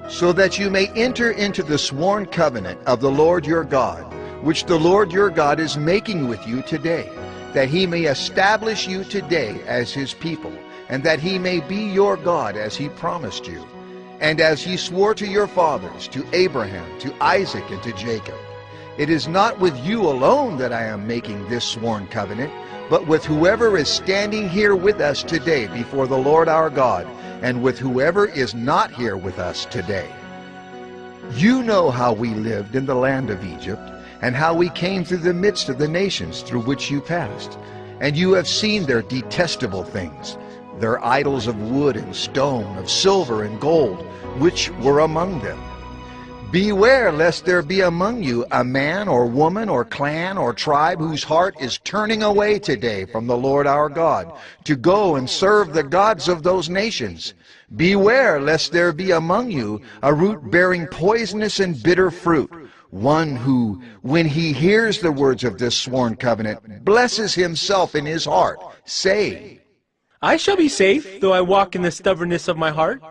S2: so that you may enter into the sworn covenant of the Lord your God, which the Lord your God is making with you today, that he may establish you today as his people, and that he may be your God as he promised you, and as he swore to your fathers, to Abraham, to Isaac, and to Jacob. It is not with you alone that I am making this sworn covenant, but with whoever is standing here with us today before the Lord our God, and with whoever is not here with us today. You know how we lived in the land of Egypt, and how we came through the midst of the nations through which you passed. And you have seen their detestable things, their idols of wood and stone, of silver and gold, which were among them. Beware lest there be among you a man or woman or clan or tribe whose heart is turning away today from the Lord our God, to go and serve the gods of those nations. Beware lest there be among you a root bearing poisonous and bitter fruit, one who, when he hears the words of this sworn covenant, blesses himself in his heart, saying,
S4: I shall be safe, though I walk in the stubbornness of my heart.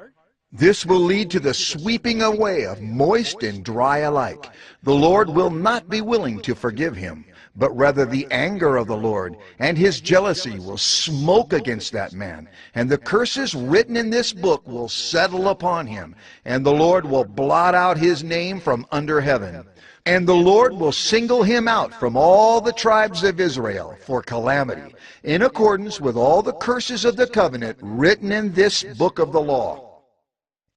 S2: This will lead to the sweeping away of moist and dry alike. The Lord will not be willing to forgive him, but rather the anger of the Lord and his jealousy will smoke against that man, and the curses written in this book will settle upon him, and the Lord will blot out his name from under heaven. And the Lord will single him out from all the tribes of Israel for calamity, in accordance with all the curses of the covenant written in this book of the law.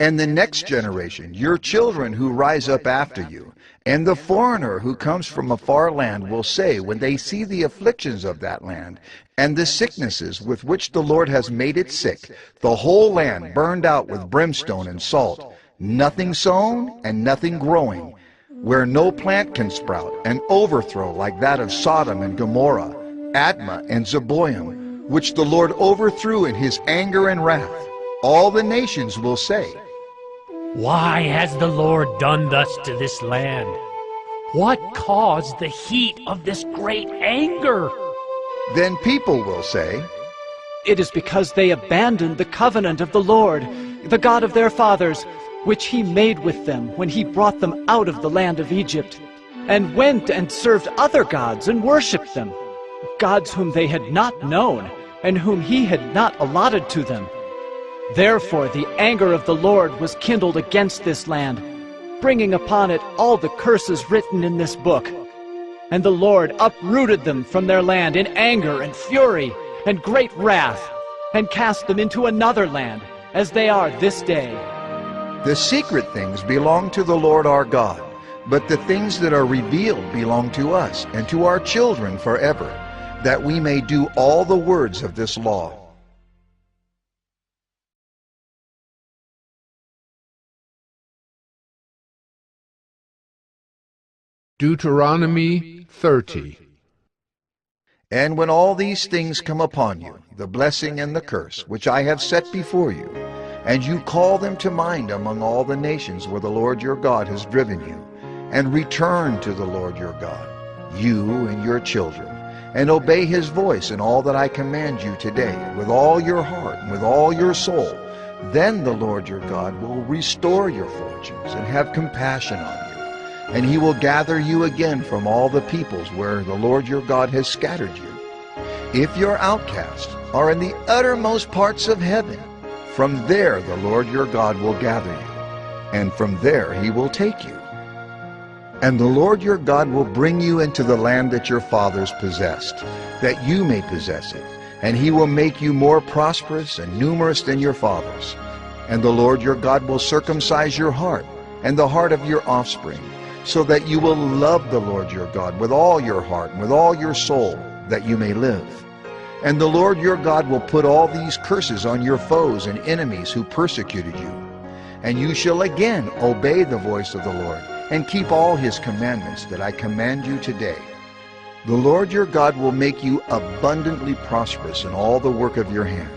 S2: And the next generation, your children who rise up after you, and the foreigner who comes from a far land will say, when they see the afflictions of that land, and the sicknesses with which the Lord has made it sick, the whole land burned out with brimstone and salt, nothing sown and nothing growing, where no plant can sprout, an overthrow like that of Sodom and Gomorrah, Admah and Zeboim, which the Lord overthrew in his anger and wrath. All the nations will say,
S8: Why has the Lord done thus to this land? What caused the heat of this great anger?
S2: Then people will say,
S20: It is because they abandoned the covenant of the Lord, the God of their fathers, which he made with them when he brought them out of the land of Egypt, and went and served other gods and worshipped them, gods whom they had not known, and whom he had not allotted to them. Therefore the anger of the Lord was kindled against this land, bringing upon it all the curses written in this book. And the Lord uprooted them from their land in anger and fury and great wrath, and cast them into another land, as they are this day.
S2: The secret things belong to the Lord our God, but the things that are revealed belong to us and to our children forever, that we may do all the words of this law.
S1: Deuteronomy 30.
S2: And when all these things come upon you, the blessing and the curse, which I have set before you, and you call them to mind among all the nations where the Lord your God has driven you, and return to the Lord your God, you and your children, and obey his voice in all that I command you today, with all your heart and with all your soul, then the Lord your God will restore your fortunes and have compassion on you. And he will gather you again from all the peoples where the Lord your God has scattered you. If your outcasts are in the uttermost parts of heaven, from there the Lord your God will gather you, and from there he will take you. And the Lord your God will bring you into the land that your fathers possessed, that you may possess it, and he will make you more prosperous and numerous than your fathers. And the Lord your God will circumcise your heart and the heart of your offspring, so that you will love the Lord your God with all your heart and with all your soul, that you may live. And the Lord your God will put all these curses on your foes and enemies who persecuted you. And you shall again obey the voice of the Lord, and keep all his commandments that I command you today. The Lord your God will make you abundantly prosperous in all the work of your hand,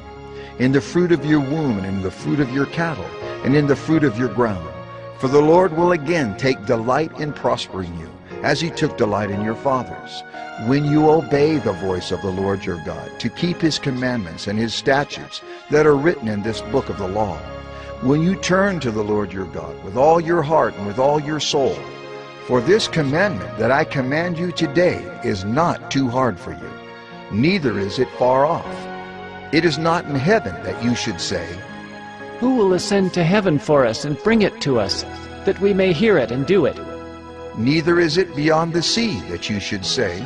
S2: in the fruit of your womb, and in the fruit of your cattle, and in the fruit of your ground. For the Lord will again take delight in prospering you, as he took delight in your fathers, when you obey the voice of the Lord your God, to keep his commandments and his statutes that are written in this book of the law. When you turn to the Lord your God with all your heart and with all your soul. For this commandment that I command you today is not too hard for you, neither is it far off. It is not in heaven that you should say,
S20: Who will ascend to heaven for us and bring it to us, that we may hear it and do it?
S2: Neither is it beyond the sea that you should say,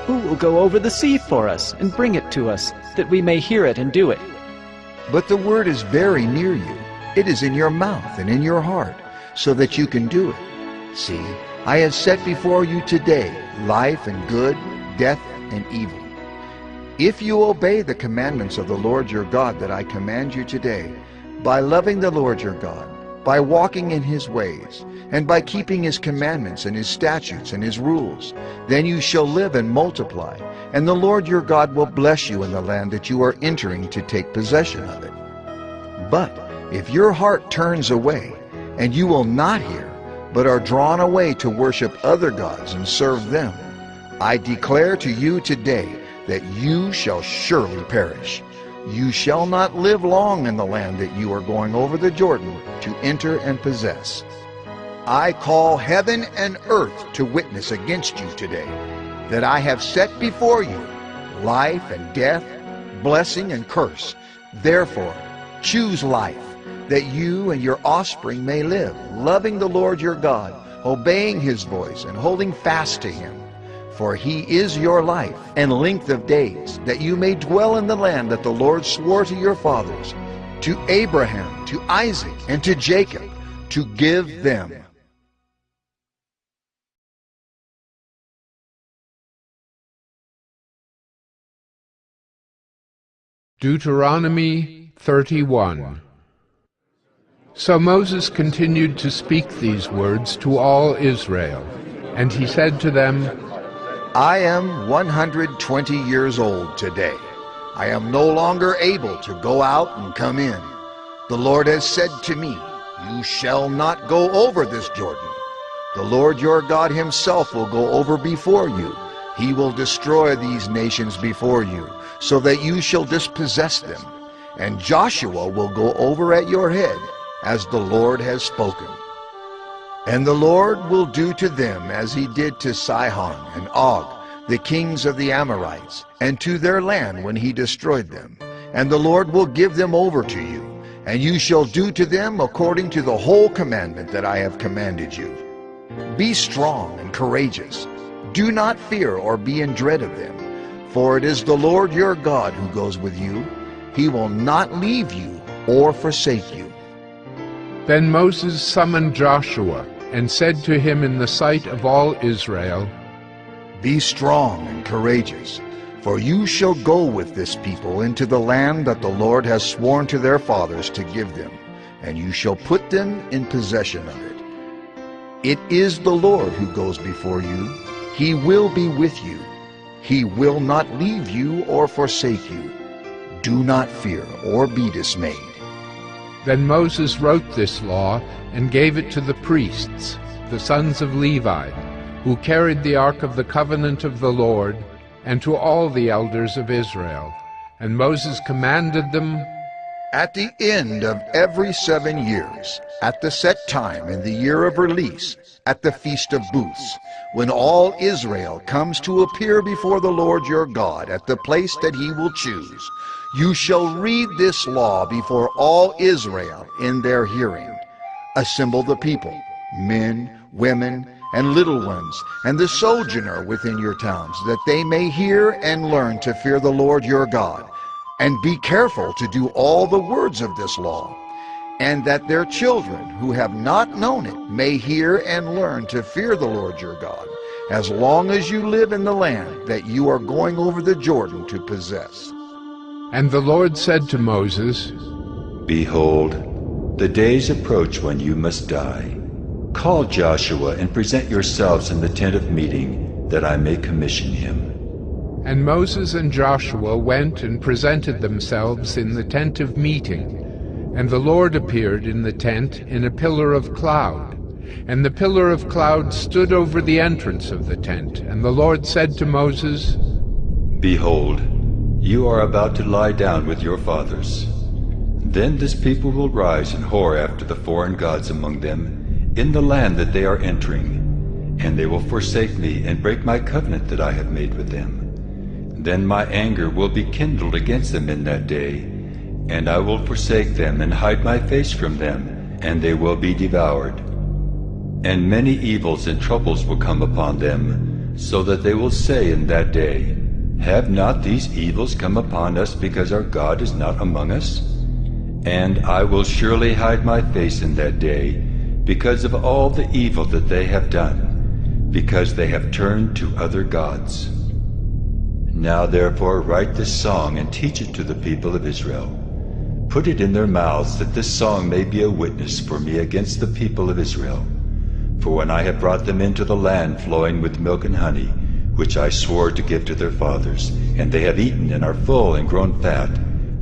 S20: Who will go over the sea for us and bring it to us, that we may hear it and do it?
S2: But the word is very near you. It is in your mouth and in your heart, so that you can do it. See, I have set before you today life and good, death and evil. If you obey the commandments of the Lord your God that I command you today, by loving the Lord your God, by walking in his ways, and by keeping his commandments and his statutes and his rules, then you shall live and multiply, and the Lord your God will bless you in the land that you are entering to take possession of it. But if your heart turns away, and you will not hear, but are drawn away to worship other gods and serve them, I declare to you today that you shall surely perish. You shall not live long in the land that you are going over the Jordan to enter and possess. I call heaven and earth to witness against you today, that I have set before you life and death, blessing and curse. Therefore, choose life, that you and your offspring may live, loving the Lord your God, obeying his voice, and holding fast to him. For he is your life and length of days, that you may dwell in the land that the Lord swore to your fathers, to Abraham, to Isaac, and to Jacob, to give them.
S1: Deuteronomy 31. So Moses continued to speak these words to all Israel, and he said to them,
S2: I am 120 years old today. I am no longer able to go out and come in. The Lord has said to me, You shall not go over this Jordan. The Lord your God himself will go over before you. He will destroy these nations before you, so that you shall dispossess them. And Joshua will go over at your head, as the Lord has spoken. And the Lord will do to them as he did to Sihon and Og, the kings of the Amorites, and to their land when he destroyed them. And the Lord will give them over to you, and you shall do to them according to the whole commandment that I have commanded you. Be strong and courageous. Do not fear or be in dread of them, for it is the Lord your God who goes with you. He will not leave you or forsake you.
S1: Then Moses summoned Joshua and said to him in the sight of all Israel,
S2: Be strong and courageous, for you shall go with this people into the land that the Lord has sworn to their fathers to give them, and you shall put them in possession of it. It is the Lord who goes before you. He will be with you. He will not leave you or forsake you. Do not fear or be dismayed.
S1: Then Moses wrote this law and gave it to the priests, the sons of Levi, who carried the ark of the covenant of the Lord, and to all the elders of Israel. And Moses commanded them,
S2: At the end of every 7 years, at the set time in the year of release, at the Feast of Booths, when all Israel comes to appear before the Lord your God at the place that he will choose, you shall read this law before all Israel in their hearing. Assemble the people, men, women, and little ones, and the sojourner within your towns, that they may hear and learn to fear the Lord your God. And be careful to do all the words of this law, and that their children who have not known it may hear and learn to fear the Lord your God, as long as you live in the land that you are going over the Jordan to possess.
S1: And the Lord said to Moses,
S6: Behold, the days approach when you must die. Call Joshua and present yourselves in the tent of meeting, that I may commission him.
S1: And Moses and Joshua went and presented themselves in the tent of meeting. And the Lord appeared in the tent in a pillar of cloud. And the pillar of cloud stood over the entrance of the tent. And the Lord said to Moses,
S6: Behold, you are about to lie down with your fathers. Then this people will rise and whore after the foreign gods among them in the land that they are entering. And they will forsake me and break my covenant that I have made with them. Then my anger will be kindled against them in that day, and I will forsake them and hide my face from them, and they will be devoured. And many evils and troubles will come upon them, so that they will say in that day, Have not these evils come upon us because our God is not among us? And I will surely hide my face in that day, because of all the evil that they have done, because they have turned to other gods. Now therefore write this song and teach it to the people of Israel. Put it in their mouths, that this song may be a witness for me against the people of Israel. For when I have brought them into the land flowing with milk and honey, which I swore to give to their fathers, and they have eaten and are full and grown fat,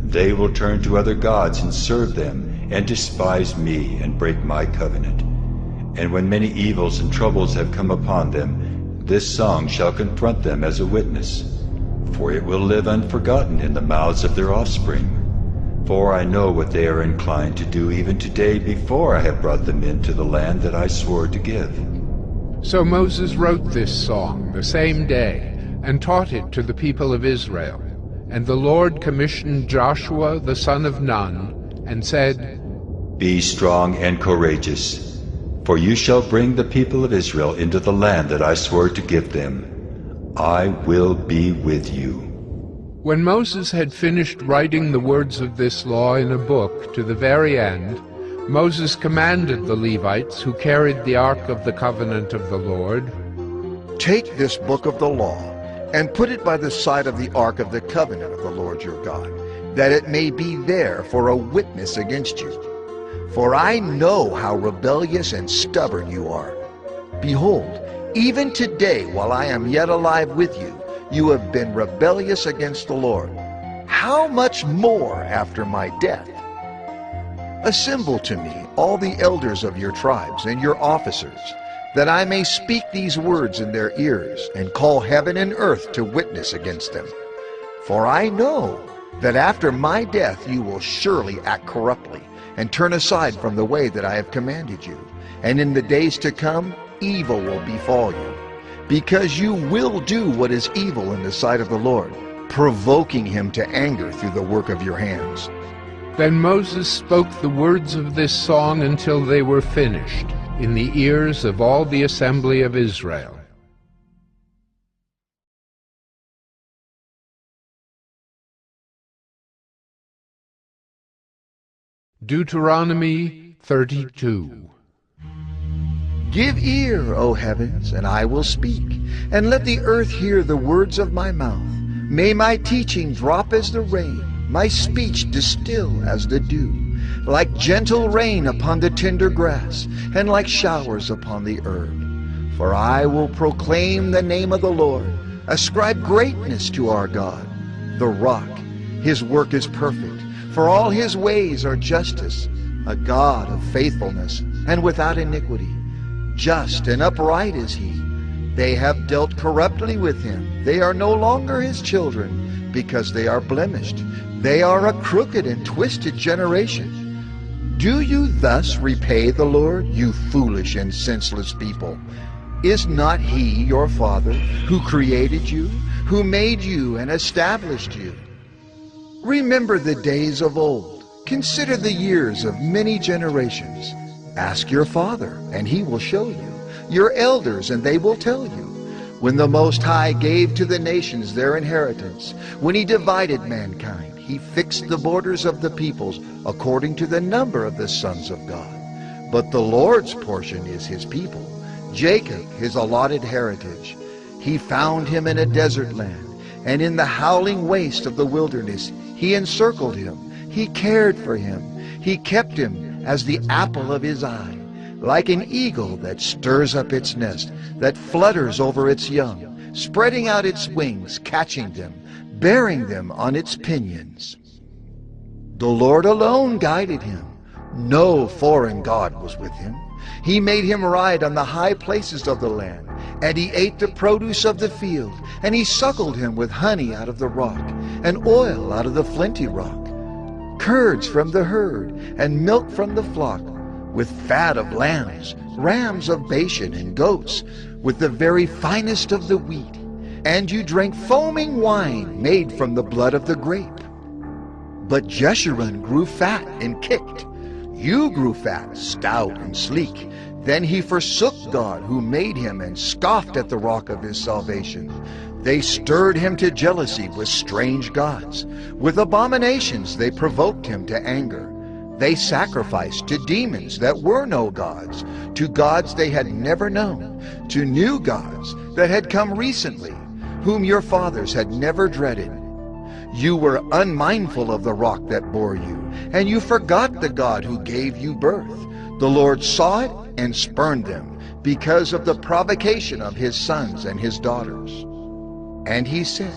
S6: they will turn to other gods and serve them, and despise me and break my covenant. And when many evils and troubles have come upon them, this song shall confront them as a witness. For it will live unforgotten in the mouths of their offspring. For I know what they are inclined to do even today, before I have brought them into the land that I swore to give.
S1: So Moses wrote this song the same day, and taught it to the people of Israel. And the Lord commissioned Joshua the son of Nun, and said,
S6: Be strong and courageous, for you shall bring the people of Israel into the land that I swore to give them. I will be with you.
S1: When Moses had finished writing the words of this law in a book to the very end, Moses commanded the Levites who carried the ark of the covenant of the Lord,
S2: Take this book of the law, and put it by the side of the ark of the covenant of the Lord your God, that it may be there for a witness against you. For I know how rebellious and stubborn you are. Behold, even today, while I am yet alive with you, you have been rebellious against the Lord. How much more after my death? Assemble to me all the elders of your tribes and your officers, that I may speak these words in their ears, and call heaven and earth to witness against them. For I know that after my death you will surely act corruptly, and turn aside from the way that I have commanded you. And in the days to come, evil will befall you, because you will do what is evil in the sight of the Lord, provoking him to anger through the work of your hands.
S1: Then Moses spoke the words of this song until they were finished, in the ears of all the assembly of Israel. Deuteronomy 32.
S2: Give ear, O heavens, and I will speak, and let the earth hear the words of my mouth. May my teaching drop as the rain, my speech distill as the dew, like gentle rain upon the tender grass, and like showers upon the herb. For I will proclaim the name of the Lord, ascribe greatness to our God, the rock. His work is perfect, for all his ways are justice, a God of faithfulness and without iniquity. Just and upright is he. They have dealt corruptly with him. They are no longer his children, because they are blemished. They are a crooked and twisted generation. Do you thus repay the Lord, you foolish and senseless people? Is not he your Father, who created you, who made you and established you? Remember the days of old. Consider the years of many generations. Ask your father, and he will show you, your elders, and they will tell you. When the Most High gave to the nations their inheritance, when he divided mankind, he fixed the borders of the peoples according to the number of the sons of God. But the Lord's portion is his people, Jacob his allotted heritage. He found him in a desert land, and in the howling waste of the wilderness he encircled him. He cared for him. He kept him as the apple of his eye, like an eagle that stirs up its nest, that flutters over its young, spreading out its wings, catching them, bearing them on its pinions. The Lord alone guided him. No foreign god was with him. He made him ride on the high places of the land, and he ate the produce of the field, and he suckled him with honey out of the rock, and oil out of the flinty rock, curds from the herd, and milk from the flock, with fat of lambs, rams of Bashan, and goats, with the very finest of the wheat. And you drank foaming wine made from the blood of the grape. But Jeshurun grew fat and kicked. You grew fat, stout, and sleek. Then he forsook God who made him, and scoffed at the rock of his salvation. They stirred him to jealousy with strange gods. With abominations they provoked him to anger. They sacrificed to demons that were no gods, to gods they had never known, to new gods that had come recently, whom your fathers had never dreaded. You were unmindful of the rock that bore you, and you forgot the God who gave you birth. The Lord saw it and spurned them, because of the provocation of his sons and his daughters. And he said,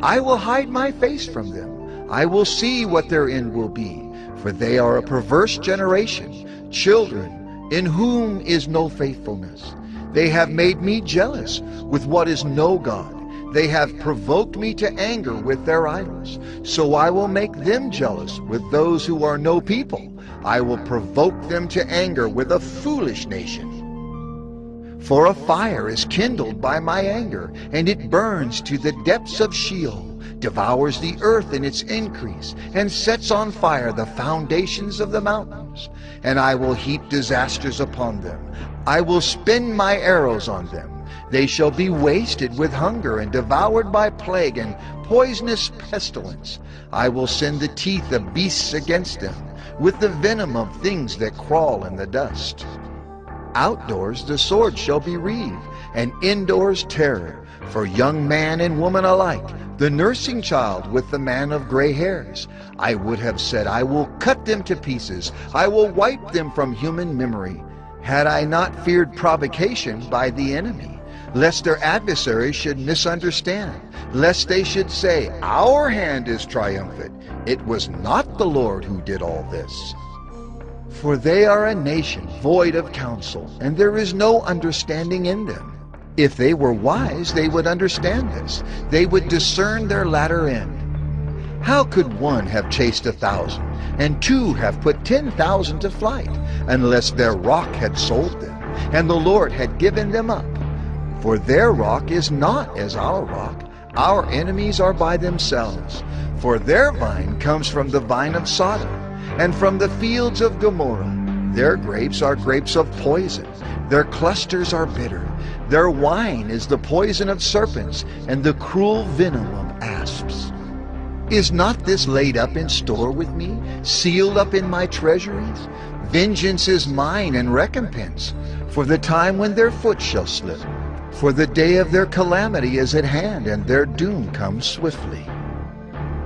S2: I will hide my face from them. I will see what their end will be, for they are a perverse generation, children in whom is no faithfulness. They have made me jealous with what is no God. They have provoked me to anger with their idols. So I will make them jealous with those who are no people. I will provoke them to anger with a foolish nation. For a fire is kindled by my anger, and it burns to the depths of Sheol, devours the earth in its increase, and sets on fire the foundations of the mountains. And I will heap disasters upon them. I will spin my arrows on them. They shall be wasted with hunger, and devoured by plague and poisonous pestilence. I will send the teeth of beasts against them, with the venom of things that crawl in the dust. Outdoors the sword shall be wreathed, and indoors terror, for young man and woman alike, the nursing child with the man of gray hairs. I would have said, I will cut them to pieces, I will wipe them from human memory, had I not feared provocation by the enemy, lest their adversaries should misunderstand, lest they should say, our hand is triumphant. It was not the Lord who did all this. For they are a nation void of counsel, and there is no understanding in them. If they were wise, they would understand this. They would discern their latter end. How could one have chased 1,000, and two have put 10,000 to flight, unless their rock had sold them, and the Lord had given them up? For their rock is not as our rock. Our enemies are by themselves. For their vine comes from the vine of Sodom, and from the fields of Gomorrah. Their grapes are grapes of poison. Their clusters are bitter. Their wine is the poison of serpents, and the cruel venom of asps. Is not this laid up in store with me, sealed up in my treasuries? Vengeance is mine and recompense, for the time when their foot shall slip. For the day of their calamity is at hand, and their doom comes swiftly.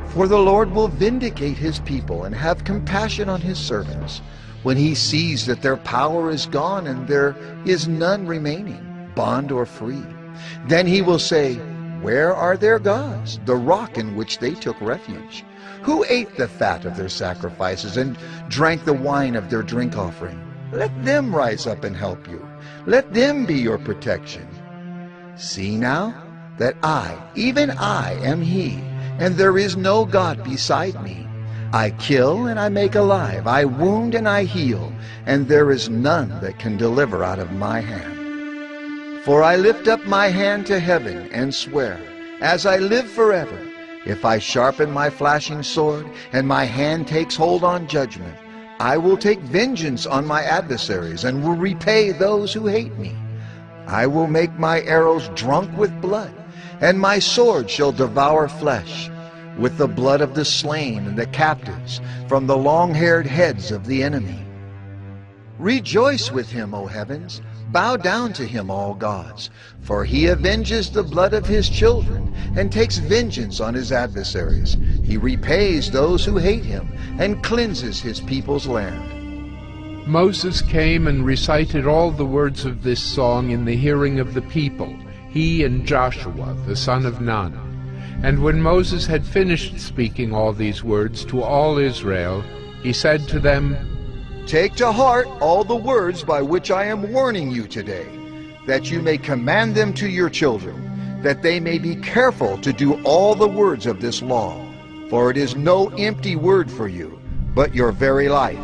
S2: For the Lord will vindicate his people and have compassion on his servants, when he sees that their power is gone and there is none remaining, bond or free. Then he will say, where are their gods, the rock in which they took refuge? Who ate the fat of their sacrifices and drank the wine of their drink offering? Let them rise up and help you. Let them be your protection. See now that I, even I, am he, and there is no God beside me. I kill and I make alive, I wound and I heal, and there is none that can deliver out of my hand. For I lift up my hand to heaven and swear, as I live forever, if I sharpen my flashing sword, and my hand takes hold on judgment, I will take vengeance on my adversaries, and will repay those who hate me. I will make my arrows drunk with blood, and my sword shall devour flesh, with the blood of the slain and the captives, from the long-haired heads of the enemy. Rejoice with him, O heavens, bow down to him, all gods, for he avenges the blood of his children, and takes vengeance on his adversaries. He repays those who hate him, and cleanses his people's land.
S1: Moses came and recited all the words of this song in the hearing of the people, he and Joshua, the son of Nun. And when Moses had finished speaking all these words to all Israel, he said to them,
S2: Take to heart all the words by which I am warning you today, that you may command them to your children, that they may be careful to do all the words of this law. For it is no empty word for you, but your very life.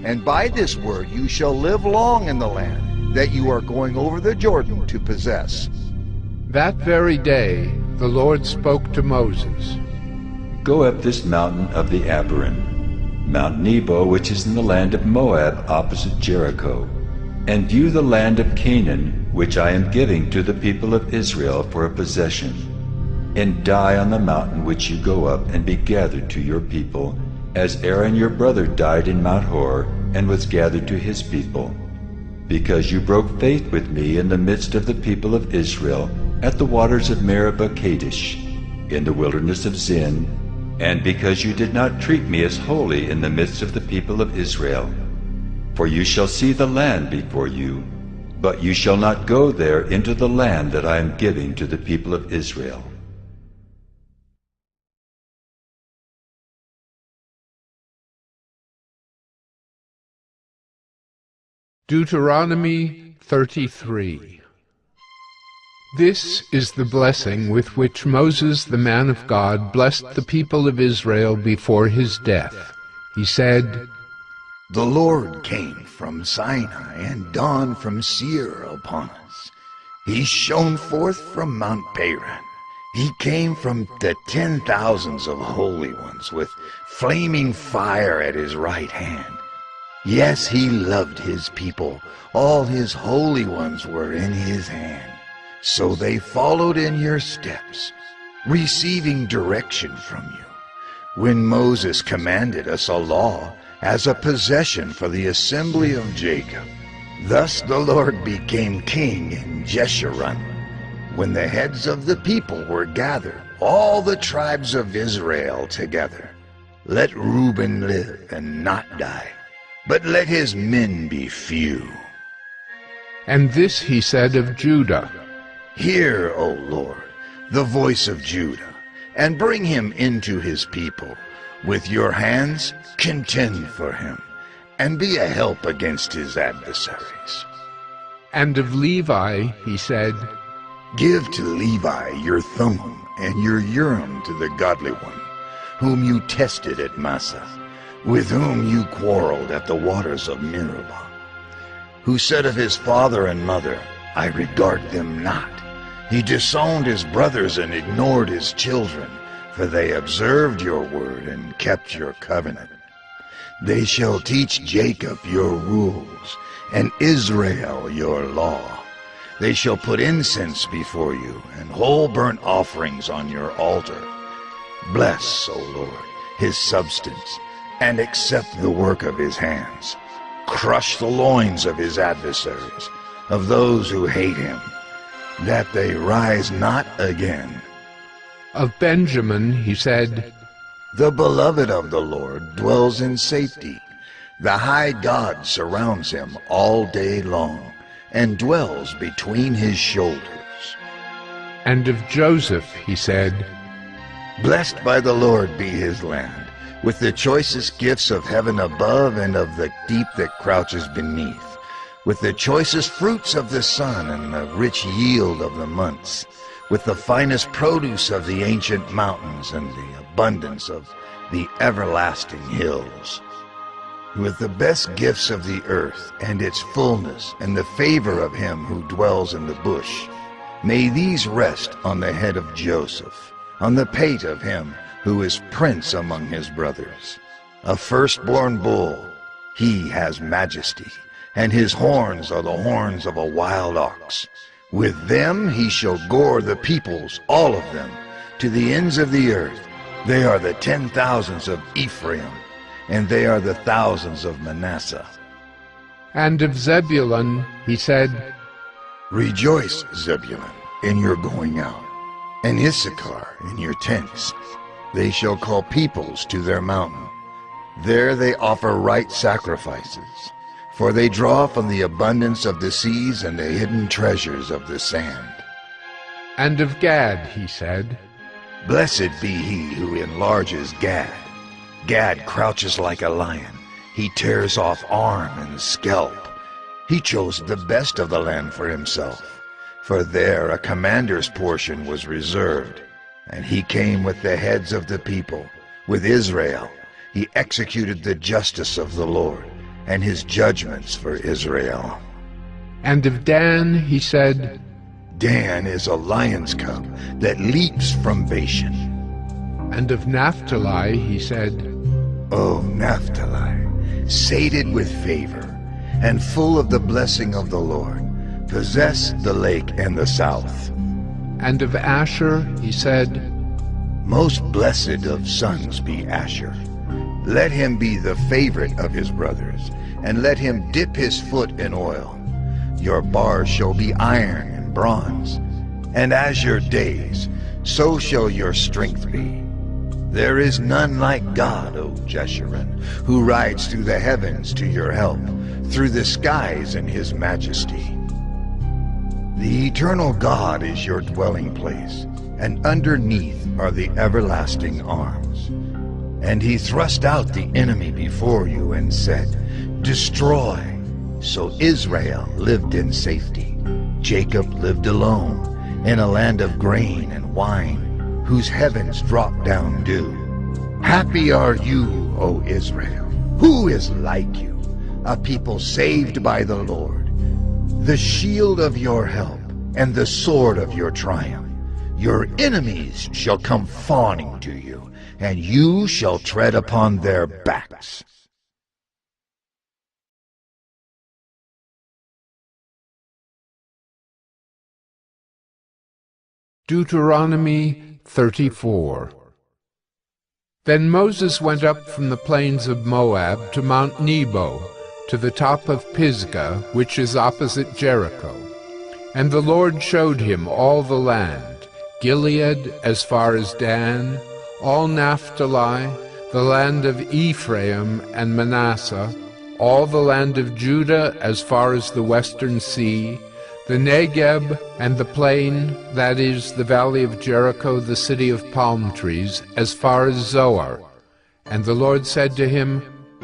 S2: And by this word you shall live long in the land that you are going over the Jordan to possess.
S1: That very day the Lord spoke to Moses.
S6: Go up this mountain of the Abarim, Mount Nebo, which is in the land of Moab opposite Jericho, and view the land of Canaan, which I am giving to the people of Israel for a possession, and die on the mountain which you go up, and be gathered to your people, as Aaron your brother died in Mount Hor, and was gathered to his people, because you broke faith with me in the midst of the people of Israel, at the waters of Meribah Kadesh, in the wilderness of Zin, and because you did not treat me as holy in the midst of the people of Israel. For you shall see the land before you, but you shall not go there into the land that I am giving to the people of Israel.
S1: Deuteronomy 33. This is the blessing with which Moses the man of God blessed the people of Israel before his death. He said,
S2: The Lord came from Sinai and dawned from Seir upon us. He shone forth from Mount Paran. He came from the 10,000s of holy ones with flaming fire at his right hand. Yes, he loved his people. All his holy ones were in his hand. So they followed in your steps, receiving direction from you. When Moses commanded us a law as a possession for the assembly of Jacob, thus the Lord became king in Jeshurun. When the heads of the people were gathered, all the tribes of Israel together, let Reuben live and not die, but let his men be few.
S1: And this he said of Judah,
S2: Hear, O Lord, the voice of Judah, and bring him into his people. With your hands contend for him, and be a help against his adversaries.
S1: And of Levi he said,
S2: Give to Levi your Thummim and your Urim to the godly one,
S3: whom you tested at Massa, with whom you quarreled at the waters of Meribah, who said of his father and mother, I regard them not. He disowned his brothers and ignored his children, for they observed your word and kept your covenant. They shall teach Jacob your rules, and Israel your law. They shall put incense before you, and whole burnt offerings on your altar. Bless, O Lord, his substance, and accept the work of his hands. Crush the loins of his adversaries, of those who hate him, that they rise not again.
S1: Of Benjamin he said,
S3: The beloved of the Lord dwells in safety. The high God surrounds him all day long, and dwells between his shoulders.
S1: And of Joseph he said,
S3: Blessed by the Lord be his land, with the choicest gifts of heaven above and of the deep that crouches beneath, with the choicest fruits of the sun and the rich yield of the months, with the finest produce of the ancient mountains and the abundance of the everlasting hills, with the best gifts of the earth and its fullness and the favor of him who dwells in the bush. May these rest on the head of Joseph, on the pate of him who is prince among his brothers. A firstborn bull, he has majesty, and his horns are the horns of a wild ox. With them he shall gore the peoples, all of them, to the ends of the earth. They are the 10,000s of Ephraim, and they are the thousands of Manasseh.
S1: And of Zebulun he said,
S3: Rejoice, Zebulun, in your going out, and Issachar in your tents. They shall call peoples to their mountain. There they offer right sacrifices, for they draw from the abundance of the seas and the hidden treasures of the sand.
S1: And of Gad he said,
S3: Blessed be he who enlarges Gad. Gad crouches like a lion. He tears off arm and scalp. He chose the best of the land for himself, for there a commander's portion was reserved. And he came with the heads of the people. With Israel he executed the justice of the Lord, and his judgments for Israel.
S1: And of Dan he said,
S3: Dan is a lion's cub that leaps from Bashan.
S1: And of Naphtali he said,
S3: O Naphtali, sated with favor, and full of the blessing of the Lord, possess the lake and the south.
S1: And of Asher he said,
S3: Most blessed of sons be Asher. Let him be the favorite of his brothers, and let him dip his foot in oil. Your bars shall be iron and bronze, and as your days, so shall your strength be. There is none like God, O Jeshurun, who rides through the heavens to your help, through the skies in his majesty. The eternal God is your dwelling place, and underneath are the everlasting arms. And he thrust out the enemy before you and said, Destroy. So Israel lived in safety. Jacob lived alone, in a land of grain and wine, whose heavens drop down dew. Happy are you, O Israel. Who is like you, a people saved by the Lord? The shield of your help and the sword of your triumph. Your enemies shall come fawning to you, and you shall tread upon their backs.
S1: Deuteronomy 34. Then Moses went up from the plains of Moab to Mount Nebo, to the top of Pisgah, which is opposite Jericho. And the Lord showed him all the land, Gilead as far as Dan, all Naphtali, the land of Ephraim and Manasseh, all the land of Judah as far as the western sea, the Negeb and the plain, that is, the valley of Jericho, the city of palm trees, as far as Zoar. And the Lord said to him,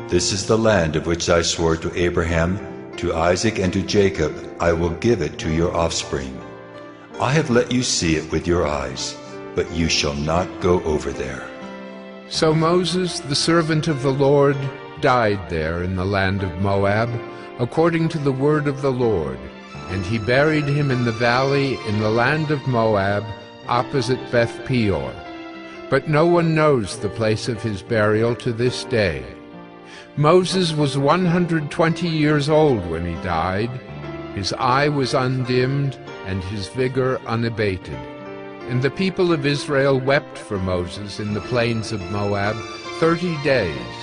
S6: This is the land of which I swore to Abraham, to Isaac, and to Jacob. I will give it to your offspring. I have let you see it with your eyes, but you shall not go over there.
S1: So Moses, the servant of the Lord, died there in the land of Moab, according to the word of the Lord, and he buried him in the valley in the land of Moab, opposite Beth Peor. But no one knows the place of his burial to this day. Moses was 120 years old when he died. His eye was undimmed, and his vigor unabated. And the people of Israel wept for Moses in the plains of Moab 30 days.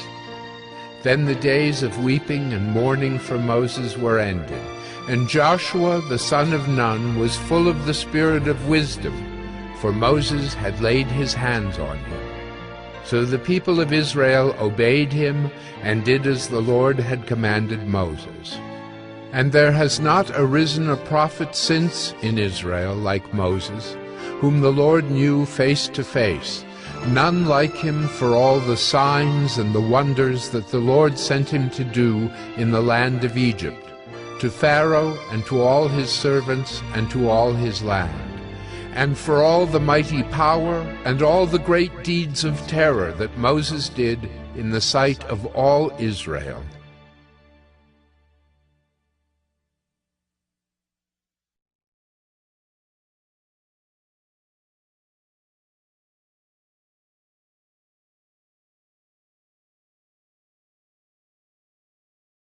S1: Then the days of weeping and mourning for Moses were ended, and Joshua the son of Nun was full of the spirit of wisdom, for Moses had laid his hands on him. So the people of Israel obeyed him and did as the Lord had commanded Moses. And there has not arisen a prophet since in Israel like Moses, whom the Lord knew face to face, none like him for all the signs and the wonders that the Lord sent him to do in the land of Egypt, to Pharaoh and to all his servants and to all his land, and for all the mighty power and all the great deeds of terror that Moses did in the sight of all Israel.